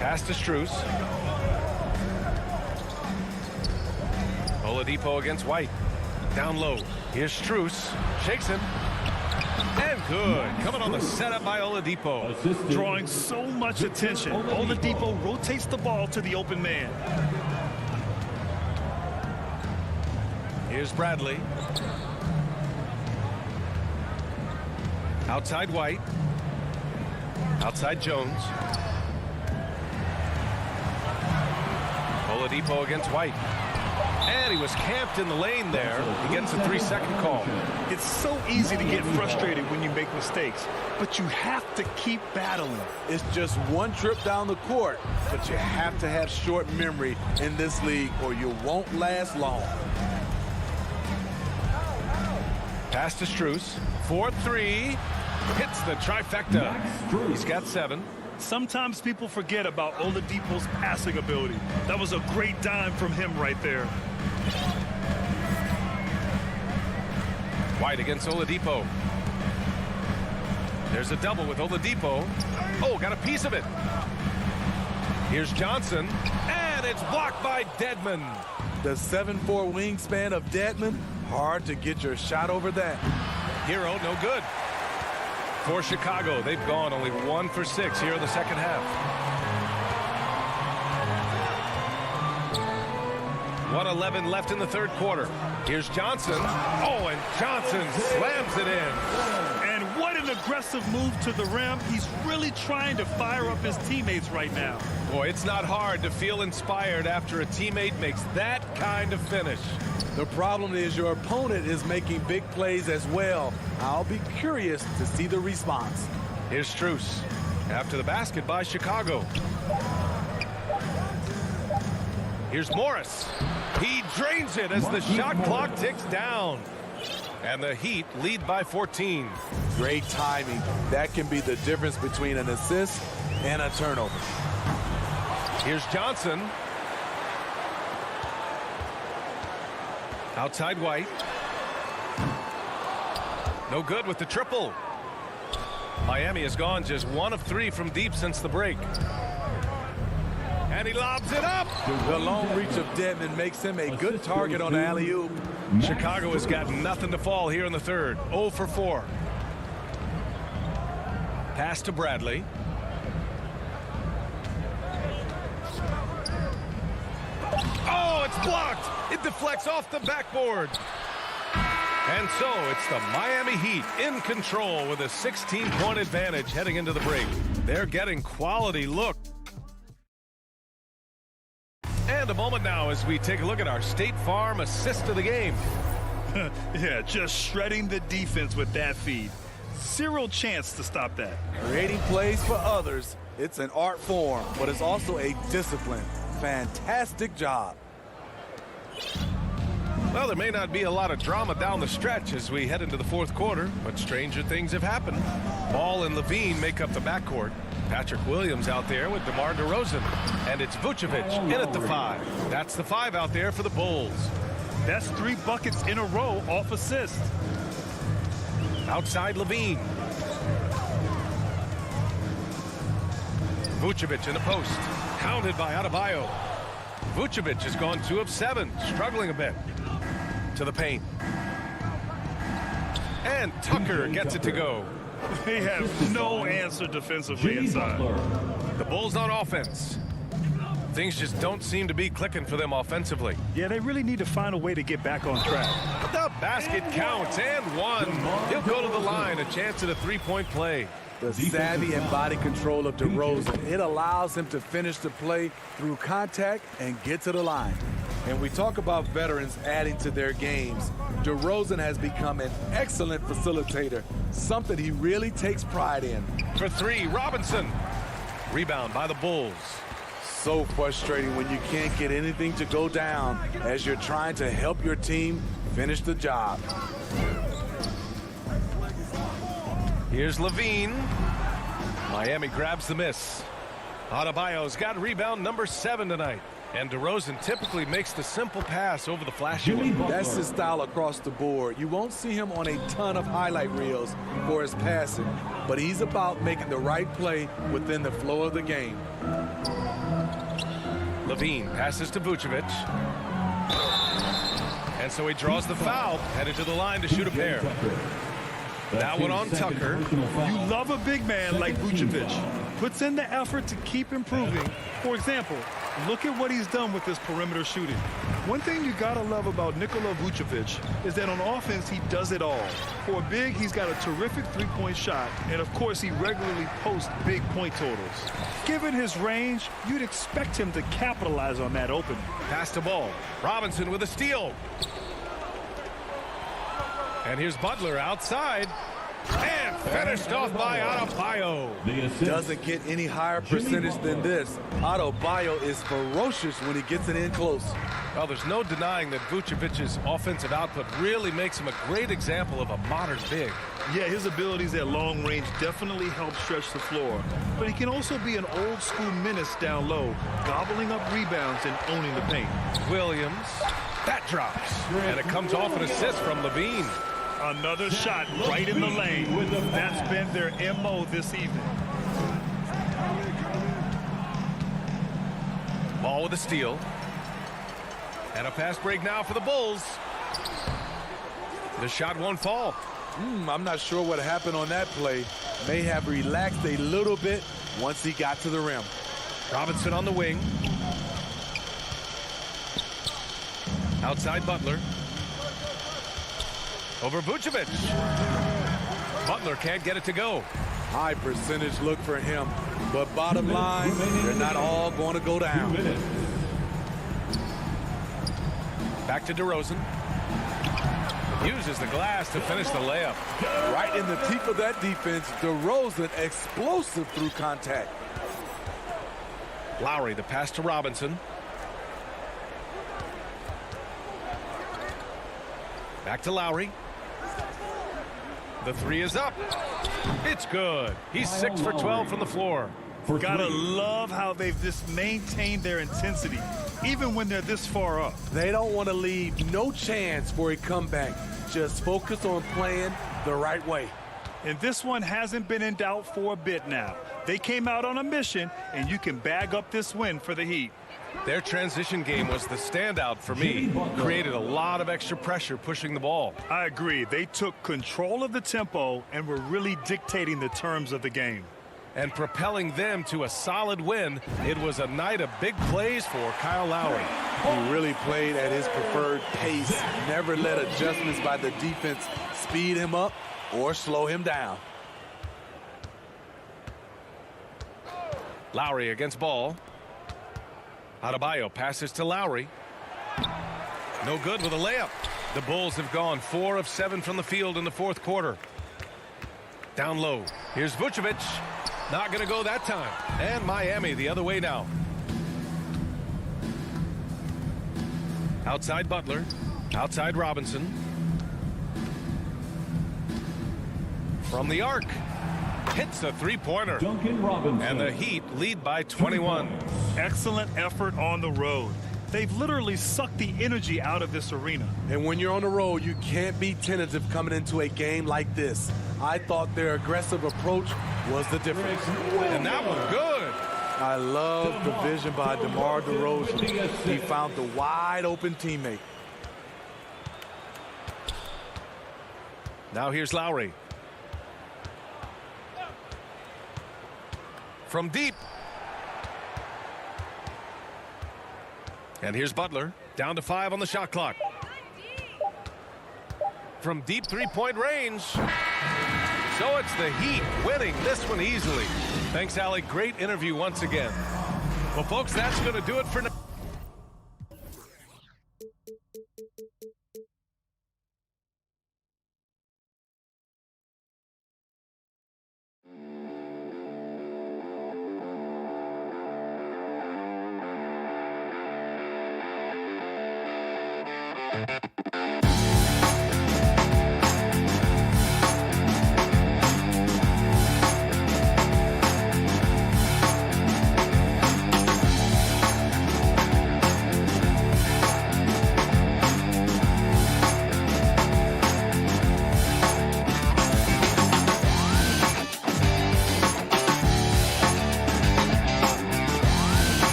Pass to Strus. Oladipo against White. Down low. Here's Strus. Shakes him. And good. Coming on the setup by Oladipo. Drawing so much attention. Oladipo rotates the ball to the open man. Here's Bradley. Outside White. Outside Jones. Oladipo against White. And he was camped in the lane there. He gets a 3-second call. It's so easy to get frustrated when you make mistakes, but you have to keep battling. It's just one trip down the court, but you have to have short memory in this league or you won't last long. Pass to Strus. 4-3. Hits the trifecta. He's got 7. Sometimes people forget about Oladipo's passing ability. That was a great dime from him right there. White against Oladipo. There's a double with Oladipo. Oh, got a piece of it. Here's Johnson, and it's blocked by Dedmon. The 7'4" wingspan of Dedmon, hard to get your shot over that. Hero, no good. For Chicago, they've gone only 1 for 6 here in the second half. 1:11 left in the third quarter. Here's Johnson. Oh, and Johnson slams it in. And what an aggressive move to the rim. He's really trying to fire up his teammates right now. Boy, it's not hard to feel inspired after a teammate makes that kind of finish. The problem is your opponent is making big plays as well. I'll be curious to see the response. Here's Strus. After the basket by Chicago. Here's Morris. He drains it as the shot clock ticks down. And the Heat lead by 14. Great timing. That can be the difference between an assist and a turnover. Here's Johnson. Outside White. No good with the triple. Miami has gone just 1 of 3 from deep since the break. And he lobs it up. The long reach of Dedmon makes him a good target on the alley-oop. Chicago has got nothing to fall here in the third. 0 for 4. Pass to Bradley. Oh, it's blocked. It deflects off the backboard. And so it's the Miami Heat in control with a 16-point advantage heading into the break. They're getting quality look. And a moment now as we take a look at our State Farm assist of the game. Yeah, just shredding the defense with that feed. Zero chance to stop that. Creating plays for others, it's an art form, but it's also a discipline. Fantastic job. Well, there may not be a lot of drama down the stretch as we head into the fourth quarter, but stranger things have happened. Ball and Levine make up the backcourt. Patrick Williams out there with DeMar DeRozan. And it's Vucevic in at the 5. That's the 5 out there for the Bulls. That's 3 buckets in a row off assist. Outside Levine. Vucevic in the post. Hounded by Adebayo. Vucevic has gone 2 of 7, struggling a bit. To the paint. And Tucker gets it to go. They have no answer defensively inside. The Bulls on offense. Things just don't seem to be clicking for them offensively. Yeah, they really need to find a way to get back on track. The basket counts and 1. He'll go to the line, a chance at a 3-point play. The savvy and body control of DeRozan, it allows him to finish the play through contact and get to the line. And we talk about veterans adding to their games. DeRozan has become an excellent facilitator, something he really takes pride in. For 3, Robinson. Rebound by the Bulls. So frustrating when you can't get anything to go down as you're trying to help your team finish the job. Here's Levine. Miami grabs the miss. Adebayo's got rebound number 7 tonight. And DeRozan typically makes the simple pass over the flashy one. That's his style across the board. You won't see him on a ton of highlight reels for his passing, but he's about making the right play within the flow of the game. Levine passes to Vucevic. And so he draws the foul, headed to the line to shoot a pair. That one on Tucker. You love a big man like Vucevic. Puts in the effort to keep improving. For example, look at what he's done with his perimeter shooting. One thing you gotta love about Nikola Vucevic is that on offense, he does it all. For a big, he's got a terrific three-point shot, and of course, he regularly posts big point totals. Given his range, you'd expect him to capitalize on that opening. Pass the ball. Robinson with a steal. And here's Butler outside. And finished off by Adebayo. Doesn't get any higher percentage than this. Adebayo is ferocious when he gets it in close. Well, there's no denying that Vucevic's offensive output really makes him a great example of a modern big. Yeah, his abilities at long range definitely help stretch the floor. But he can also be an old-school menace down low, gobbling up rebounds and owning the paint. Williams, that drops. And it comes off an assist from Levine. Another shot right in the lane. That's been their MO this evening. Ball with a steal. And a fast break now for the Bulls. The shot won't fall. I'm not sure what happened on that play. May have relaxed a little bit once he got to the rim. Robinson on the wing. Outside Butler. Over Vucevic. Butler can't get it to go. High percentage look for him. But bottom line, they're not all going to go down. Back to DeRozan. Uses the glass to finish the layup. Right in the teeth of that defense, DeRozan explosive through contact. Lowry, the pass to Robinson. Back to Lowry. The three is up. It's good. He's 6 for 12 from the floor. Gotta love how they've just maintained their intensity, even when they're this far up. They don't want to leave no chance for a comeback. Just focus on playing the right way. And this one hasn't been in doubt for a bit now. They came out on a mission, and you can bag up this win for the Heat. Their transition game was the standout for me. Created a lot of extra pressure pushing the ball. I agree. They took control of the tempo and were really dictating the terms of the game. And propelling them to a solid win. It was a night of big plays for Kyle Lowry. He really played at his preferred pace. Never let adjustments by the defense speed him up or slow him down. Lowry against ball. Adebayo passes to Lowry. No good with a layup. The Bulls have gone 4 of 7 from the field in the fourth quarter. Down low. Here's Vucevic. Not going to go that time. And Miami the other way now. Outside Butler. Outside Robinson. From the arc. Hits a three-pointer. And the Heat lead by 21. Excellent effort on the road. They've literally sucked the energy out of this arena. And when you're on the road, you can't be tentative coming into a game like this. I thought their aggressive approach was the difference. And that was good. I love the vision by DeMar DeRozan. He found the wide open teammate. Now here's Lowry. From deep. And here's Butler. Down to 5 on the shot clock. From deep three-point range. So it's the Heat winning this one easily. Thanks, Allie. Great interview once again. Well, folks, that's going to do it for now.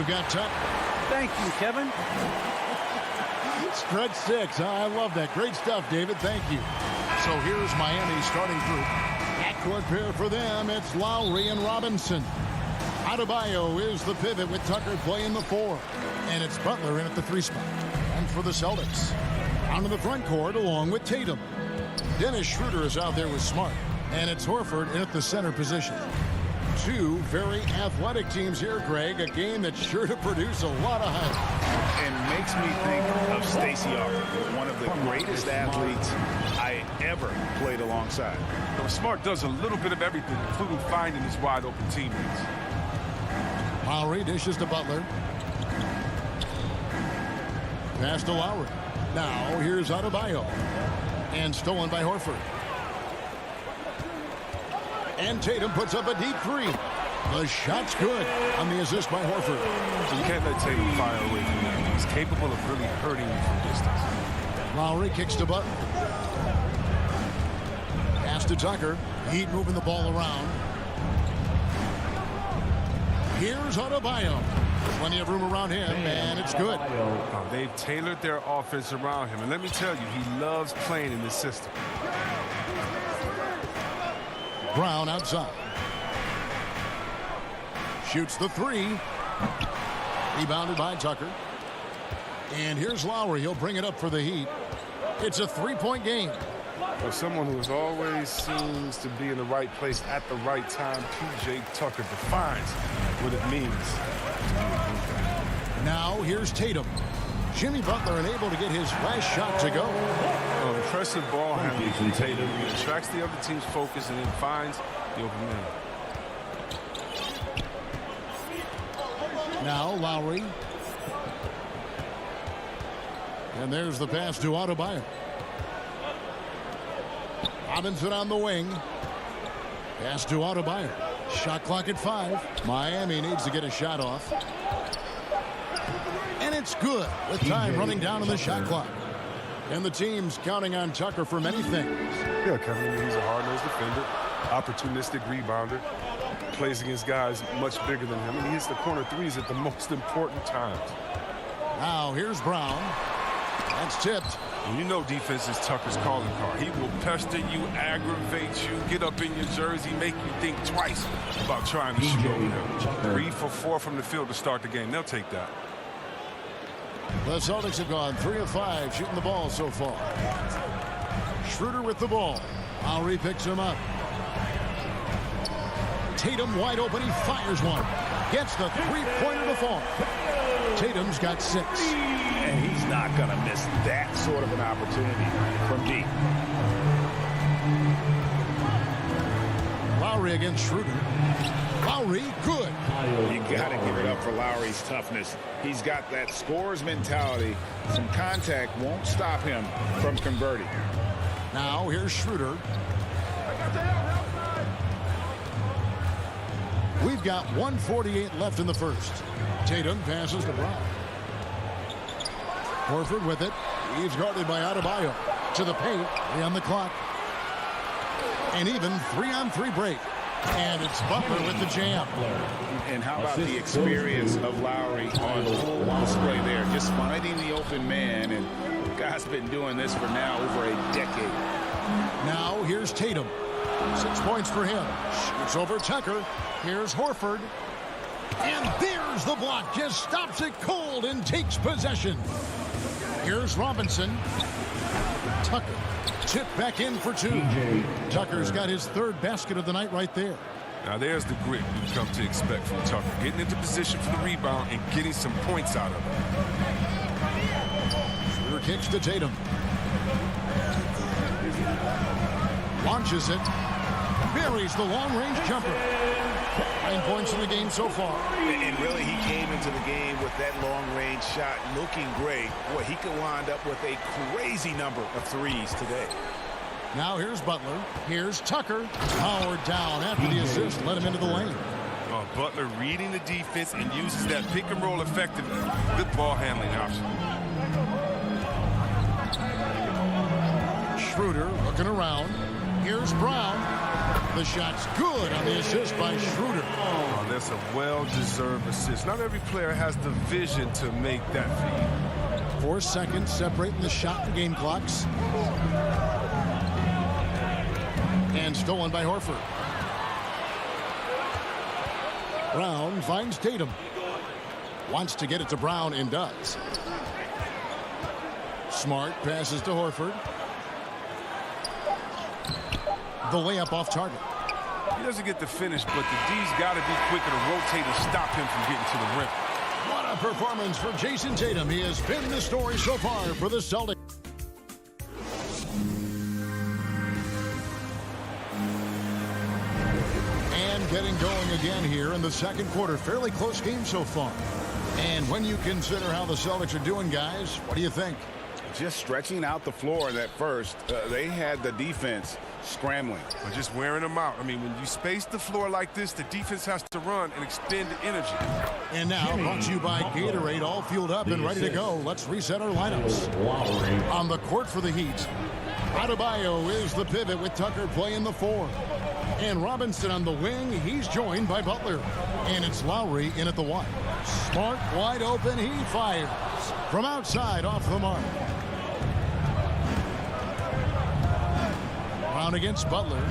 got Tuck. Thank you, Kevin. Stretch 6. I love that. Great stuff, David. Thank you. So here's Miami's starting group. Backcourt pair for them. It's Lowry and Robinson. Adebayo is the pivot with Tucker playing the 4. And it's Butler in at the 3 spot. And for the Celtics, onto the front court along with Tatum. Dennis Schroeder is out there with Smart. And it's Horford in at the center position. Two very athletic teams here, Greg. A game that's sure to produce a lot of hype. And makes me think of Stacey Arthur, one of the greatest athletes I ever played alongside. Smart does a little bit of everything, including finding his wide open teammates. Lowry dishes to Butler. Pass to Lowry. Now here's Adebayo. And stolen by Horford. And Tatum puts up a deep 3. The shot's good on the assist by Horford. You can't let Tatum fire away from that. He's capable of really hurting you from distance. Lowry kicks to Butler. Pass to Tucker. Heat moving the ball around. Here's Adebayo. Plenty of room around him, and it's good. Oh, they've tailored their offense around him. And let me tell you, he loves playing in this system. Brown outside. Shoots the 3. Rebounded by Tucker. And here's Lowry. He'll bring it up for the Heat. It's a 3-point game. For someone who always seems to be in the right place at the right time, P.J. Tucker defines what it means. Now here's Tatum. Jimmy Butler unable to get his last shot to go. Oh, impressive ball handling from Tatum. He attracts the other team's focus and then finds the open man. Now Lowry. And there's the pass to Adebayo. Robinson on the wing. Pass to Adebayo. Shot clock at 5. Miami needs to get a shot off. And it's good with time running down on the shot clock. And the team's counting on Tucker for many things. Yeah, Kevin, he's a hard-nosed defender, opportunistic rebounder, plays against guys much bigger than him, and he hits the corner threes at the most important times. Now here's Brown. That's tipped. And you know defense is Tucker's calling card. He will pester you, aggravate you, get up in your jersey, make you think twice about trying to shoot over him. 3 for 4 from the field to start the game. They'll take that. The Celtics have gone 3 of 5 shooting the ball so far. Schroeder with the ball. Lowry picks him up. Tatum wide open. He fires one. Gets the three-pointer to fall. Tatum's got 6. And he's not going to miss that sort of an opportunity from deep. Lowry against Schroeder. Lowry, good. You got to give it up for Lowry's toughness. He's got that scorer's mentality. Some contact won't stop him from converting. Now here's Schroeder. We've got 1:48 left in the first. Tatum passes to Brown. Horford with it. He's guarded by Adebayo. To the paint. 3 on the clock. And even 3-on-3 break. And it's Butler with the jam. And how about the experience of Lowry on full display there? Just finding the open man. And the guy's been doing this for now over a decade. Now here's Tatum. 6 points for him. Shoots over Tucker. Here's Horford. And there's the block. Just stops it cold and takes possession. Here's Robinson. Tucker. Chip back in for 2. Tucker's got his 3rd basket of the night right there. Now there's the grit we've come to expect from Tucker. Getting into position for the rebound and getting some points out of it. Schroeder kicks to Tatum. Launches it. Buries the long-range jumper. 9 points in the game so far. And really, he came into the game with that long-range shot looking great. Boy, he could wind up with a crazy number of threes today. Now here's Butler. Here's Tucker. Powered down after the assist. Let him into the lane. Butler reading the defense and uses that pick and roll effectively. Good ball handling option. Schroeder looking around. Here's Brown. The shot's good on the assist by Schroeder. Oh, that's a well-deserved assist. Not every player has the vision to make that feed. 4 seconds separating the shot and game clocks. And stolen by Horford. Brown finds Tatum. Wants to get it to Brown and does. Smart passes to Horford. The layup off target. He doesn't get the finish, but the D's got to be quicker to rotate and stop him from getting to the rim. What a performance for Jason Tatum. He has been the story so far for the Celtics. And getting going again here in the second quarter. Fairly close game so far. And when you consider how the Celtics are doing, guys, what do you think? Just stretching out the floor in that first. They had the defense scrambling. Or just wearing them out. I mean, when you space the floor like this, the defense has to run and expend energy. And now, brought to you by Gatorade, all fueled up and ready to go. Let's reset our lineups. On the court for the Heat, Adebayo is the pivot with Tucker playing the 4. And Robinson on the wing. He's joined by Butler. And it's Lowry in at the 1. Smart, wide open. He fires. From outside, off the mark. Brown against Butler.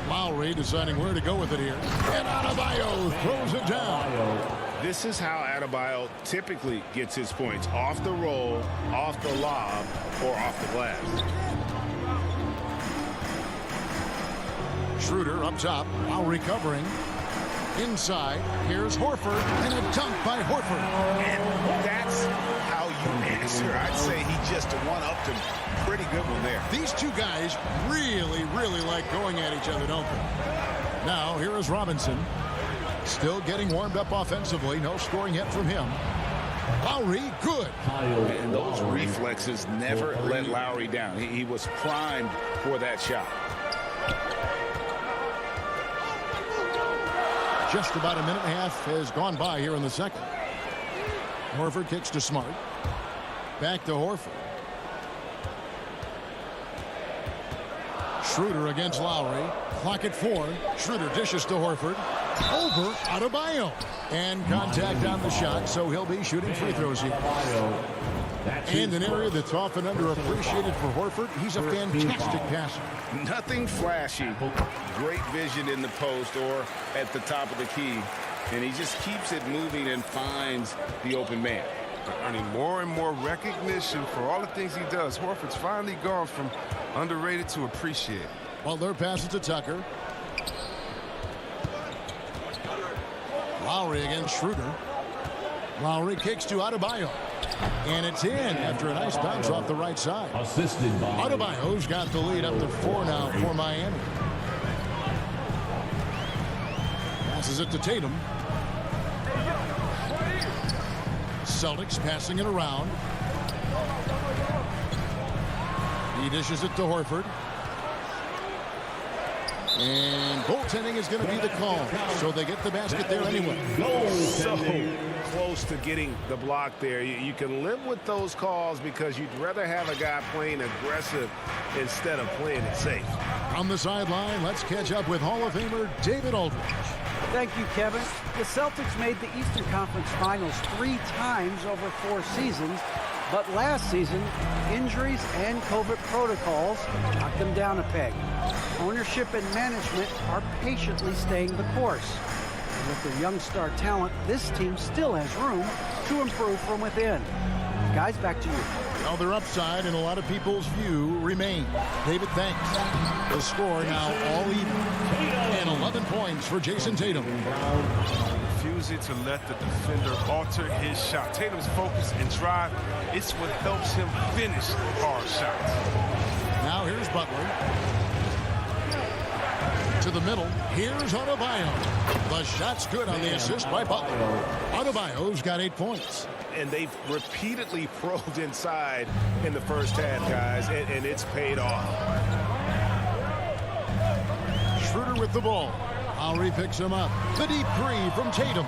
Lowry deciding where to go with it here. And Adebayo throws it down. This is how Adebayo typically gets his points. Off the roll, off the lob, or off the glass. Schroeder up top. Lowry covering. Inside, here's Horford, and a dunk by Horford. And that's how you answer. I'd say he just one-upped him. Pretty good one there. These two guys really like going at each other, don't they? Now, here is Robinson. Still getting warmed up offensively. No scoring yet from him. Lowry, good. And those reflexes never let Lowry down. He was primed for that shot. Just about a minute and a half has gone by here in the second. Horford kicks to Smart. Back to Horford. Schroeder against Lowry. Clock at 4. Schroeder dishes to Horford. Over Adebayo. And contact on the shot, so he'll be shooting free throws here. And an area that's often underappreciated for Horford, he's a fantastic passer. Nothing flashy. Great vision in the post or at the top of the key. And he just keeps it moving and finds the open man. Earning more and more recognition for all the things he does. Horford's finally gone from underrated to appreciated. Butler passes to Tucker. Lowry against Schroeder. Lowry kicks to Adebayo. And it's in after a nice bounce off the right side. Assisted by Adebayo's got the lead up to 4 now for Miami. Passes it to Tatum. Celtics passing it around. He dishes it to Horford. And goaltending is going to be the call. So they get the basket there anyway. So close to getting the block there. You can live with those calls because you'd rather have a guy playing aggressive instead of playing it safe. On the sideline, let's catch up with Hall of Famer David Aldridge. Thank you, Kevin. The Celtics made the Eastern Conference Finals 3 times over 4 seasons, but last season, injuries and COVID protocols knocked them down a peg. Ownership and management are patiently staying the course. And with their young star talent, this team still has room to improve from within. Guys, back to you. Well, their upside, in a lot of people's view, remains. David, thanks. The score now all even. And 11 points for Jason Tatum. Refusing to let the defender alter his shot. Tatum's focus and drive, it's what helps him finish hard shots. Now here's Butler. To the middle. Here's Adebayo. The shot's good on the assist by Butler. Adebayo's got 8 points. And they've repeatedly probed inside in the first half, guys, and it's paid off. Schroeder with the ball. Lowry picks him up. The deep three from Tatum.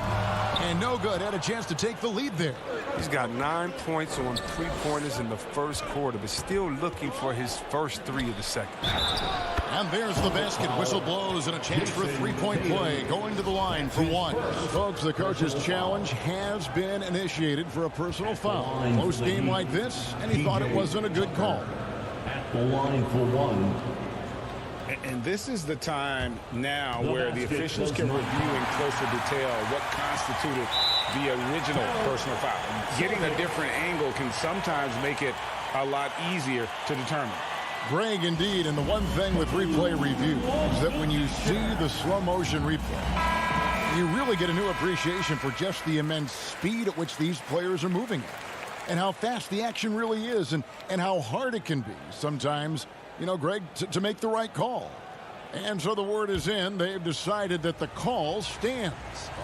And no good. Had a chance to take the lead there. He's got 9 points on 3-pointers in the first quarter, but still looking for his first 3 of the second. And there's the basket. Whistle blows and a chance for a 3-point play. Going to the line for 1. Folks, the coach's challenge has been initiated for a personal foul. Close game like this, and he thought it wasn't a good call. At the line for 1. And this is the time now where the officials can review in closer detail what constituted the original personal foul. Getting a different angle can sometimes make it a lot easier to determine. Greg, indeed, and the one thing with replay review is that when you see the slow motion replay, you really get a new appreciation for just the immense speed at which these players are moving at, and how fast the action really is, and how hard it can be sometimes, you know, Greg, to make the right call. And so the word is in. They've decided that the call stands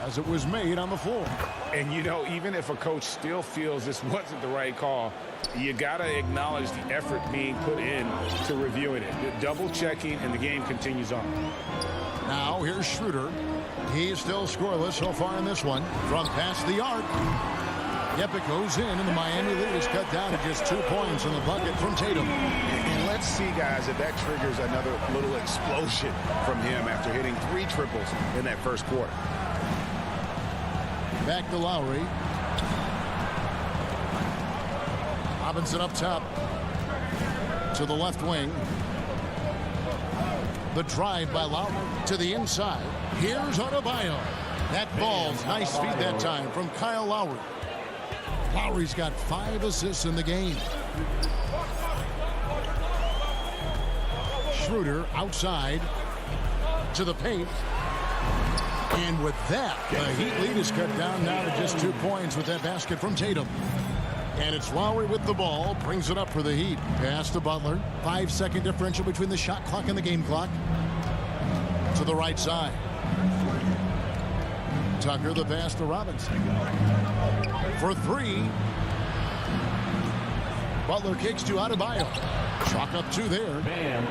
as it was made on the floor. And, you know, even if a coach still feels this wasn't the right call, you got to acknowledge the effort being put in to reviewing it. Double checking, and the game continues on. Now here's Schroeder. He's still scoreless so far in this one. From past the arc. Yep, it goes in, and the Miami lead is cut down to just 2 points in the bucket from Tatum. And let's see, guys, if that triggers another little explosion from him after hitting 3 triples in that first quarter. Back to Lowry. Robinson up top to the left wing. The drive by Lowry to the inside. Here's Adebayo. That ball's nice feed that time from Kyle Lowry. Lowry's got 5 assists in the game. Schroeder outside to the paint. And with that, the Heat lead is cut down now to just 2 points with that basket from Tatum. And it's Lowry with the ball, brings it up for the Heat. Pass to Butler. 5-second differential between the shot clock and the game clock. To the right side. Tucker, the pass to Robinson. For 3. Butler kicks to Adebayo. Chalk up 2 there.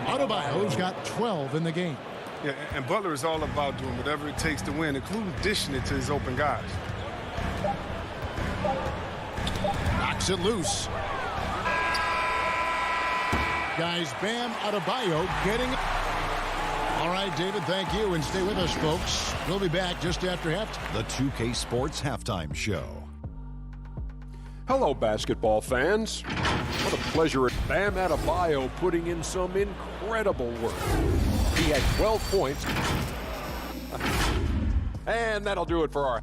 Adebayo's got 12 in the game. Yeah, and Butler is all about doing whatever it takes to win, including dishing it to his open guys. Knocks it loose. Guys, Bam Adebayo getting... All right, David, thank you, and stay with us, folks. We'll be back just after halftime. The 2K Sports Halftime Show. Hello, basketball fans. What a pleasure. Bam Adebayo putting in some incredible work. He had 12 points. And that'll do it for our...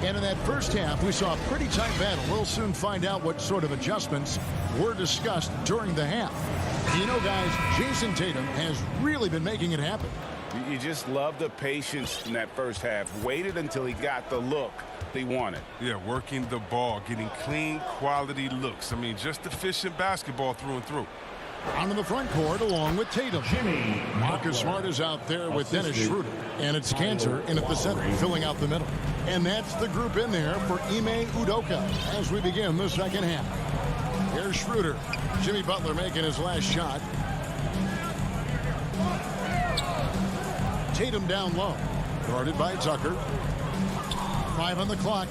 And in that first half, we saw a pretty tight battle. We'll soon find out what sort of adjustments were discussed during the half. You know, guys, Jason Tatum has really been making it happen. You just love the patience in that first half. Waited until he got the look he wanted. Yeah, working the ball, getting clean, quality looks. I mean, just efficient basketball through and through. On to the front court along with Tatum. Marcus Smart is out there with Dennis Schroeder. And it's Cantor in at the center, filling out the middle. And that's the group in there for Ime Udoka as we begin the second half. Here's Schroeder. Jimmy Butler making his last shot. Tatum down low. Guarded by Tucker. 5 on the clock.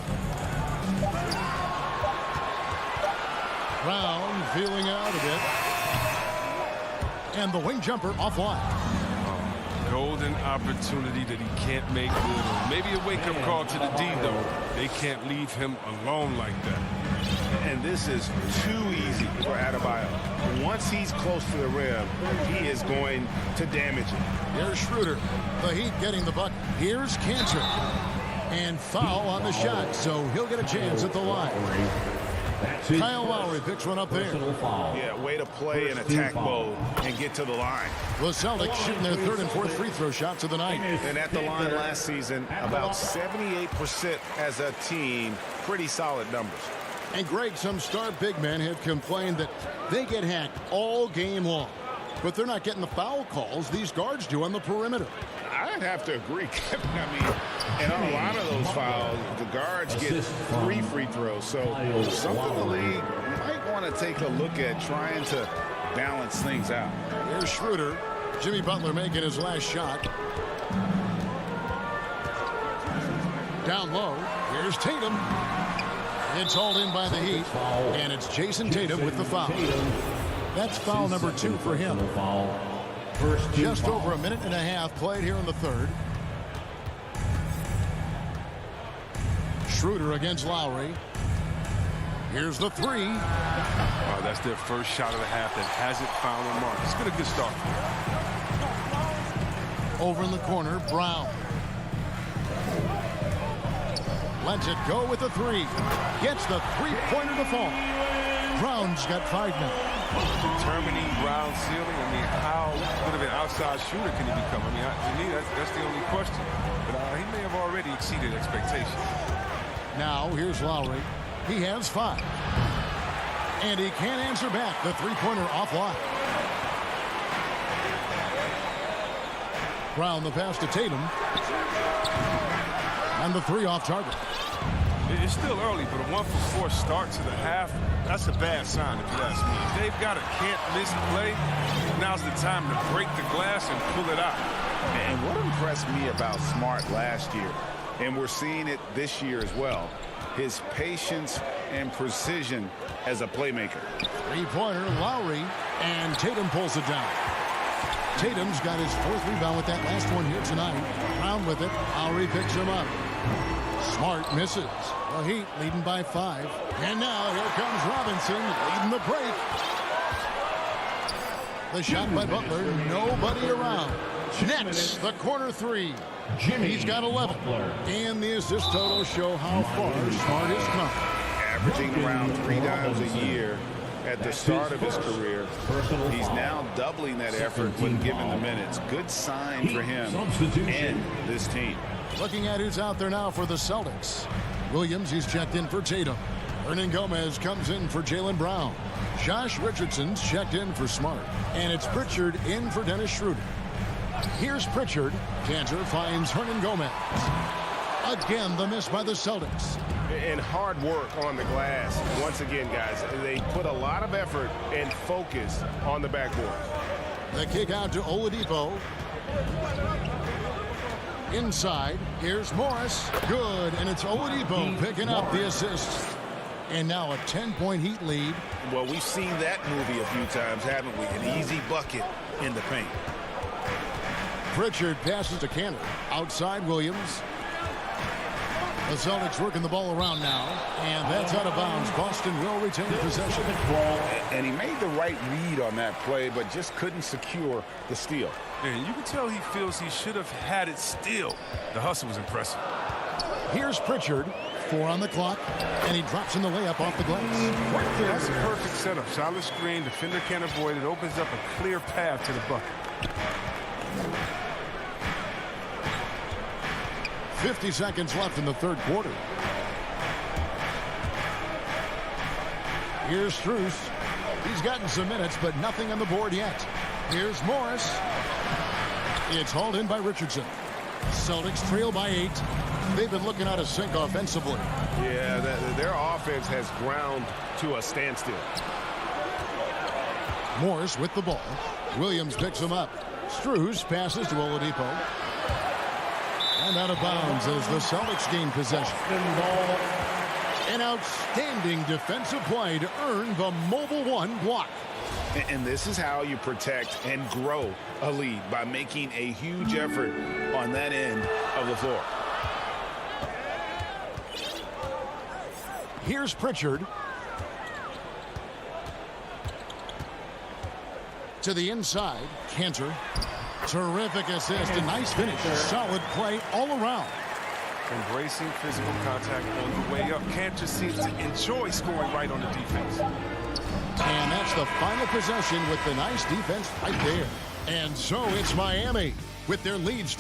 Brown feeling out a bit. And the wing jumper offline. Golden opportunity that he can't make good on. Maybe a wake-up call to the D, though. They can't leave him alone like that. And this is too easy for Adebayo. Once he's close to the rim, he is going to damage it. Here's Schroeder. The Heat getting the buck. Here's Cantor. And foul on the shot, so he'll get a chance at the line. Kyle Lowry picks one up there. Yeah, way to play in attack mode and get to the line. The Celtics shooting their third and fourth free throw shots of the night. And at the line last season, about 78% as a team. Pretty solid numbers. And Greg, some star big men have complained that they get hacked all game long. But they're not getting the foul calls these guards do on the perimeter. I'd have to agree, Kevin. I mean, and on a lot of those fouls, the guards get 3 free throws. So something the league might want to take a look at, trying to balance things out. Here's Schroeder. Jimmy Butler making his last shot. Down low. Here's Tatum. It's hauled in by the Heat. And it's Jason Tatum with the foul. That's foul number 2 for him. Just over a minute and a half played here in the third. Schroeder against Lowry. Here's the 3. Oh, that's their first shot of the half that hasn't found a mark. It's been a good start. Over in the corner, Brown. Lets it go with the 3. Gets the three-pointer to fall. Brown's got 5 now. Determining Brown's ceiling. I mean, how good of an outside shooter can he become? I mean, to me, that's the only question. But he may have already exceeded expectations. Now, here's Lowry. He has 5. And he can't answer back. The three-pointer offline. Brown the pass to Tatum. And the 3 off target. It's still early, but a 1-for-4 start to the half, that's a bad sign if you ask me. If they've got a can't-miss play, now's the time to break the glass and pull it out. And what impressed me about Smart last year, and we're seeing it this year as well, his patience and precision as a playmaker. Three-pointer, Lowry, and Tatum pulls it down. Tatum's got his 4th rebound with that last one here tonight. Brown with it. Lowry picks him up. Smart misses. The Heat leading by 5. And now here comes Robinson leading the break. The shot by Butler. Nobody around. Next, the corner 3. He's got 11. And the assist totals show how far Smart has come. Averaging around 3 times a year at the start of his career. He's now doubling that effort when given the minutes. Good sign for him and this team. Looking at who's out there now for the Celtics. Williams, he's checked in for Tatum. Hernan Gomez comes in for Jaylen Brown. Josh Richardson's checked in for Smart. And it's Pritchard in for Dennis Schroeder. Here's Pritchard. Cantor finds Hernan Gomez. Again, the miss by the Celtics. and hard work on the glass. Once again, guys, they put a lot of effort and focus on the backboard. The kick out to Oladipo. Inside, here's Morris. Good, and it's Oladipo picking up the assist. And now a 10-point Heat lead. Well, we've seen that movie a few times, haven't we? An easy bucket in the paint. Pritchard passes to Cantor. Outside Williams. The Celtics working the ball around now. And that's out of bounds. Boston will retain possession. And he made the right read on that play, but just couldn't secure the steal. And you can tell he feels he should have had it still. The hustle was impressive. Here's Pritchard. 4 on the clock, and he drops in the layup off the glass. Right there, that's a perfect setup. Solid screen, defender can't avoid it. Opens up a clear path to the bucket. 50 seconds left in the third quarter. Here's Strus. He's gotten some minutes, but nothing on the board yet. Here's Morris. It's hauled in by Richardson. Celtics trail by 8. They've been looking out of sync offensively. Yeah, their offense has ground to a standstill. Morris with the ball. Williams picks him up. Strus passes to Oladipo. And out of bounds as the Celtics gain possession. An outstanding defensive play to earn the Mobile One block. And this is how you protect and grow a lead, by making a huge effort on that end of the floor. Here's Pritchard. To the inside, Cantor. Terrific assist, a nice finish. Solid play all around. Embracing physical contact on the way up. Cantor seems to enjoy scoring right on the defense. And that's the final possession with the nice defense right there. And so it's Miami with their leads.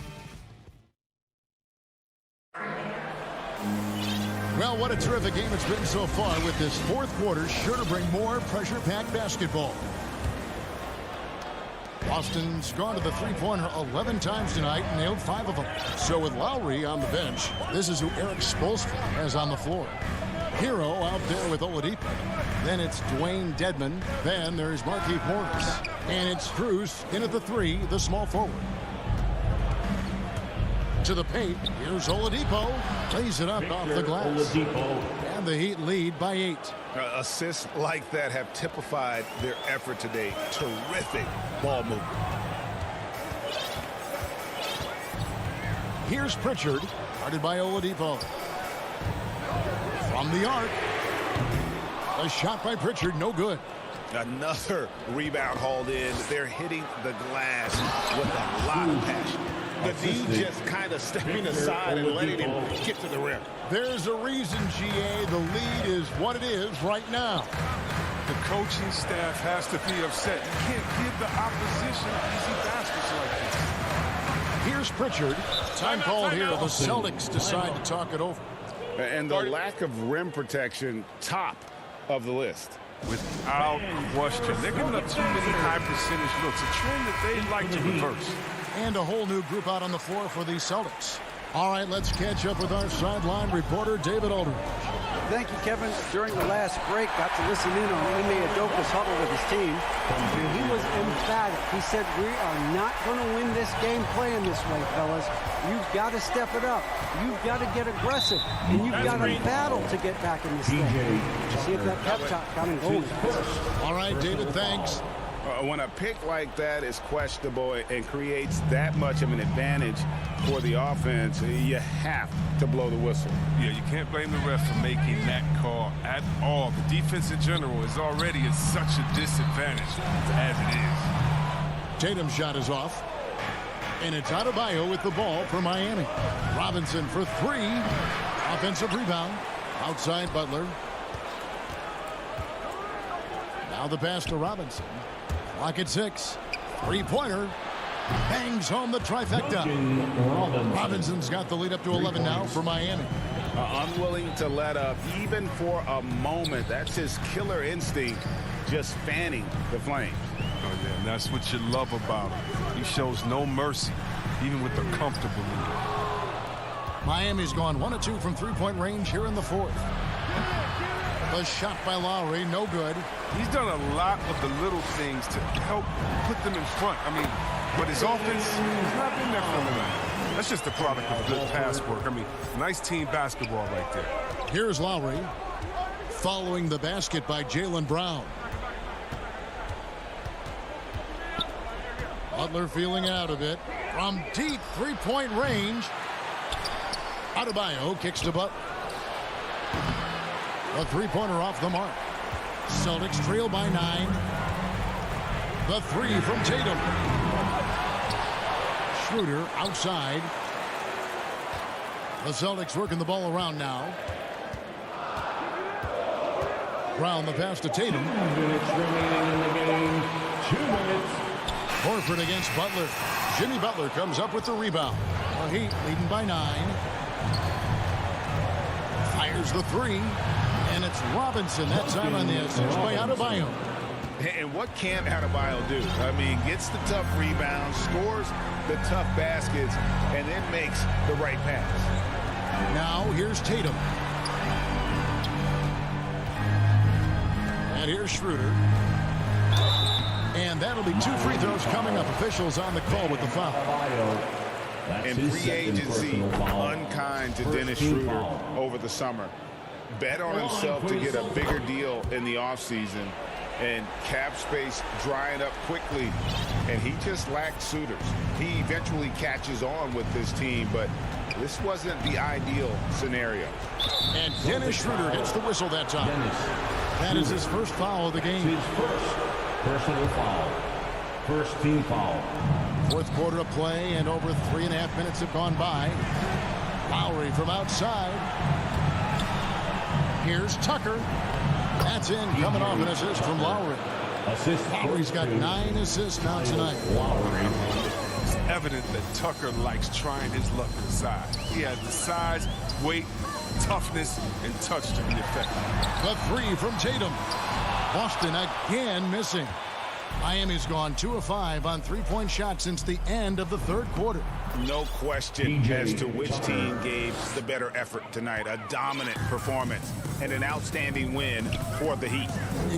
Well, what a terrific game it's been so far, with this fourth quarter sure to bring more pressure-packed basketball. Boston's gone to the three-pointer 11 times tonight and nailed 5 of them. So with Lowry on the bench, this is who Eric Spoelstra has on the floor. Hero out there with Oladipo. Then it's Dwayne Dedmon. Then there's Markieff Morris. And it's Strus in at the 3, the small forward. To the paint, here's Oladipo. Plays it up off the glass. And the Heat lead by 8. Assists like that have typified their effort today. Terrific ball movement. Here's Pritchard, guarded by Oladipo. From the arc. A shot by Pritchard, no good. Another rebound hauled in. They're hitting the glass with a lot of passion. The D just kind of stepping aside and letting him get to the rim. There's a reason, GA, the lead is what it is right now. The coaching staff has to be upset. You can't give the opposition easy baskets like this. Here's Pritchard. Time called here. The Celtics decide to talk it over. And the lack of rim protection, top of the list. Without question. They're giving up too many high percentage looks. A trend that they'd like to reverse. And a whole new group out on the floor for the Celtics. All right, let's catch up with our sideline reporter, David Aldridge. Thank you, Kevin. During the last break, got to listen in on Ime Udoka's huddle with his team. And he was emphatic. He said, we are not going to win this game playing this way, fellas. You've got to step it up. You've got to get aggressive. And you've got to battle to get back in this game. See if that pep talk coming going. All right, David, thanks. When a pick like that is questionable and creates that much of an advantage for the offense, you have to blow the whistle. Yeah, you can't blame the ref for making that call at all. The defense in general is already at such a disadvantage as it is. Tatum's shot is off. And it's Adebayo with the ball for Miami. Robinson for 3. Offensive rebound. Outside Butler. Now the pass to Robinson. Clock at 6. 3-pointer. Bangs home the trifecta. Robinson's got the lead up to 11 now for Miami. Unwilling to let up even for a moment. That's his killer instinct, just fanning the flames. Oh, yeah, and that's what you love about him. He shows no mercy, even with the comfortable lead. Miami's gone 1 of 2 from three-point range here in the fourth. The shot by Lowry, no good. He's done a lot of the little things to help put them in front. I mean, but his offense has not been there for him tonight. That's just the product of good pass work. I mean, nice team basketball right there. Here's Lowry. Following the basket by Jaylen Brown. Butler feeling out of it. From deep three-point range. Adebayo kicks to Butler. A three-pointer off the mark. Celtics trail by 9. The three from Tatum. Schroeder outside. The Celtics working the ball around now. Brown the pass to Tatum. 2 minutes remaining in the game. 2 minutes. Horford against Butler. Jimmy Butler comes up with the rebound. The Heat leading by 9. Fires the three. And it's Robinson that time on the assist by Adebayo. And what can Adebayo do? I mean, gets the tough rebounds, scores the tough baskets, and then makes the right pass. Now here's Tatum. And here's Schroeder. And that'll be 2 free throws coming up. Officials on the call with the foul. In free agency, unkind to Dennis Schroeder over the summer. Bet on himself to get a bigger deal in the offseason, and cap space drying up quickly, and he just lacked suitors. He eventually catches on with this team, but this wasn't the ideal scenario. And Dennis Schroeder gets the whistle that time. That is his first foul of the game. His first personal foul. First team foul. Fourth quarter of play, and over 3.5 minutes have gone by. Lowry from outside. Here's Tucker. That's in, coming off an assist from Lowry. Lowry's got 9 assists now tonight. It's evident that Tucker likes trying his luck inside. He has the size, weight, toughness, and touch to be effective. The three from Tatum. Boston again missing. Miami's gone 2 of 5 on three-point shots since the end of the third quarter. No question as to which team gave the better effort tonight. A dominant performance and an outstanding win for the Heat.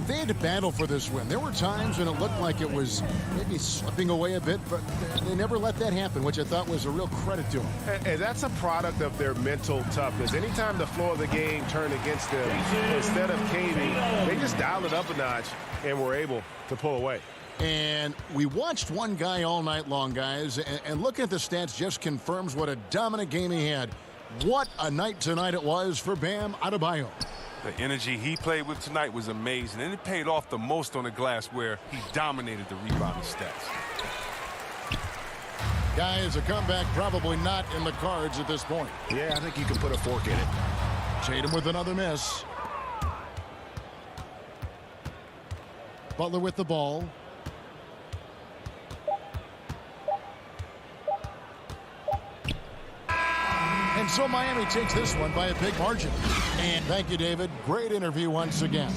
They had to battle for this win. There were times when it looked like it was maybe slipping away a bit, but they never let that happen, which I thought was a real credit to them. And that's a product of their mental toughness. Anytime the floor of the game turned against them, instead of caving, they just dialed it up a notch and were able to pull away. And we watched one guy all night long, guys, and looking at the stats just confirms what a dominant game he had. What a night tonight it was for Bam Adebayo. The energy he played with tonight was amazing, and it paid off the most on the glass where he dominated the rebounding stats. Guys, a comeback probably not in the cards at this point. Yeah, I think you can put a fork in it. Tatum with another miss. Butler with the ball. And so Miami takes this one by a big margin. And thank you, David. Great interview once again.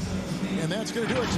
And that's going to do it.